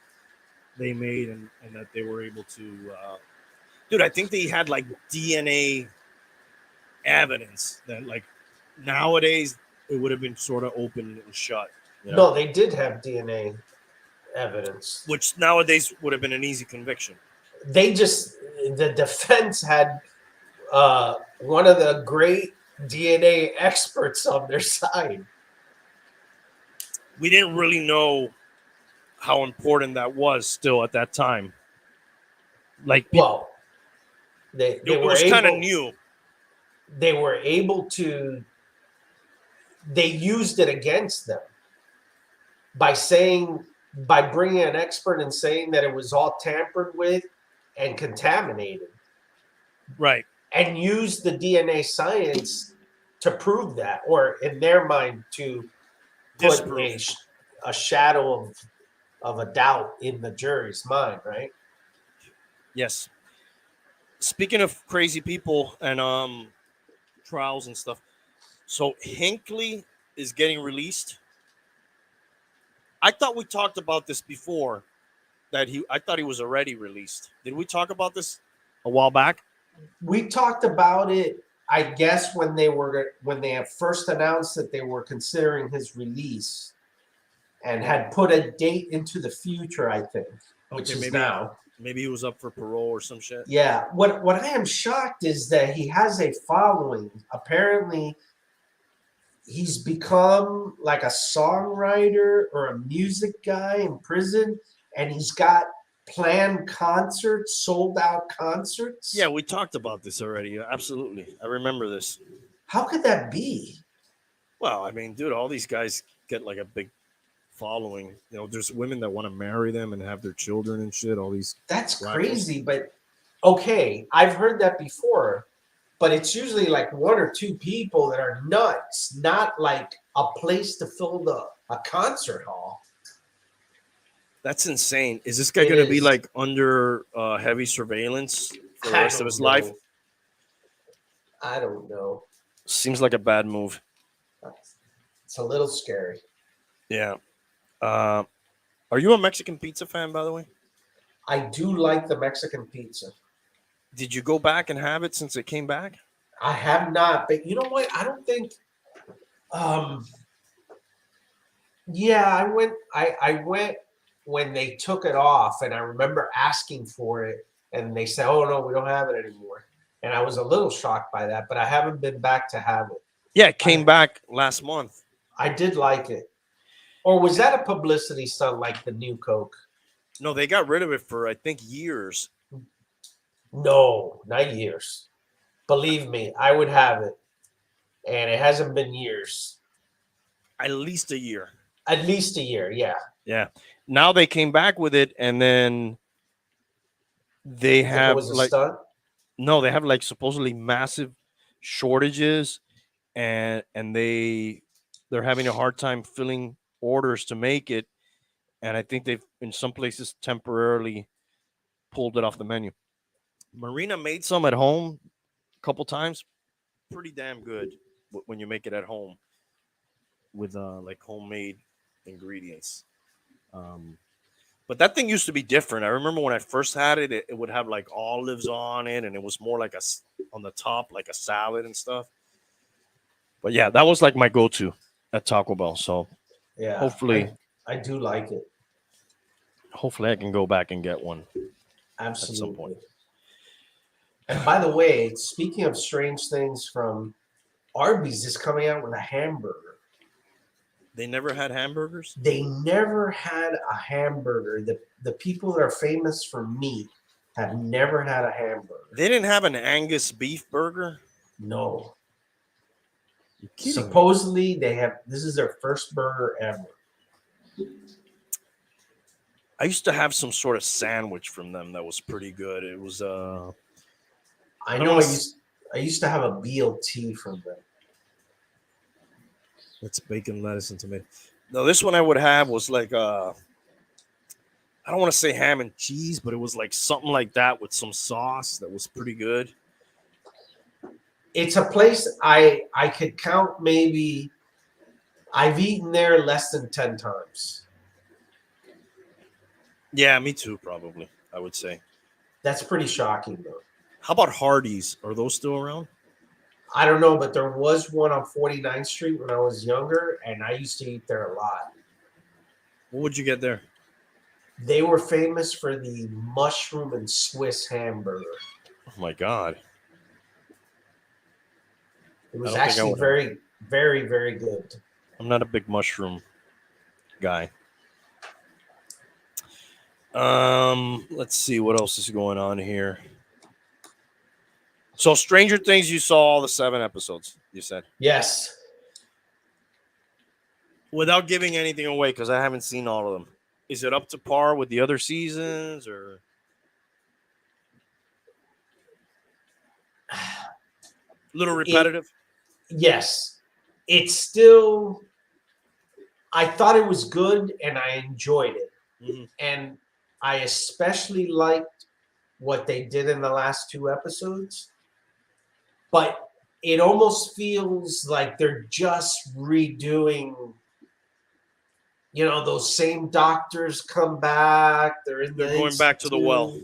they made, and that they were able to dude, I think they had like DNA evidence that, like, nowadays it would have been sort of open and shut, you know? No, they did have DNA evidence. Which nowadays would have been an easy conviction. The defense had one of the great DNA experts on their side. We didn't really know how important that was still at that time. Like, Well, they it were was kind of able, new. they were able to, they used it against them by bringing an expert and saying that it was all tampered with and contaminated. Right. And used the DNA science to prove that, or in their mind to put a shadow of a doubt in the jury's mind, right? Yes. Speaking of crazy people and trials and stuff, so Hinckley is getting released. I thought we talked about this before, I thought he was already released. Did we talk about this a while back? We talked about it, I guess, when they had first announced that they were considering his release and had put a date into the future, I think, which is now. Maybe he was up for parole or some shit. Yeah. What I am shocked is that he has a following. Apparently, he's become like a songwriter or a music guy in prison, and he's got planned concerts, sold out concerts. Yeah, we talked about this already. Absolutely. I remember this. How could that be? Well, I mean, dude, all these guys get like a big following. You know, there's women that want to marry them and have their children and shit. All these. That's crazy, but okay, I've heard that before, but it's usually like one or two people that are nuts, not like a place to fill a concert hall. That's insane. Is this guy going to be like under heavy surveillance for the rest of his life? I don't know. Seems like a bad move. It's a little scary. Yeah. Are you a Mexican pizza fan, by the way? I do like the Mexican pizza. Did you go back and have it since it came back? I have not, but you know what? I don't think. Yeah, I went. I went when they took it off, and I remember asking for it, and they said, "Oh no, we don't have it anymore." And I was a little shocked by that, but I haven't been back to have it. Yeah, it came back last month. I did like it. Or was that a publicity stunt like the new Coke? No, they got rid of it for, I think, years. No, not years. Believe me, I would have it. And it hasn't been years. At least a year. At least a year, yeah. Yeah. Now they came back with it, and then they have was a like stunt? No, they have like supposedly massive shortages, and they're having a hard time filling orders to make it, and I think they've in some places temporarily pulled it off the menu. Marina made some at home a couple times, pretty damn good when you make it at home with like homemade ingredients. But that thing used to be different. I remember when I first had it, it would have like olives on it, and it was more like on the top like a salad and stuff. But yeah, that was like my go-to at Taco Bell. So yeah, hopefully I do like it. Hopefully I can go back and get one. Absolutely. At some point. And by the way, speaking of strange things, from Arby's is coming out with a hamburger. They never had hamburgers? They never had a hamburger. The people that are famous for meat have never had a hamburger. They didn't have an Angus beef burger? No. You're kidding Supposedly they have. This is their first burger ever. I used to have some sort of sandwich from them that was pretty good. It was I don't know wanna I used to have a BLT from them. it's bacon, lettuce, and tomato. No, this one I would have was like I don't want to say ham and cheese, but it was like something like that with some sauce that was pretty good. It's a place I could count maybe. I've eaten there less than 10 times. Yeah, me too, probably. I would say. That's pretty shocking, though. How about Hardee's? Are those still around? I don't know, but there was one on 49th Street when I was younger, and I used to eat there a lot. What would you get there? They were famous for the mushroom and Swiss hamburger. Oh my god. It was I don't think I actually would very, very, very good. I'm not a big mushroom guy. Let's see what else is going on here. So Stranger Things, you saw all the 7 episodes, you said. Yes. Without giving anything away, because I haven't seen all of them. Is it up to par with the other seasons or a little repetitive? Yes. It's still, I thought it was good and I enjoyed it. Mm-hmm. And I especially liked what they did in the last 2 episodes. But it almost feels like they're just redoing, those same doctors come back. They're going back to the well.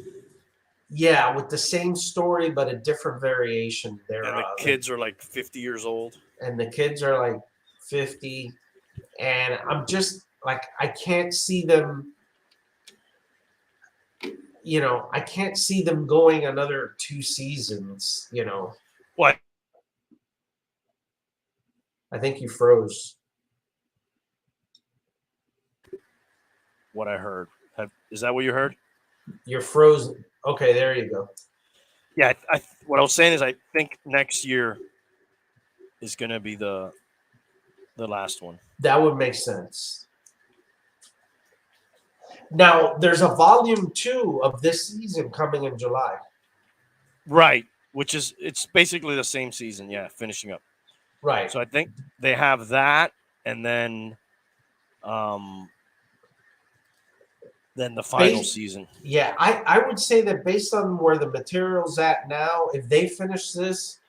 Yeah, with the same story, but a different variation thereof. And the kids are like 50 years old. And the kids are like 50. And I'm just like, I can't see them, I can't see them going another 2 seasons, What? I think you froze. What I heard. Is that what you heard? You're frozen. Okay, there you go. Yeah, what I was saying is I think next year is going to be the last one. That would make sense. Now, there's a volume 2 of this season coming in July. Right, it's basically the same season, yeah, finishing up. Right. So I think they have that, and then the final season. Yeah, I would say that based on where the material's at now, if they finish this,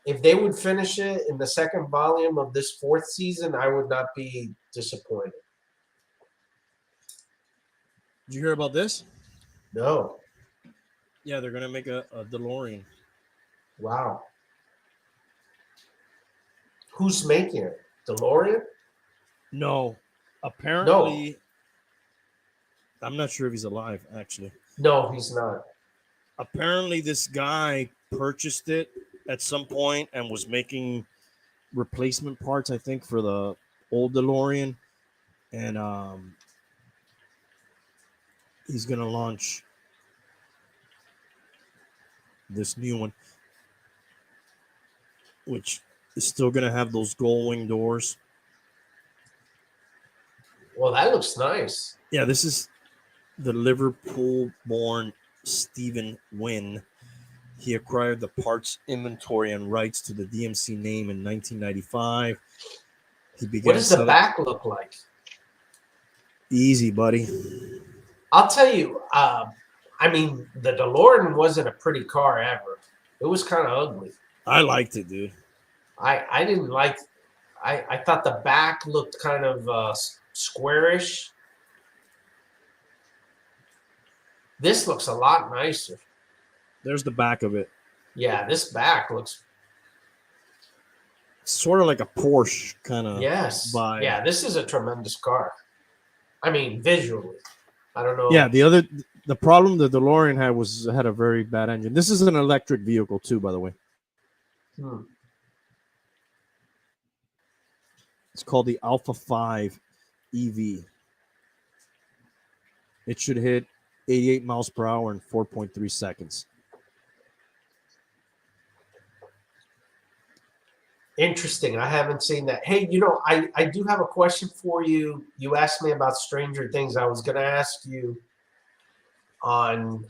if they would finish it in the second volume of this 4th season, I would not be disappointed. Did you hear about this? No. Yeah, they're going to make a DeLorean. Wow. Who's making it? DeLorean? No. Apparently, I'm not sure if he's alive, actually. No, he's not. Apparently, this guy purchased it at some point and was making replacement parts, I think, for the old DeLorean. And he's going to launch this new one, which is still going to have those gull wing doors. Well, that looks nice. Yeah, this is the Liverpool-born Stephen Wynn. He acquired the parts inventory and rights to the DMC name in 1995. He began. What does the back look like? Easy, buddy. I'll tell you. I mean, the DeLorean wasn't a pretty car ever. It was kind of ugly. I liked it, dude. I didn't like. I thought the back looked kind of squarish. This looks a lot nicer. There's the back of it. Yeah, this back looks sort of like a Porsche kind of. Yes. vibe. Yeah, this is a tremendous car. I mean, visually. I don't know. Yeah, the problem the DeLorean had a very bad engine. This is an electric vehicle too, by the way. It's called the Alpha 5 EV. It should hit 88 miles per hour in 4.3 seconds. Interesting. I haven't seen that. Hey, I do have a question for you. You asked me about Stranger Things. I was going to ask you on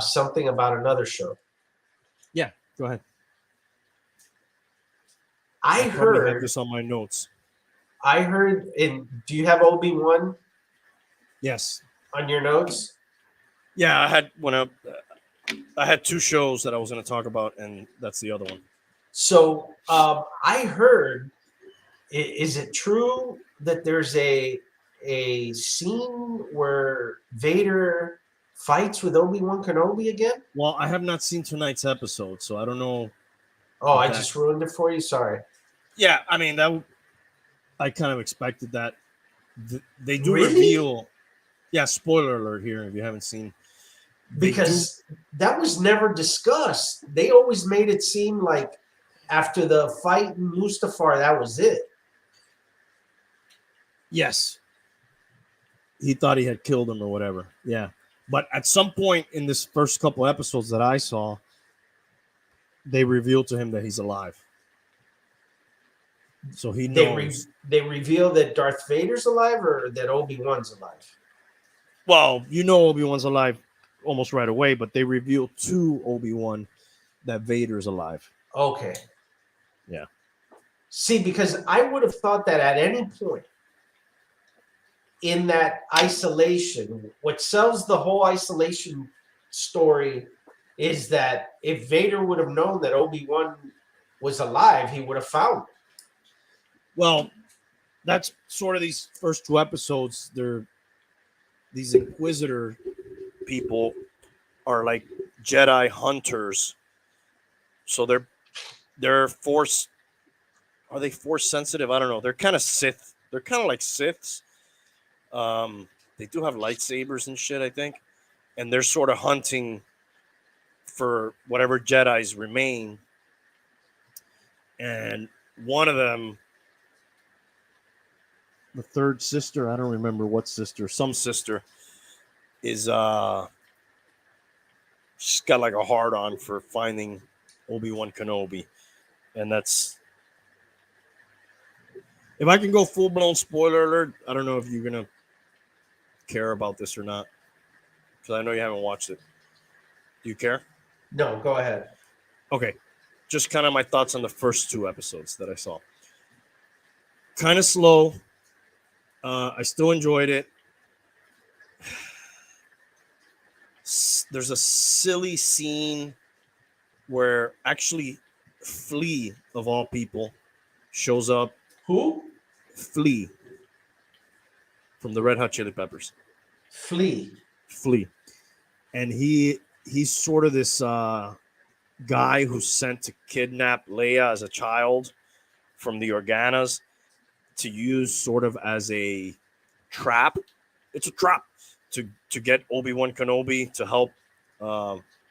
something about another show. Yeah, go ahead. I probably have heard this on my notes. do you have Obi-Wan Yes. on your notes? Yeah, I had two shows that I was going to talk about, and that's the other one. So I heard, is it true that there's a scene where Vader fights with Obi-Wan Kenobi again? Well, I have not seen tonight's episode, so I don't know. Oh, I just ruined it for you. Sorry. Yeah, I mean I kind of expected that. They do Really? reveal. Yeah, spoiler alert here if you haven't seen. Because that was never discussed. They always made it seem like after the fight in Mustafar, that was it. Yes. He thought he had killed him or whatever. Yeah. But at some point in this first couple episodes that I saw, they revealed to him that he's alive. So he knows. They reveal that Darth Vader's alive or that Obi-Wan's alive? Well, Obi-Wan's alive almost right away, but they reveal to Obi-Wan that Vader's alive. Okay. Yeah. See, because I would have thought that at any point in that isolation, what sells the whole isolation story is that if Vader would have known that Obi-Wan was alive, he would have found him. Well, that's sort of these first two episodes. These Inquisitor people are like Jedi hunters. So they're Force. Are they Force sensitive? I don't know. They're kind of Sith. They're kind of like Siths. They do have lightsabers and shit, I think. And they're sort of hunting for whatever Jedis remain. And one of them, the third sister, I don't remember what sister, some sister, is she's got like a hard on for finding Obi-Wan Kenobi. And that's, if I can go full blown spoiler alert, I don't know if you're gonna care about this or not, because I know you haven't watched it. Do you care? No, go ahead. Okay, just kind of my thoughts on the first two episodes that I saw. Kind of slow. I still enjoyed it. There's a silly scene where actually Flea, of all people, shows up. Who? Flea from the Red Hot Chili Peppers. Flea. And he's sort of this guy who's sent to kidnap Leia as a child from the Organas to use sort of as a trap. It's a trap to get Obi-Wan Kenobi to help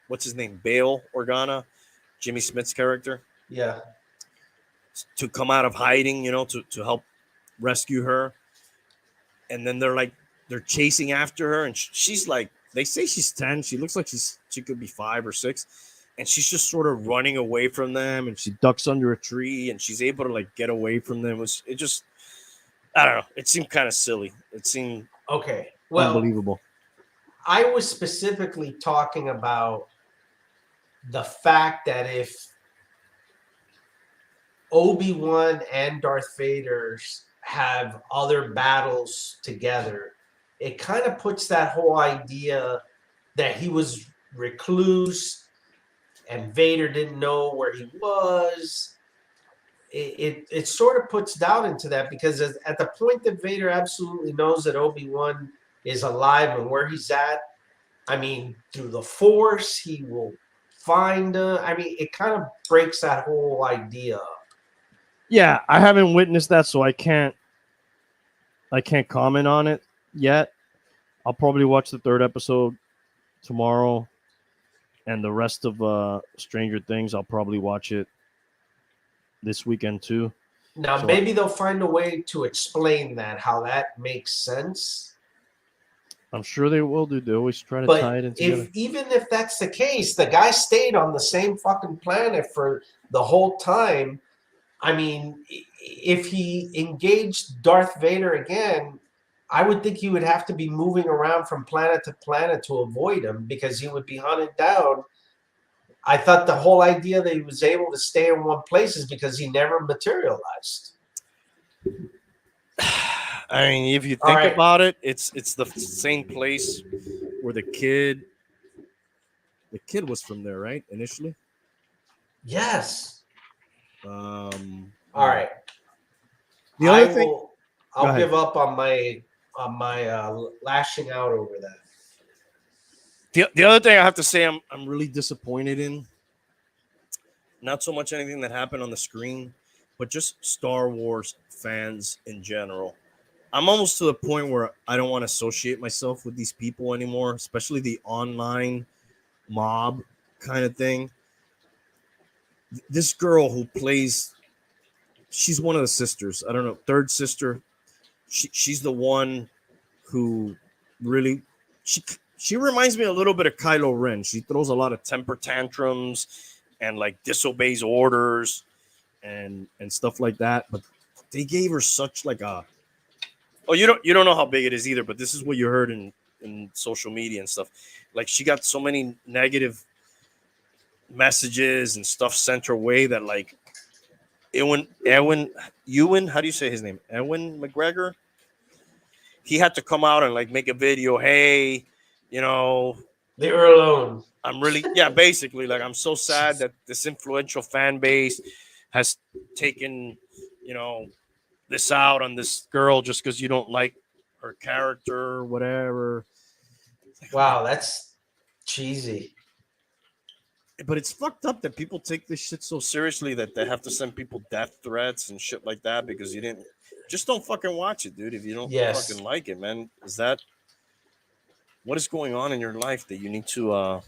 what's his name? Bail Organa, Jimmy Smith's character. Yeah. To come out of hiding, to help rescue her. And then they're chasing after her, and she's like, they say she's 10. She looks like she could be 5 or 6, and she's just sort of running away from them, and she ducks under a tree, and she's able to like get away from them. It just, I don't know. It seemed kind of silly. It seemed unbelievable. I was specifically talking about the fact that if Obi-Wan and Darth Vader have other battles together, it kind of puts that whole idea that he was recluse and Vader didn't know where he was. It sort of puts doubt into that, because at the point that Vader absolutely knows that Obi-Wan is alive and where he's at, I mean, through the Force, he will find it kind of breaks that whole idea up. Yeah, I haven't witnessed that, so I can't comment on it yet. I'll probably watch the third episode tomorrow, and the rest of Stranger Things, I'll probably watch it this weekend too. Now, So maybe they'll find a way to explain that, how that makes sense. I'm sure they will do. They always try to tie it in together. Even if that's the case, the guy stayed on the same fucking planet for the whole time. I mean, if he engaged Darth Vader again, I would think he would have to be moving around from planet to planet to avoid him because he would be hunted down. I thought the whole idea that he was able to stay in one place is because he never materialized. I mean, if you All think right. about it, it's the same place where the kid was from there, right? Initially. Yes. Um, All right. The other thing, I'll Go ahead. give up on my lashing out over that. the other thing I have to say, I'm really disappointed in. Not so much anything that happened on the screen, but just Star Wars fans in general. I'm almost to the point where I don't want to associate myself with these people anymore, especially the online mob kind of thing. This girl who plays, she's one of the sisters. I don't know, third sister. She's the one who really she reminds me a little bit of Kylo Ren. She throws a lot of temper tantrums and like disobeys orders and stuff like that. But they gave her such like a you don't know how big it is either, but this is what you heard in social media and stuff. Like she got so many negative messages and stuff sent her way that like Ewan, how do you say his name? Ewan McGregor. He had to come out and like make a video. Hey, Leave her alone. I'm really, basically, like, I'm so sad that this influential fan base has taken, this out on this girl just because you don't like her character or whatever. Wow, that's cheesy. But it's fucked up that people take this shit so seriously that they have to send people death threats and shit like that because you didn't. Just don't fucking watch it, dude. If you don't fucking like it, man, what is going on in your life that you need to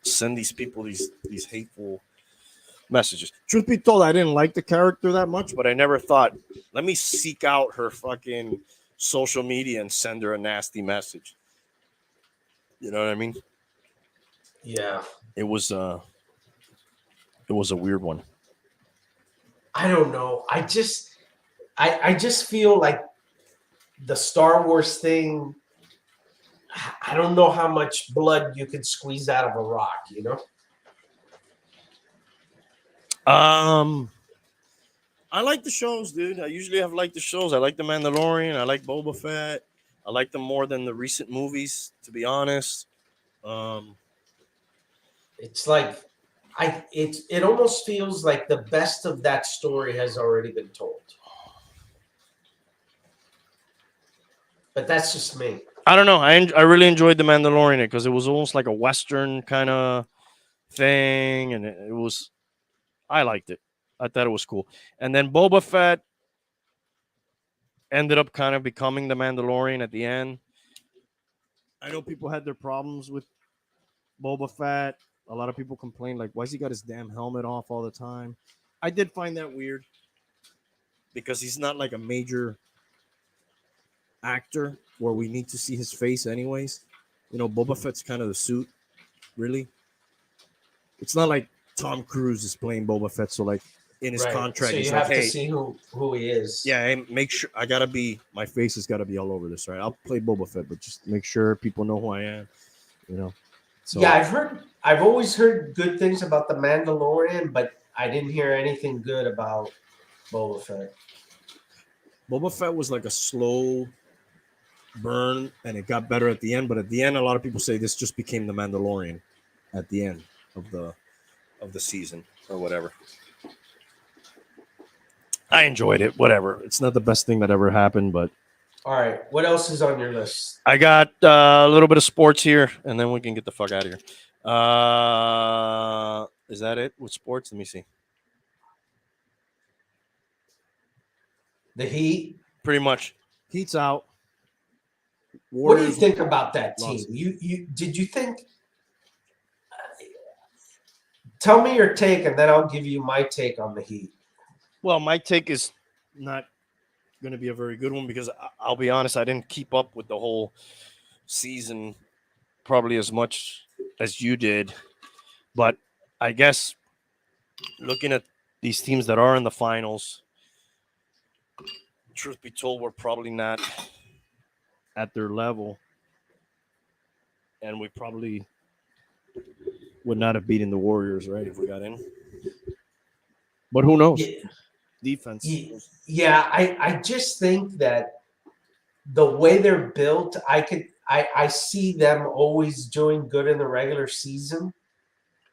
send these people these hateful messages? Truth be told, I didn't like the character that much, but I never thought, let me seek out her fucking social media and send her a nasty message. You know what I mean? Yeah. It was a weird one. I don't know. I just feel like the Star Wars thing, I don't know how much blood you could squeeze out of a rock, I like the shows, dude. I usually have liked the shows. I like The Mandalorian. I like Boba Fett. I like them more than the recent movies, to be honest. It's like it almost feels like the best of that story has already been told. But that's just me. I don't know. I really enjoyed The Mandalorian because it was almost like a Western kind of thing, and it was. I liked it. I thought it was cool. And then Boba Fett ended up kind of becoming the Mandalorian at the end. I know people had their problems with Boba Fett. A lot of people complained, like, why's he got his damn helmet off all the time? I did find that weird because he's not like a major actor where we need to see his face anyways. Boba Fett's kind of the suit, really. It's not like Tom Cruise is playing Boba Fett, so like in his contract, so he's you like, have hey, to see who he is. Yeah, hey, make sure my face has got to be all over this, right? I'll play Boba Fett, but just make sure people know who I am, So, yeah, I've always heard good things about the Mandalorian, but I didn't hear anything good about Boba Fett. Boba Fett was like a slow burn, and it got better at the end. But at the end, a lot of people say this just became the Mandalorian at the end of the season or whatever. I enjoyed it. Whatever. It's not the best thing that ever happened, but. All right. What else is on your list? I got a little bit of sports here, and then we can get the fuck out of here. Is that it with sports? Let me see. The Heat? Pretty much. Heat's out. What do you think about that team? Did you think? Tell me your take, and then I'll give you my take on the Heat. Well, my take is not going to be a very good one because I'll be honest, I didn't keep up with the whole season probably as much as you did. But I guess looking at these teams that are in the finals, truth be told, we're probably not at their level, and we probably would not have beaten the Warriors, right, if we got in. But who knows? Yeah, Defense. yeah. I just think that the way they're built, I see them always doing good in the regular season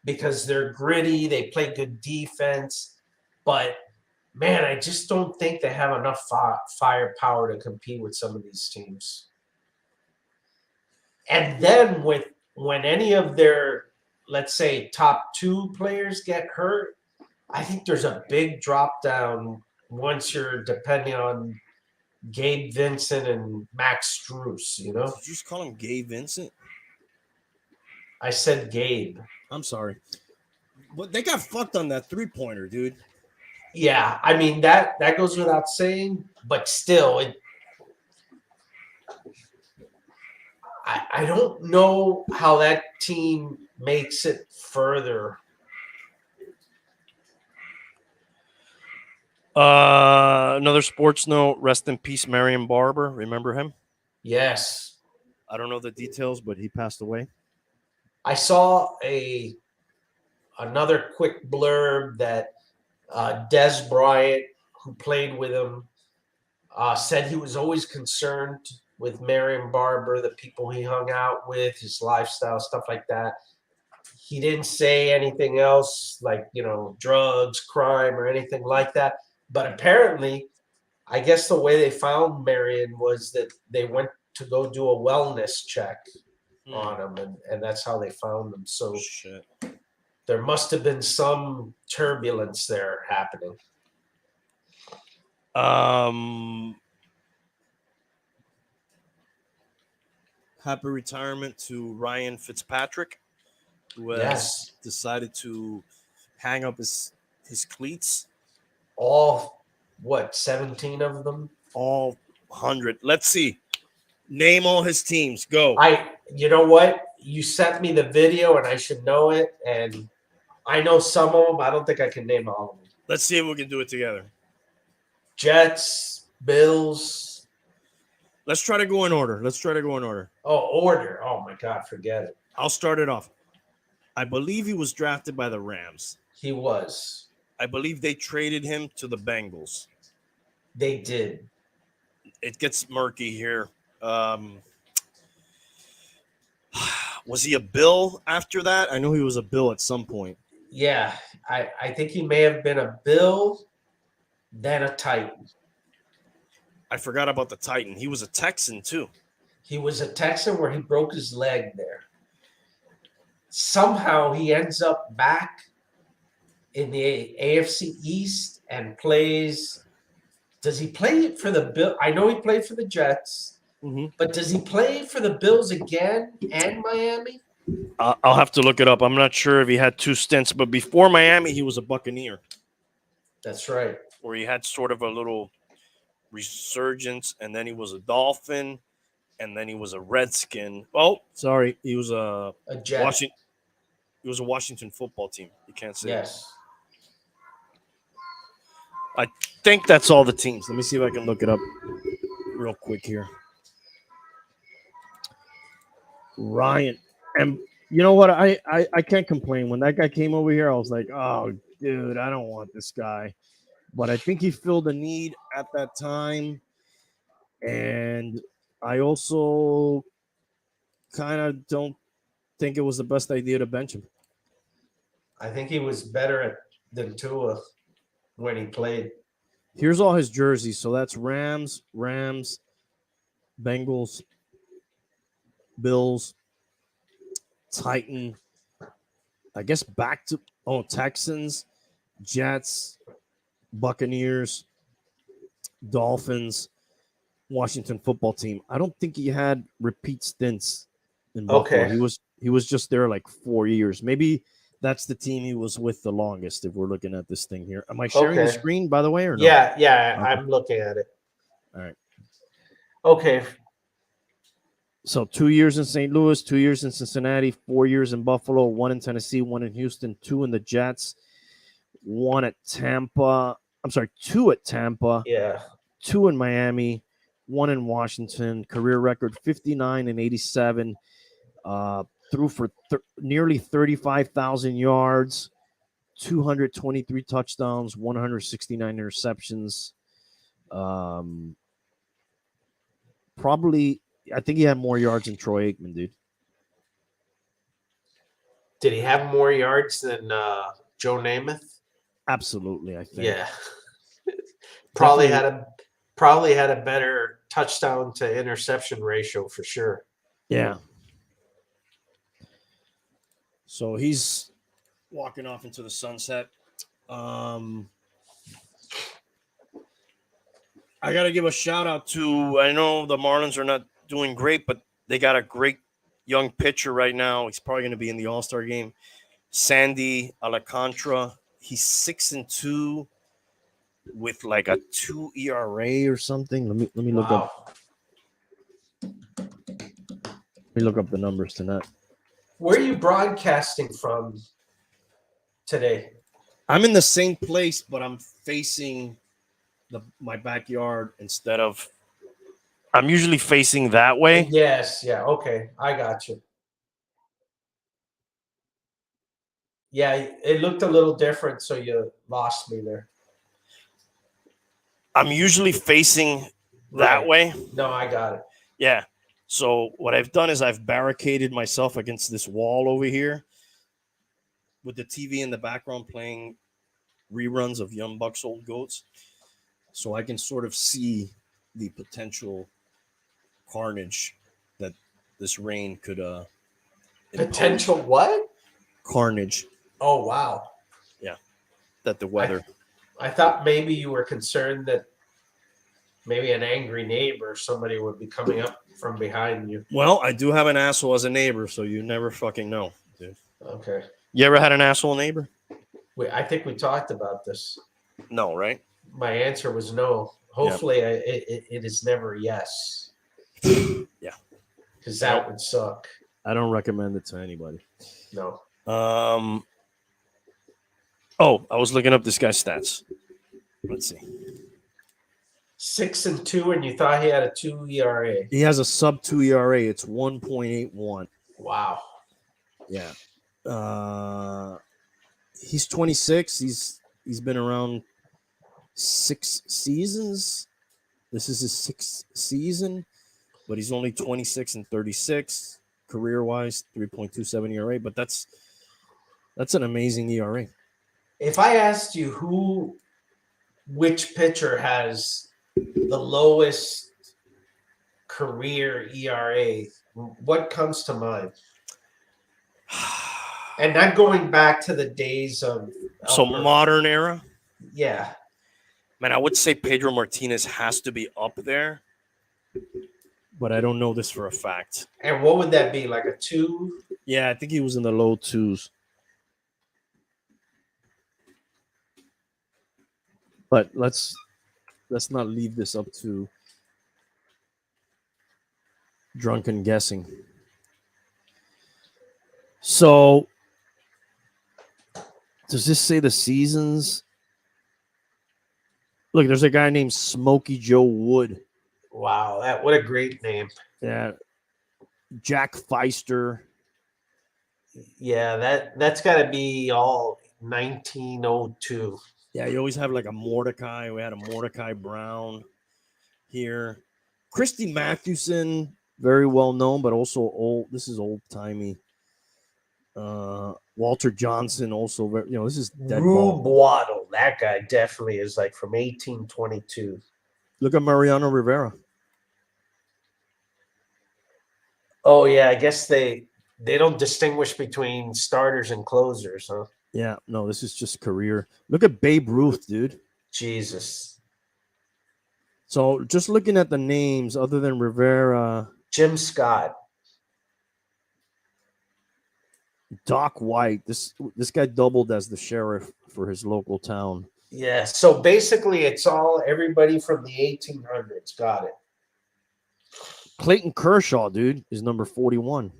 because they're gritty, they play good defense, but man, I just don't think they have enough firepower to compete with some of these teams. And then when any of their, let's say, top 2 players get hurt, I think there's a big drop down once you're depending on Gabe Vincent and Max Strus, Did you just call him Gabe Vincent? I said Gabe. I'm sorry. But they got fucked on that 3-pointer, dude. Yeah, I mean that goes without saying, but still, I don't know how that team makes it further. Another sports note. Rest in peace, Marion Barber. Remember him? Yes, I don't know the details, but he passed away. I saw another quick blurb that Des Bryant, who played with him, said he was always concerned with Marion Barber, the people he hung out with, his lifestyle, stuff like that. He didn't say anything else like, drugs, crime, or anything like that. But apparently, I guess the way they found Marion was that they went to go do a wellness check on him, and that's how they found him. So Shit. there must have been some turbulence there happening. Happy retirement to Ryan Fitzpatrick, who has decided to hang up his cleats. All, 17 of them? All 100. Let's see. Name all his teams. Go. You know what? You sent me the video, and I should know it. And I know some of them. I don't think I can name all of them. Let's see if we can do it together. Jets, Bills. Let's try to go in order. Oh, order. Oh, my God. Forget it. I'll start it off. I believe he was drafted by the Rams. He was. I believe they traded him to the Bengals. They did. It gets murky here. Was he a Bill after that? I know he was a Bill at some point. Yeah. I think he may have been a Bill, then a Titan. I forgot about the Titan. He was a Texan, too. He was a Texan where he broke his leg there. Somehow he ends up back in the AFC East and plays. Does he play for the Bill? I know he played for the Jets, but does he play for the Bills again and Miami? I'll have to look it up. I'm not sure if he had 2 stints, but before Miami, he was a Buccaneer. That's right. Where he had sort of a little resurgence, and then he was a Dolphin, and then he was a Redskin. Oh, sorry, he was a Jet. Washington. He was a Washington football team. You can't say. Yes. I think that's all the teams. Let me see if I can look it up real quick here. Ryan, and you know what? I can't complain. When that guy came over here, I was like, oh, dude, I don't want this guy. But I think he filled a need at that time. And I also kind of don't think it was the best idea to bench him. I think he was better than Tua when he played. Here's all his jerseys. So that's Rams, Bengals, Bills, Titan, I guess back to Texans, Jets, Buccaneers, Dolphins, Washington football team. I don't think he had repeat stints in Buffalo. Okay. He was just there like 4 years. Maybe that's the team he was with the longest if we're looking at this thing here. Am I sharing the screen, by the way, or no? Yeah, Okay. I'm looking at it. All right. Okay. So 2 years in St. Louis, 2 years in Cincinnati, 4 years in Buffalo, 1 in Tennessee, 1 in Houston, 2 in the Jets, 1 at Tampa. I'm sorry, 2 at Tampa, Yeah. 2 in Miami, 1 in Washington. Career record 59 and 87. Threw for nearly 35,000 yards, 223 touchdowns, 169 interceptions. Probably, I think he had more yards than Troy Aikman, dude. Did he have more yards than Joe Namath? Absolutely, I think. Yeah. probably had a better touchdown to interception ratio for sure. Yeah. So he's walking off into the sunset. I got to give a shout out to, I know the Marlins are not doing great, but they got a great young pitcher right now. He's probably going to be in the All-Star game. Sandy Alcantara. He's 6-2 with like a 2 ERA or something. Let me look up. Let me look up the numbers tonight. Where are you broadcasting from today? I'm in the same place, but I'm facing my backyard instead of. I'm usually facing that way. Yes. Yeah. Okay. I got you. Yeah, it looked a little different, so you lost me there. I'm usually facing that way. No, I got it. Yeah. So what I've done is I've barricaded myself against this wall over here with the TV in the background playing reruns of Young Bucks Old Goats. So I can sort of see the potential carnage that this rain could potential impose. What? Carnage. Oh, wow. Yeah. That the weather. I thought maybe you were concerned that maybe an angry neighbor or somebody would be coming up from behind you. Well, I do have an asshole as a neighbor, so you never fucking know, dude. Okay. You ever had an asshole neighbor? I think we talked about this. No, right? My answer was no. Hopefully, it is never yes. Yeah. Because that would suck. I don't recommend it to anybody. No. Oh, I was looking up this guy's stats. Let's see. 6-2, and you thought he had a 2 ERA. He has a sub 2 ERA. It's 1.81. Wow. Yeah. He's 26. He's been around 6 seasons. This is his 6th season, but he's only 26 and 36 career-wise, 3.27 ERA. But that's an amazing ERA. If I asked you which pitcher has the lowest career ERA, what comes to mind? And not going back to the days of modern era? Yeah. Man, I would say Pedro Martinez has to be up there, but I don't know this for a fact. And what would that be, like a 2? Yeah, I think he was in the low 2s. But let's not leave this up to drunken guessing. So, does this say the seasons? Look, there's a guy named Smokey Joe Wood. Wow, what a great name. Yeah. Jack Feister. Yeah, that's got to be all 1902. Yeah, you always have like a Mordecai. We had a Mordecai Brown here. Christy Mathewson, very well known, but also old. This is old timey. Walter Johnson, also very, this is dead Rube Waddle. That guy definitely is like from 1822. Look at Mariano Rivera. Oh yeah, I guess they don't distinguish between starters and closers, huh? Yeah, no, this is just career. Look at Babe Ruth, dude. Jesus. So just looking at the names, other than Rivera, Jim Scott, Doc White. This guy doubled as the sheriff for his local town. Yeah. So basically, it's all everybody from the 1800s. Got it. Clayton Kershaw, dude, is number 41.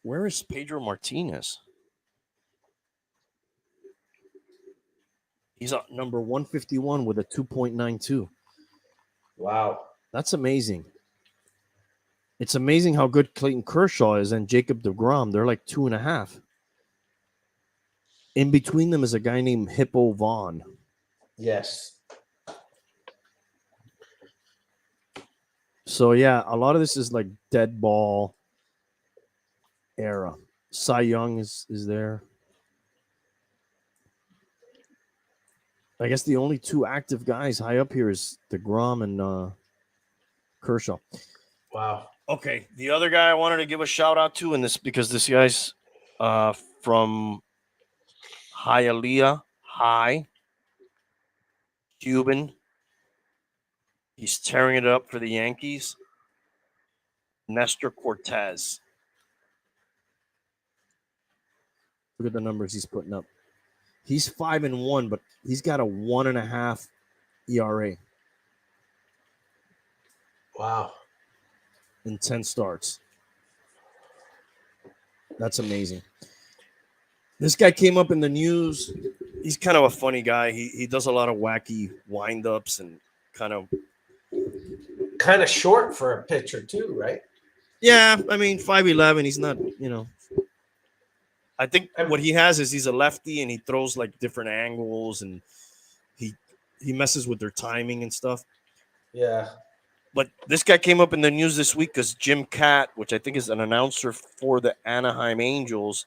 Where is Pedro Martinez? He's at number 151 with a 2.92. Wow. That's amazing. It's amazing how good Clayton Kershaw is and Jacob deGrom. They're like 2.5. In between them is a guy named Hippo Vaughn. Yes. So yeah, a lot of this is like dead ball era. Cy Young is there. I guess the only two active guys high up here is deGrom and Kershaw. Wow. Okay, the other guy I wanted to give a shout out to, and this because this guy's from Hialeah High, Cuban. He's tearing it up for the Yankees. Nestor Cortez. Look at the numbers he's putting up. He's 5-1, but he's got a 1.5 ERA Wow. in 10 starts. That's amazing. This guy came up in the news. He's kind of a funny guy. He does a lot of wacky wind-ups and kind of short for a pitcher too, right? yeah, I mean 5'11". He's not, I think what he has is he's a lefty and he throws like different angles and he messes with their timing and stuff. Yeah. But this guy came up in the news this week because Jim Catt, which I think is an announcer for the Anaheim Angels,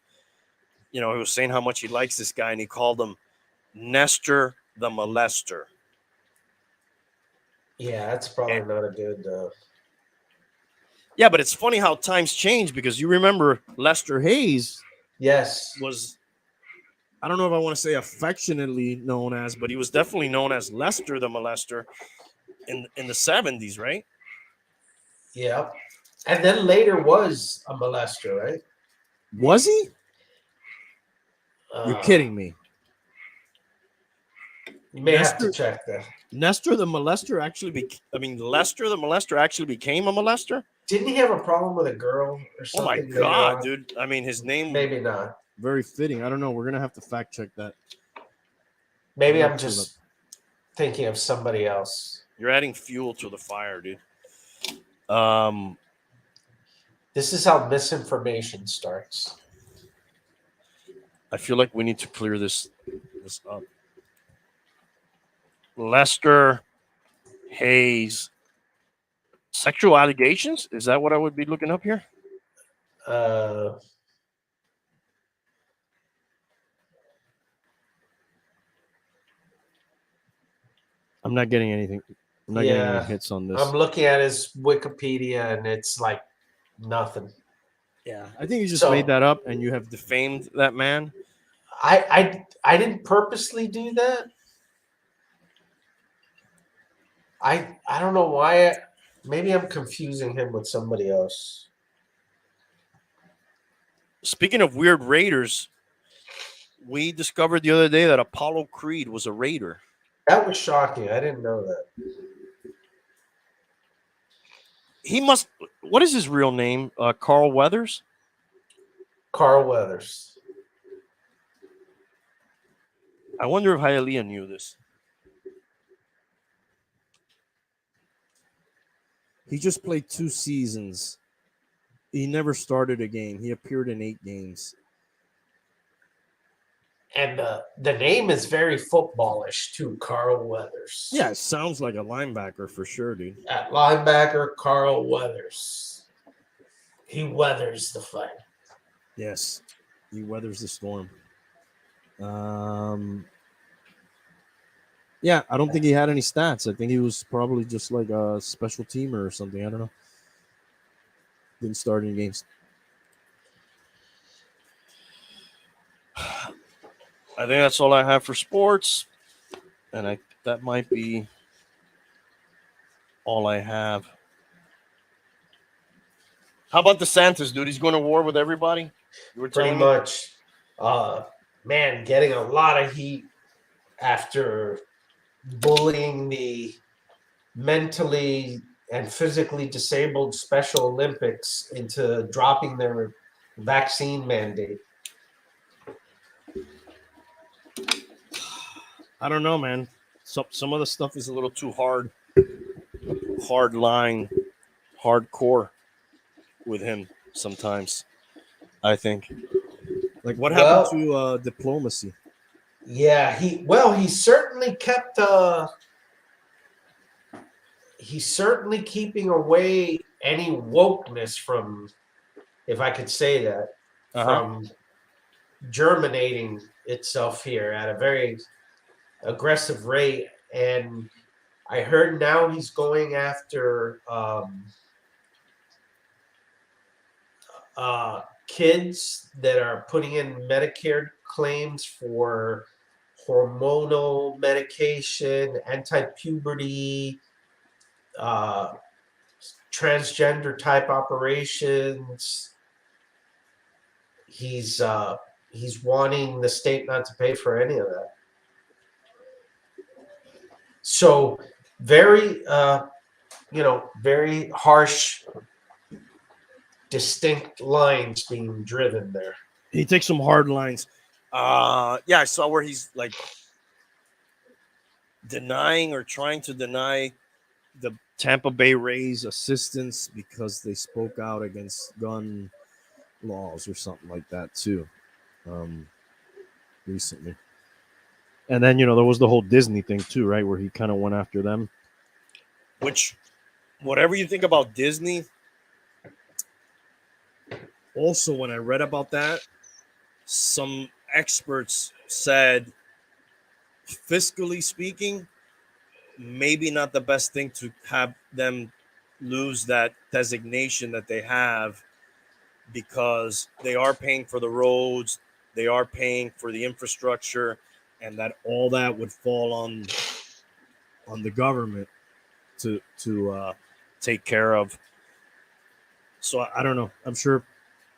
he was saying how much he likes this guy and he called him Nestor the Molester. Yeah, that's probably not a good. Yeah, but it's funny how times change because you remember Lester Hayes. Yes. Was, I don't know if I want to say affectionately known as, but he was definitely known as Lester the Molester in the 70s, right? Yeah. And then later was a molester, right? Was he? You're kidding me. You may have to check that. Nestor the Molester Lester the Molester actually became a molester? Didn't he have a problem with a girl or something? Oh my God, dude. I mean, his name. Maybe not. Very fitting. I don't know. We're going to have to fact check that. Maybe I'm just thinking of somebody else. You're adding fuel to the fire, dude. This is how misinformation starts. I feel like we need to clear this up. Lester Hayes. Sexual allegations? Is that what I would be looking up here? I'm not getting anything. I'm not getting any hits on this. I'm looking at his Wikipedia and it's like nothing. Yeah, I think you just made that up and you have defamed that man. I didn't purposely do that. I don't know why. Maybe I'm confusing him with somebody else. Speaking of weird Raiders, we discovered the other day that Apollo Creed was a Raider. That was shocking. I didn't know that. He must. What is his real name? Carl Weathers? Carl Weathers. I wonder if Hialeah knew this. He just played 2 seasons. He never started a game. He appeared in 8 games. And the name is very footballish too, Carl Weathers. Yeah, it sounds like a linebacker for sure, dude. At linebacker, Carl Weathers. He weathers the fight. Yes, he weathers the storm. Yeah, I don't think he had any stats. I think he was probably just like a special teamer or something. I don't know. Didn't start any games. I think that's all I have for sports. And that might be all I have. How about DeSantis, dude? He's going to war with everybody? You were Pretty telling much. Man, getting a lot of heat after bullying the mentally and physically disabled Special Olympics into dropping their vaccine mandate. I don't know, man. Some of the stuff is a little too hard line, hardcore with him sometimes. I think. Like what happened Well, to diplomacy? yeah, he's certainly kept he's certainly keeping away any wokeness from, if I could say that, Uh-huh. from germinating itself here at a very aggressive rate. And I heard now he's going after kids that are putting in Medicare claims for hormonal medication, anti-puberty, uh, transgender type operations. He's wanting the state not to pay for any of that. So very very harsh, distinct lines being driven there. He takes some hard lines. Yeah, I saw where he's like denying or trying to deny the Tampa Bay Rays assistance because they spoke out against gun laws or something like that too, recently. And then there was the whole Disney thing too, right? Where he kind of went after them. Which, whatever you think about Disney, also when I read about that, some experts said, fiscally speaking, maybe not the best thing to have them lose that designation that they have, because they are paying for the roads, they are paying for the infrastructure, and that all that would fall on the government to take care of. So I don't know. I'm sure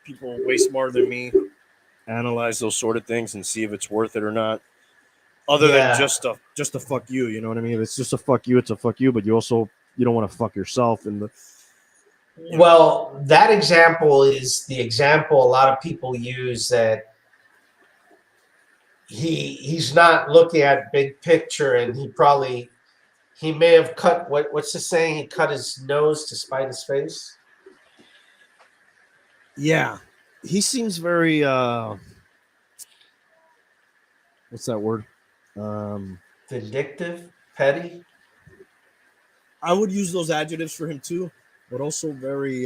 people way smarter than me analyze those sort of things and see if it's worth it or not. Other than just a fuck you, you know what I mean? If it's just a fuck you, it's a fuck you. But you don't want to fuck yourself. Well, that example is the example a lot of people use, that he's not looking at big picture, and he may have cut what's the saying? He cut his nose to spite his face. Yeah, he seems very what's that word? Vindictive, petty. I would use those adjectives for him too, but also very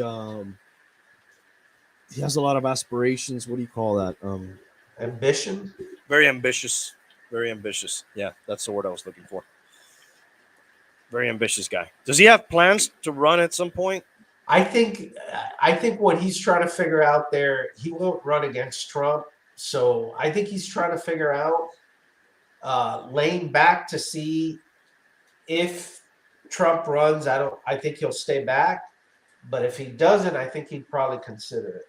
he has a lot of aspirations. What do you call that? Ambition. Very ambitious. Very ambitious. Yeah, that's the word I was looking for. Very ambitious guy. Does he have plans to run at some point? I think what he's trying to figure out there, he won't run against Trump. So I think he's trying to figure out laying back to see if Trump runs. I think he'll stay back. But if he doesn't, I think he'd probably consider it.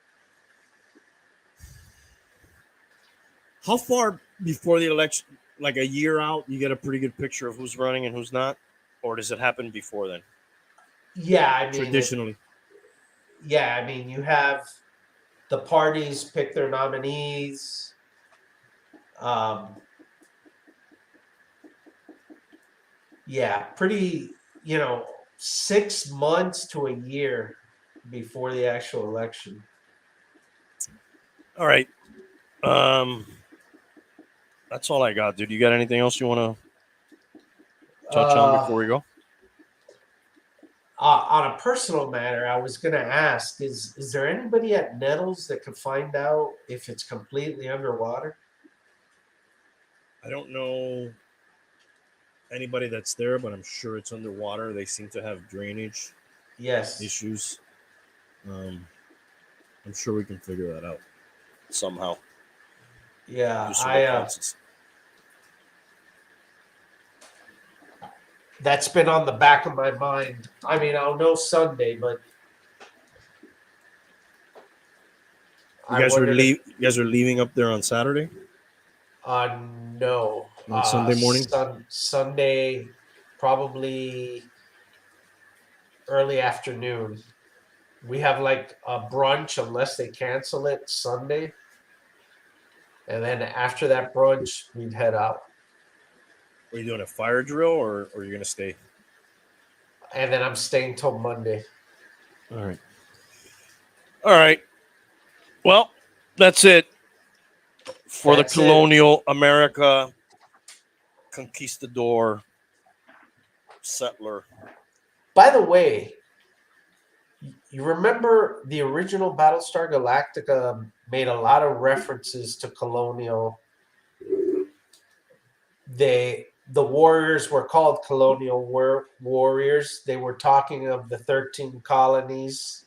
How far before the election, like a year out, you get a pretty good picture of who's running and who's not? Or does it happen before then? Yeah, I mean, traditionally. You have the parties pick their nominees. Pretty, 6 months to a year before the actual election. All right. That's all I got, dude. You got anything else you want to touch on before we go? On a personal matter, I was going to ask, is there anybody at Nettles that can find out if it's completely underwater? I don't know anybody that's there, but I'm sure it's underwater. They seem to have drainage issues. I'm sure we can figure that out somehow. Yeah, that's been on the back of my mind. I mean, I'll know Sunday, but you guys are leaving up there on Saturday? No. On Sunday morning? Sunday, probably early afternoon. We have like a brunch, unless they cancel it, Sunday. And then after that brunch, we'd head out. Are you doing a fire drill or are you gonna stay? And then I'm staying till Monday. All right. All right. Well, that's it for That's the it. Colonial America conquistador settler. By the way, you remember the original Battlestar Galactica made a lot of references to colonial. The warriors were called colonial warriors. They were talking of the 13 colonies.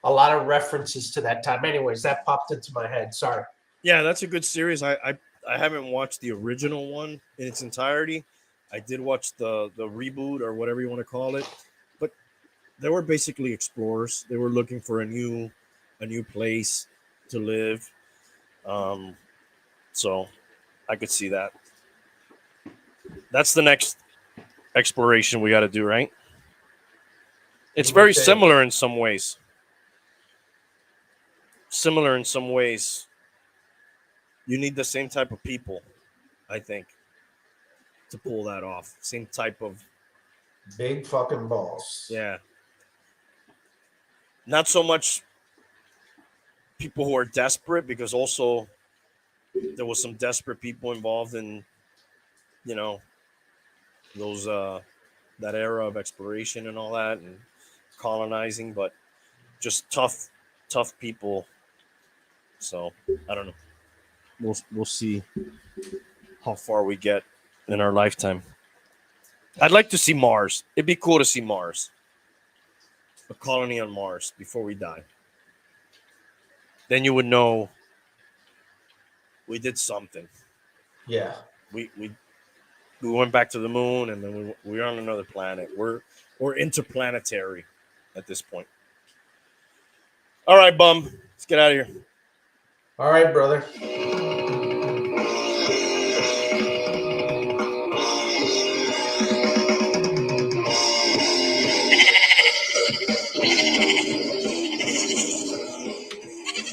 A lot of references to that time. Anyways, that popped into my head. Sorry. Yeah, that's a good series. I haven't watched the original one in its entirety. I did watch the reboot or whatever you want to call it, but they were basically explorers. They were looking for a new place to live. So I could see that. That's the next exploration we got to do, right? It's What do you very think? similar in some ways. Similar in some ways. You need the same type of people, I think, to pull that off. Same type of, Big fucking balls. yeah. Not so much people who are desperate, because also there was some desperate people involved in, you know, those that era of exploration and all that and colonizing, but just tough people. So I don't know. We'll see how far we get in our lifetime. I'd like to see Mars. It'd be cool to see Mars. A colony on Mars before we die. Then you would know we did something. Yeah. We went back to the moon, and then we're on another planet. We're interplanetary at this point. All right, bum. Let's get out of here. All right, brother.